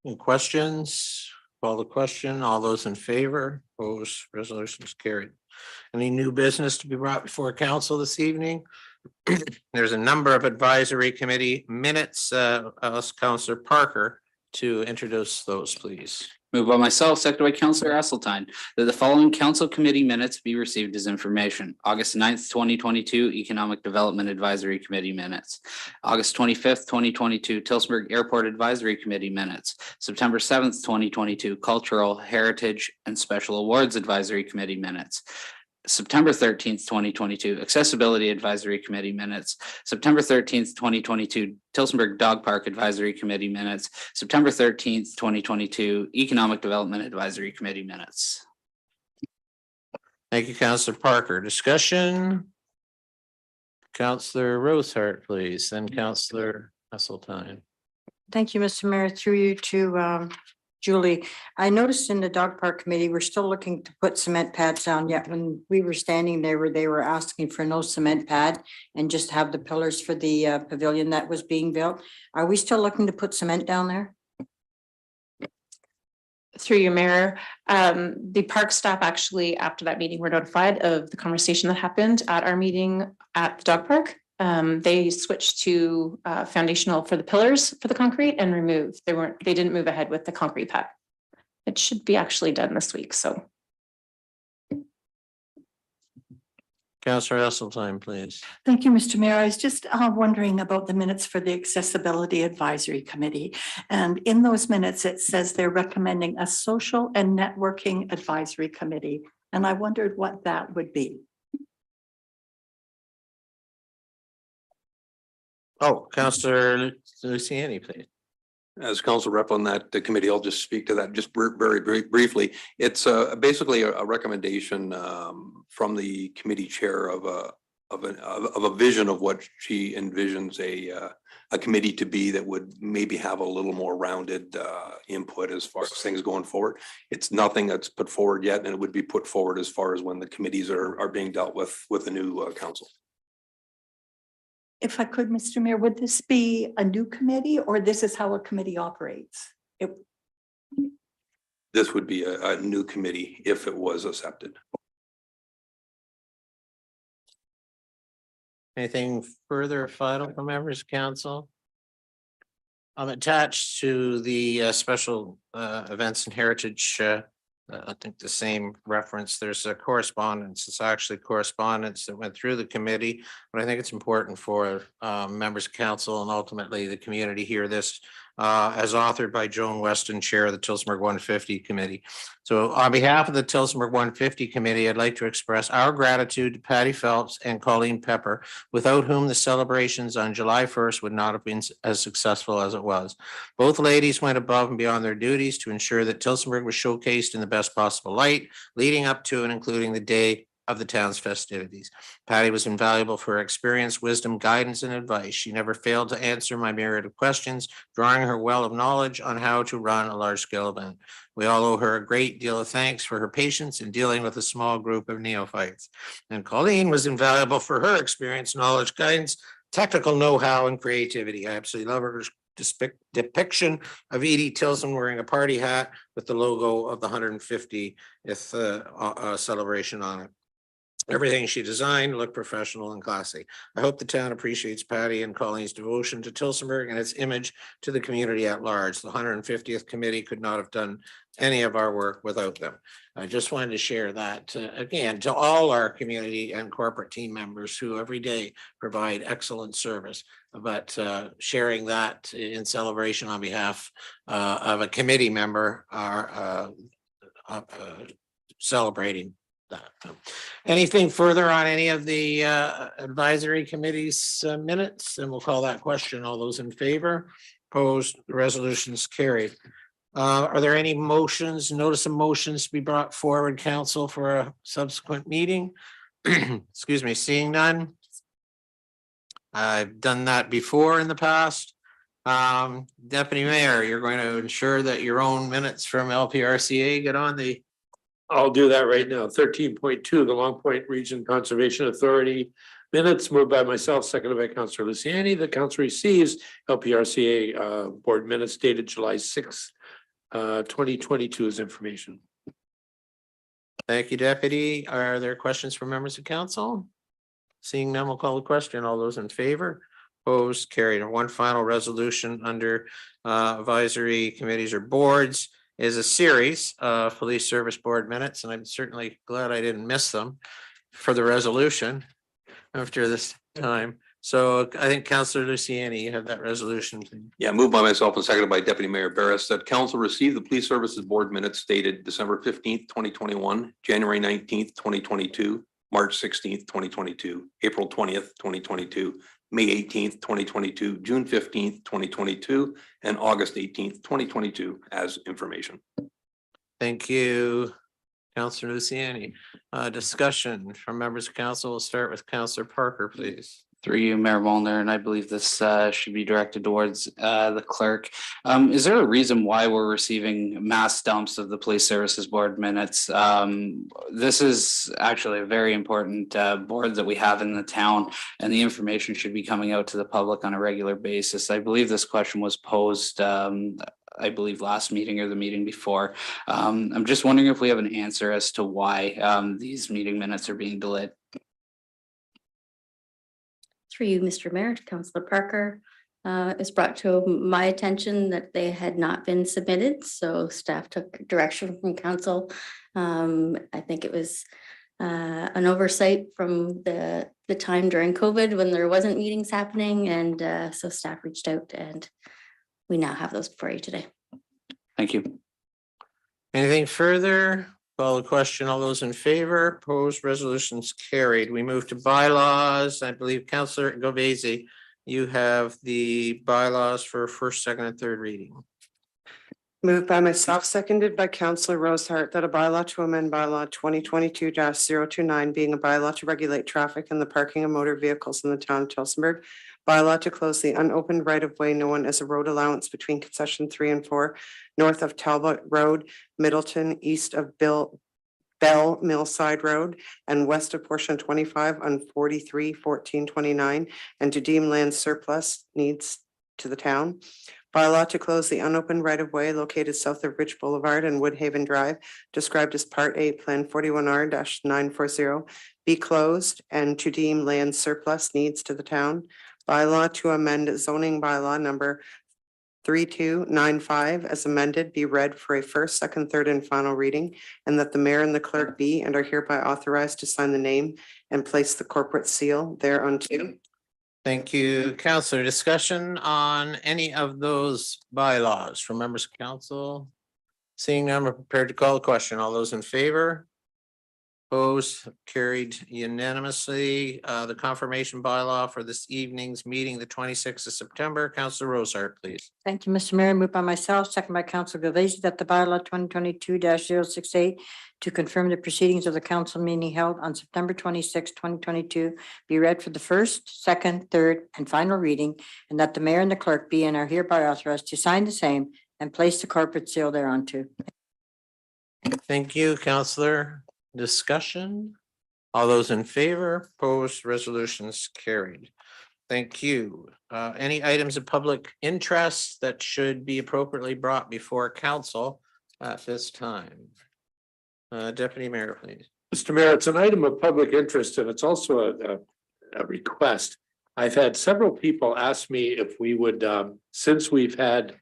Any questions? Call the question. All those in favor? Opposed, resolutions carried. Any new business to be brought before council this evening? There's a number of advisory committee minutes. I'll ask Councillor Parker to introduce those, please. Moved by myself, seconded by Councillor Esseltine, that the following council committee minutes be received as information. August 9th, 2022, Economic Development Advisory Committee minutes. August 25th, 2022, Tillsonburg Airport Advisory Committee minutes. September 7th, 2022, Cultural Heritage and Special Awards Advisory Committee minutes. September 13th, 2022, Accessibility Advisory Committee minutes. September 13th, 2022, Tillsonburg Dog Park Advisory Committee minutes. September 13th, 2022, Economic Development Advisory Committee minutes. Thank you, Councillor Parker. Discussion? Councillor Rosehart, please, then Councillor Esseltine. Thank you, Mr. Mayor. Through you to Julie. I noticed in the dog park committee, we're still looking to put cement pads down, yet when we were standing there, they were asking for no cement pad and just have the pillars for the pavilion that was being built. Are we still looking to put cement down there? Through you, Mayor, the park staff actually, after that meeting, were notified of the conversation that happened at our meeting at the dog park. They switched to foundational for the pillars for the concrete and removed. They didn't move ahead with the concrete pad. It should be actually done this week, so. Councillor Esseltine, please. Thank you, Mr. Mayor. I was just wondering about the minutes for the Accessibility Advisory Committee. And in those minutes, it says they're recommending a social and networking advisory committee. And I wondered what that would be. Oh, Councillor Luciani, please. As council rep on that committee, I'll just speak to that just very briefly. It's basically a recommendation from the committee chair of a vision of what she envisions a committee to be that would maybe have a little more rounded input as far as things going forward. It's nothing that's put forward yet, and it would be put forward as far as when the committees are being dealt with the new council. If I could, Mr. Mayor, would this be a new committee or this is how a committee operates? This would be a new committee if it was accepted. Anything further final from members of council? I'm attached to the special events and heritage. I think the same reference. There's a correspondence. It's actually correspondence that went through the committee, but I think it's important for members of council and ultimately the community hear this as authored by Joan Weston, chair of the Tillsonburg 150 committee. So on behalf of the Tillsonburg 150 committee, I'd like to express our gratitude to Patty Phelps and Colleen Pepper, without whom the celebrations on July 1st would not have been as successful as it was. Both ladies went above and beyond their duties to ensure that Tillsonburg was showcased in the best possible light, leading up to and including the day of the town's festivities. Patty was invaluable for her experience, wisdom, guidance, and advice. She never failed to answer my myriad of questions, drawing her well of knowledge on how to run a large-scale event. We all owe her a great deal of thanks for her patience in dealing with a small group of neophytes. And Colleen was invaluable for her experience, knowledge, guidance, technical know-how, and creativity. I absolutely love her depiction of Edie Tilson wearing a party hat with the logo of the 150th celebration on it. Everything she designed looked professional and classy. I hope the town appreciates Patty and Colleen's devotion to Tillsonburg and its image to the community at large. The 150th committee could not have done any of our work without them. I just wanted to share that again to all our community and corporate team members who every day provide excellent service. But sharing that in celebration on behalf of a committee member are celebrating that. Anything further on any of the advisory committee's minutes? And we'll call that question. All those in favor? Opposed? The resolution is carried. Are there any motions, notice of motions to be brought forward, council, for a subsequent meeting? Excuse me, seeing none. I've done that before in the past. Deputy Mayor, you're going to ensure that your own minutes from LPRCA get on the. I'll do that right now. 13.2, the Long Point Region Conservation Authority minutes moved by myself, seconded by Councillor Luciani. The council receives LPRCA board minutes dated July 6th, 2022 as information. Thank you, Deputy. Are there questions from members of council? Seeing none, we'll call the question. All those in favor? Opposed? Carried. And one final resolution under advisory committees or boards is a series of police service board minutes, and I'm certainly glad I didn't miss them for the resolution after this time. So I think Councillor Luciani, you have that resolution. Yeah, moved by myself and seconded by Deputy Mayor Barris that council receive the police services board minutes dated December 15th, 2021, January 19th, 2022, March 16th, 2022, April 20th, 2022, May 18th, 2022, June 15th, 2022, and August 18th, 2022 as information. Thank you, Councillor Luciani. Discussion from members of council. We'll start with Councillor Parker, please. Through you, Mayor Molnar, and I believe this should be directed towards the clerk. Is there a reason why we're receiving mass dumps of the police services board minutes? This is actually a very important board that we have in the town, and the information should be coming out to the public on a regular basis. I believe this question was posed I believe last meeting or the meeting before. I'm just wondering if we have an answer as to why these meeting minutes are being delayed. Through you, Mr. Mayor, to Councillor Parker, it's brought to my attention that they had not been submitted, so staff took direction from council. I think it was an oversight from the time during COVID when there wasn't meetings happening, and so staff reached out, and we now have those for you today. Thank you. Anything further? Call the question. All those in favor? Opposed? Resolutions carried. We move to bylaws. I believe Councillor Govese, you have the bylaws for first, second, and third reading. Moved by myself, seconded by Councillor Rosehart, that a bylaw to amend bylaw 2022-029 being a bylaw to regulate traffic and the parking of motor vehicles in the town of Tillsonburg, bylaw to close the unopened right-of-way known as a road allowance between concession 3 and 4, north of Talbot Road, Middleton, east of Bell Millside Road, and west of portion 25 on 43-1429, and to deem land surplus needs to the town. Bylaw to close the unopened right-of-way located south of Ridge Boulevard and Woodhaven Drive, described as Part 8, Plan 41R-940, be closed, and to deem land surplus needs to the town. Bylaw to amend zoning bylaw number 3295 as amended be read for a first, second, third, and final reading, and that the mayor and the clerk be and are hereby authorized to sign the name and place the corporate seal thereunto. Thank you, Councillor. Discussion on any of those bylaws from members of council? Seeing none, we're prepared to call the question. All those in favor? Opposed? Carried unanimously. The confirmation bylaw for this evening's meeting, the 26th of September. Councillor Rosehart, please. Thank you, Mr. Mayor. Moved by myself, second by Councillor Govese, that the bylaw 2022-068 to confirm the proceedings of the council meeting held on September 26, 2022 be read for the first, second, third, and final reading, and that the mayor and the clerk be and are hereby authorized to sign the same and place the corporate seal thereunto. Thank you, Councillor. Discussion? All those in favor? Opposed? Resolutions carried. Thank you. Any items of public interest that should be appropriately brought before council at this time? Deputy Mayor, please. Mr. Mayor, it's an item of public interest and it's also a request. I've had several people ask me if we would, since we've had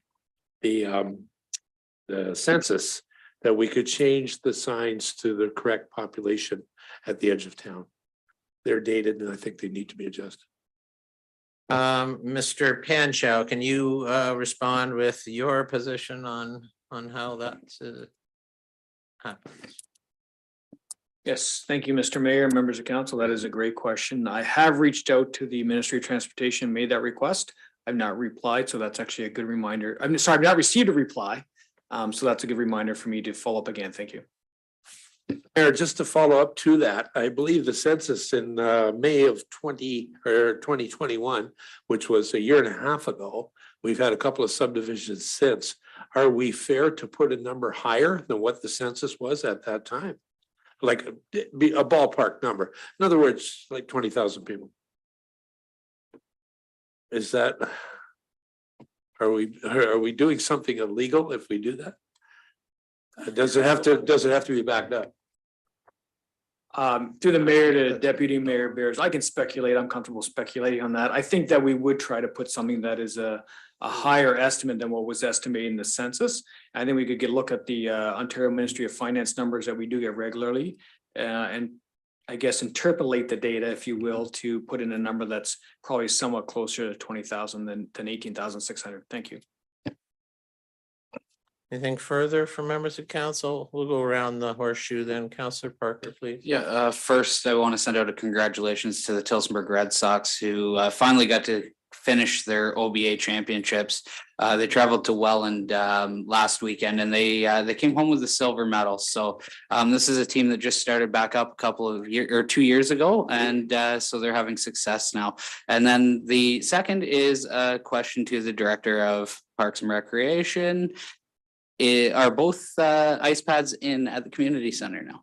the census, that we could change the signs to the correct population at the edge of town. They're dated and I think they need to be adjusted. Mr. Panchow, can you respond with your position on how that happens? Yes, thank you, Mr. Mayor, members of council. That is a great question. I have reached out to the Ministry of Transportation, made that request. I've not replied, so that's actually a good reminder. I'm sorry, I've not received a reply. So that's a good reminder for me to follow up again. Thank you. Mayor, just to follow up to that, I believe the census in May of 2021, which was a year and a half ago, we've had a couple of subdivisions since. Are we fair to put a number higher than what the census was at that time? Like be a ballpark number. In other words, like 20,000 people. Is that, are we doing something illegal if we do that? Does it have to be backed up? Through the mayor to deputy mayor Bears, I can speculate. I'm comfortable speculating on that. I think that we would try to put something that is a higher estimate than what was estimated in the census. I think we could get a look at the Ontario Ministry of Finance numbers that we do get regularly, and I guess interpolate the data, if you will, to put in a number that's probably somewhat closer to 20,000 than 18,600. Thank you. Anything further from members of council? We'll go around the horseshoe then. Councillor Parker, please. Yeah, first, I want to send out a congratulations to the Tillsonburg Red Sox who finally got to finish their OBA championships. They traveled to Welland last weekend and they came home with a silver medal. So this is a team that just started back up a couple of years or 2 years ago, and so they're having success now. And then the second is a question to the Director of Parks and Recreation. Are both ice pads in at the community center now?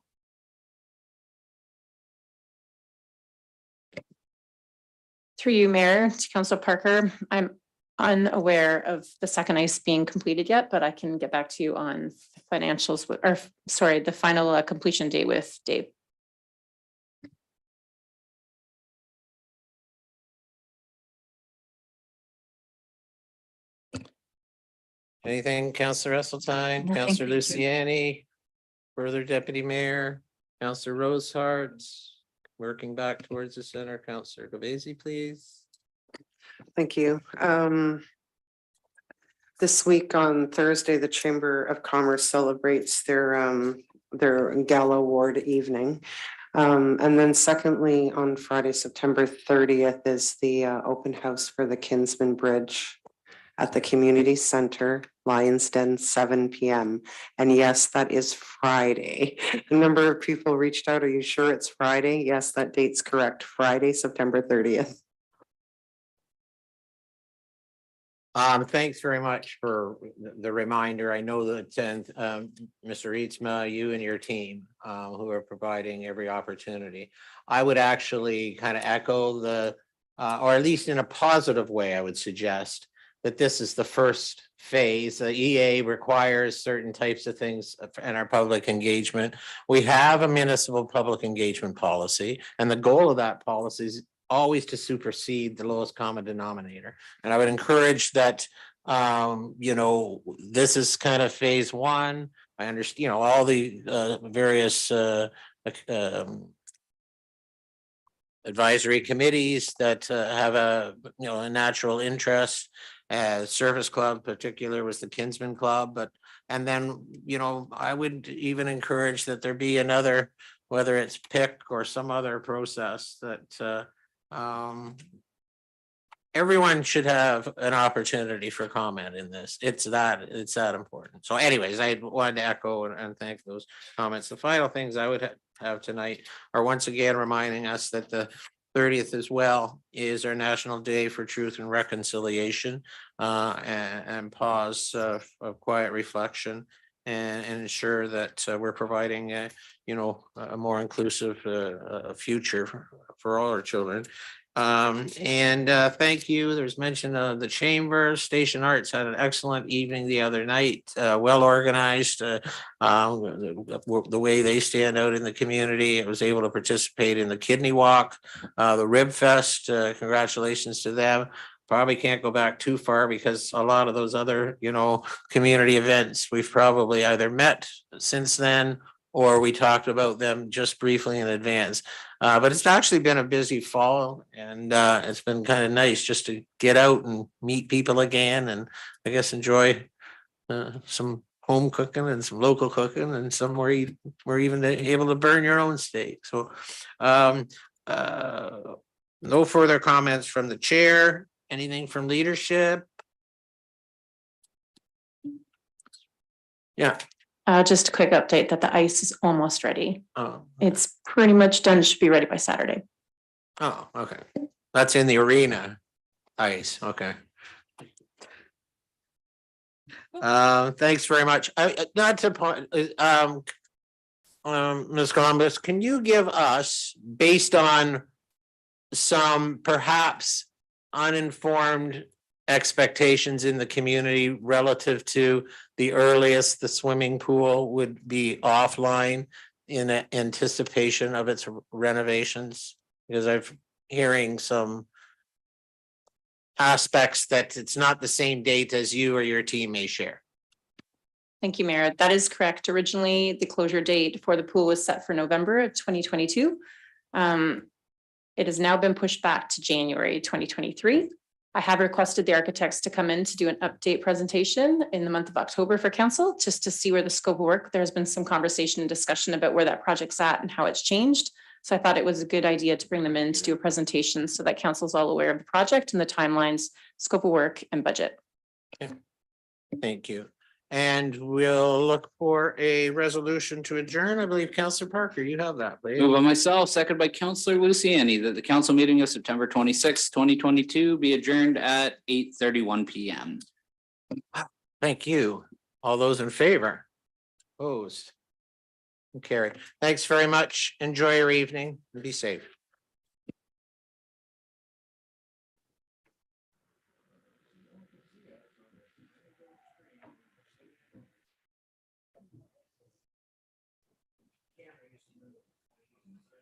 Through you, Mayor, to Councilor Parker, I'm unaware of the second ice being completed yet, but I can get back to you on financials or sorry, the final completion date with Dave. Anything, Councillor Esseltine, No, Councillor thank you. Luciani, further Deputy Mayor, Councillor Rosehart, working back towards the center, Councillor Gavesi, please. Thank you. This week on Thursday, the Chamber of Commerce celebrates their gala award evening. And then secondly, on Friday, September 30th is the open house for the Kinsman Bridge at the community center, Lions Den, 7 p.m. And yes, that is Friday. A number of people reached out. Are you sure it's Friday? Yes, that date's correct. Friday, September 30th. Thanks very much for the reminder. I know that Mr. Rietsma, you and your team who are providing every opportunity. I would actually kind of echo the, or at least in a positive way, I would suggest that this is the first phase. The EA requires certain types of things in our public engagement. We have a municipal public engagement policy, and the goal of that policy is always to supersede the lowest common denominator. And I would encourage that, this is kind of phase one. I understand, all the various advisory committees that have a natural interest. Service Club particular was the Kinsman Club, and then I would even encourage that there be another, whether it's PIC or some other process that everyone should have an opportunity for comment in this. It's that important. So anyways, I wanted to echo and thank those comments. The final things I would have tonight are once again reminding us that the 30th as well is our National Day for Truth and Reconciliation, and pause of quiet reflection and ensure that we're providing a more inclusive future for all our children. Thank you. There's mention of the chamber. Station Arts had an excellent evening the other night, well organized. The way they stand out in the community. I was able to participate in the kidney walk, the Rib Fest. Congratulations to them. Probably can't go back too far because a lot of those other, community events, we've probably either met since then or we talked about them just briefly in advance. But it's actually been a busy fall and it's been kind of nice just to get out and meet people again and I guess enjoy some home cooking and some local cooking and some were even able to burn your own steak. So no further comments from the chair. Anything from leadership? Yeah. Just a quick update that the ice is almost ready. Oh, It's pretty much done. It should be ready by Saturday. oh, okay. That's in the arena. Ice, okay. Thanks very much. Not to point, Ms. Columbus, can you give us, based on some perhaps uninformed expectations in the community relative to the earliest the swimming pool would be offline in anticipation of its renovations? Because I've hearing some aspects that it's not the same date as you or your team may share. Thank you, Mayor. That is correct. Originally, the closure date for the pool was set for November of 2022. It has now been pushed back to January 2023. I have requested the architects to come in to do an update presentation in the month of October for council, just to see where the scope of work. There's been some conversation and discussion about where that project's at and how it's changed. So I thought it was a good idea to bring them in to do a presentation so that council's all aware of the project and the timelines, scope of work and budget. Okay. Thank you. And we'll look for a resolution to adjourn. I believe Councillor Parker, you have that, please. Moved by myself, second by Councillor Luciani, that the council meeting of September 26, 2022 be adjourned at 8:31 PM. Thank you. All those in favor? Opposed? Carried. Thanks very much. Enjoy your evening and be safe.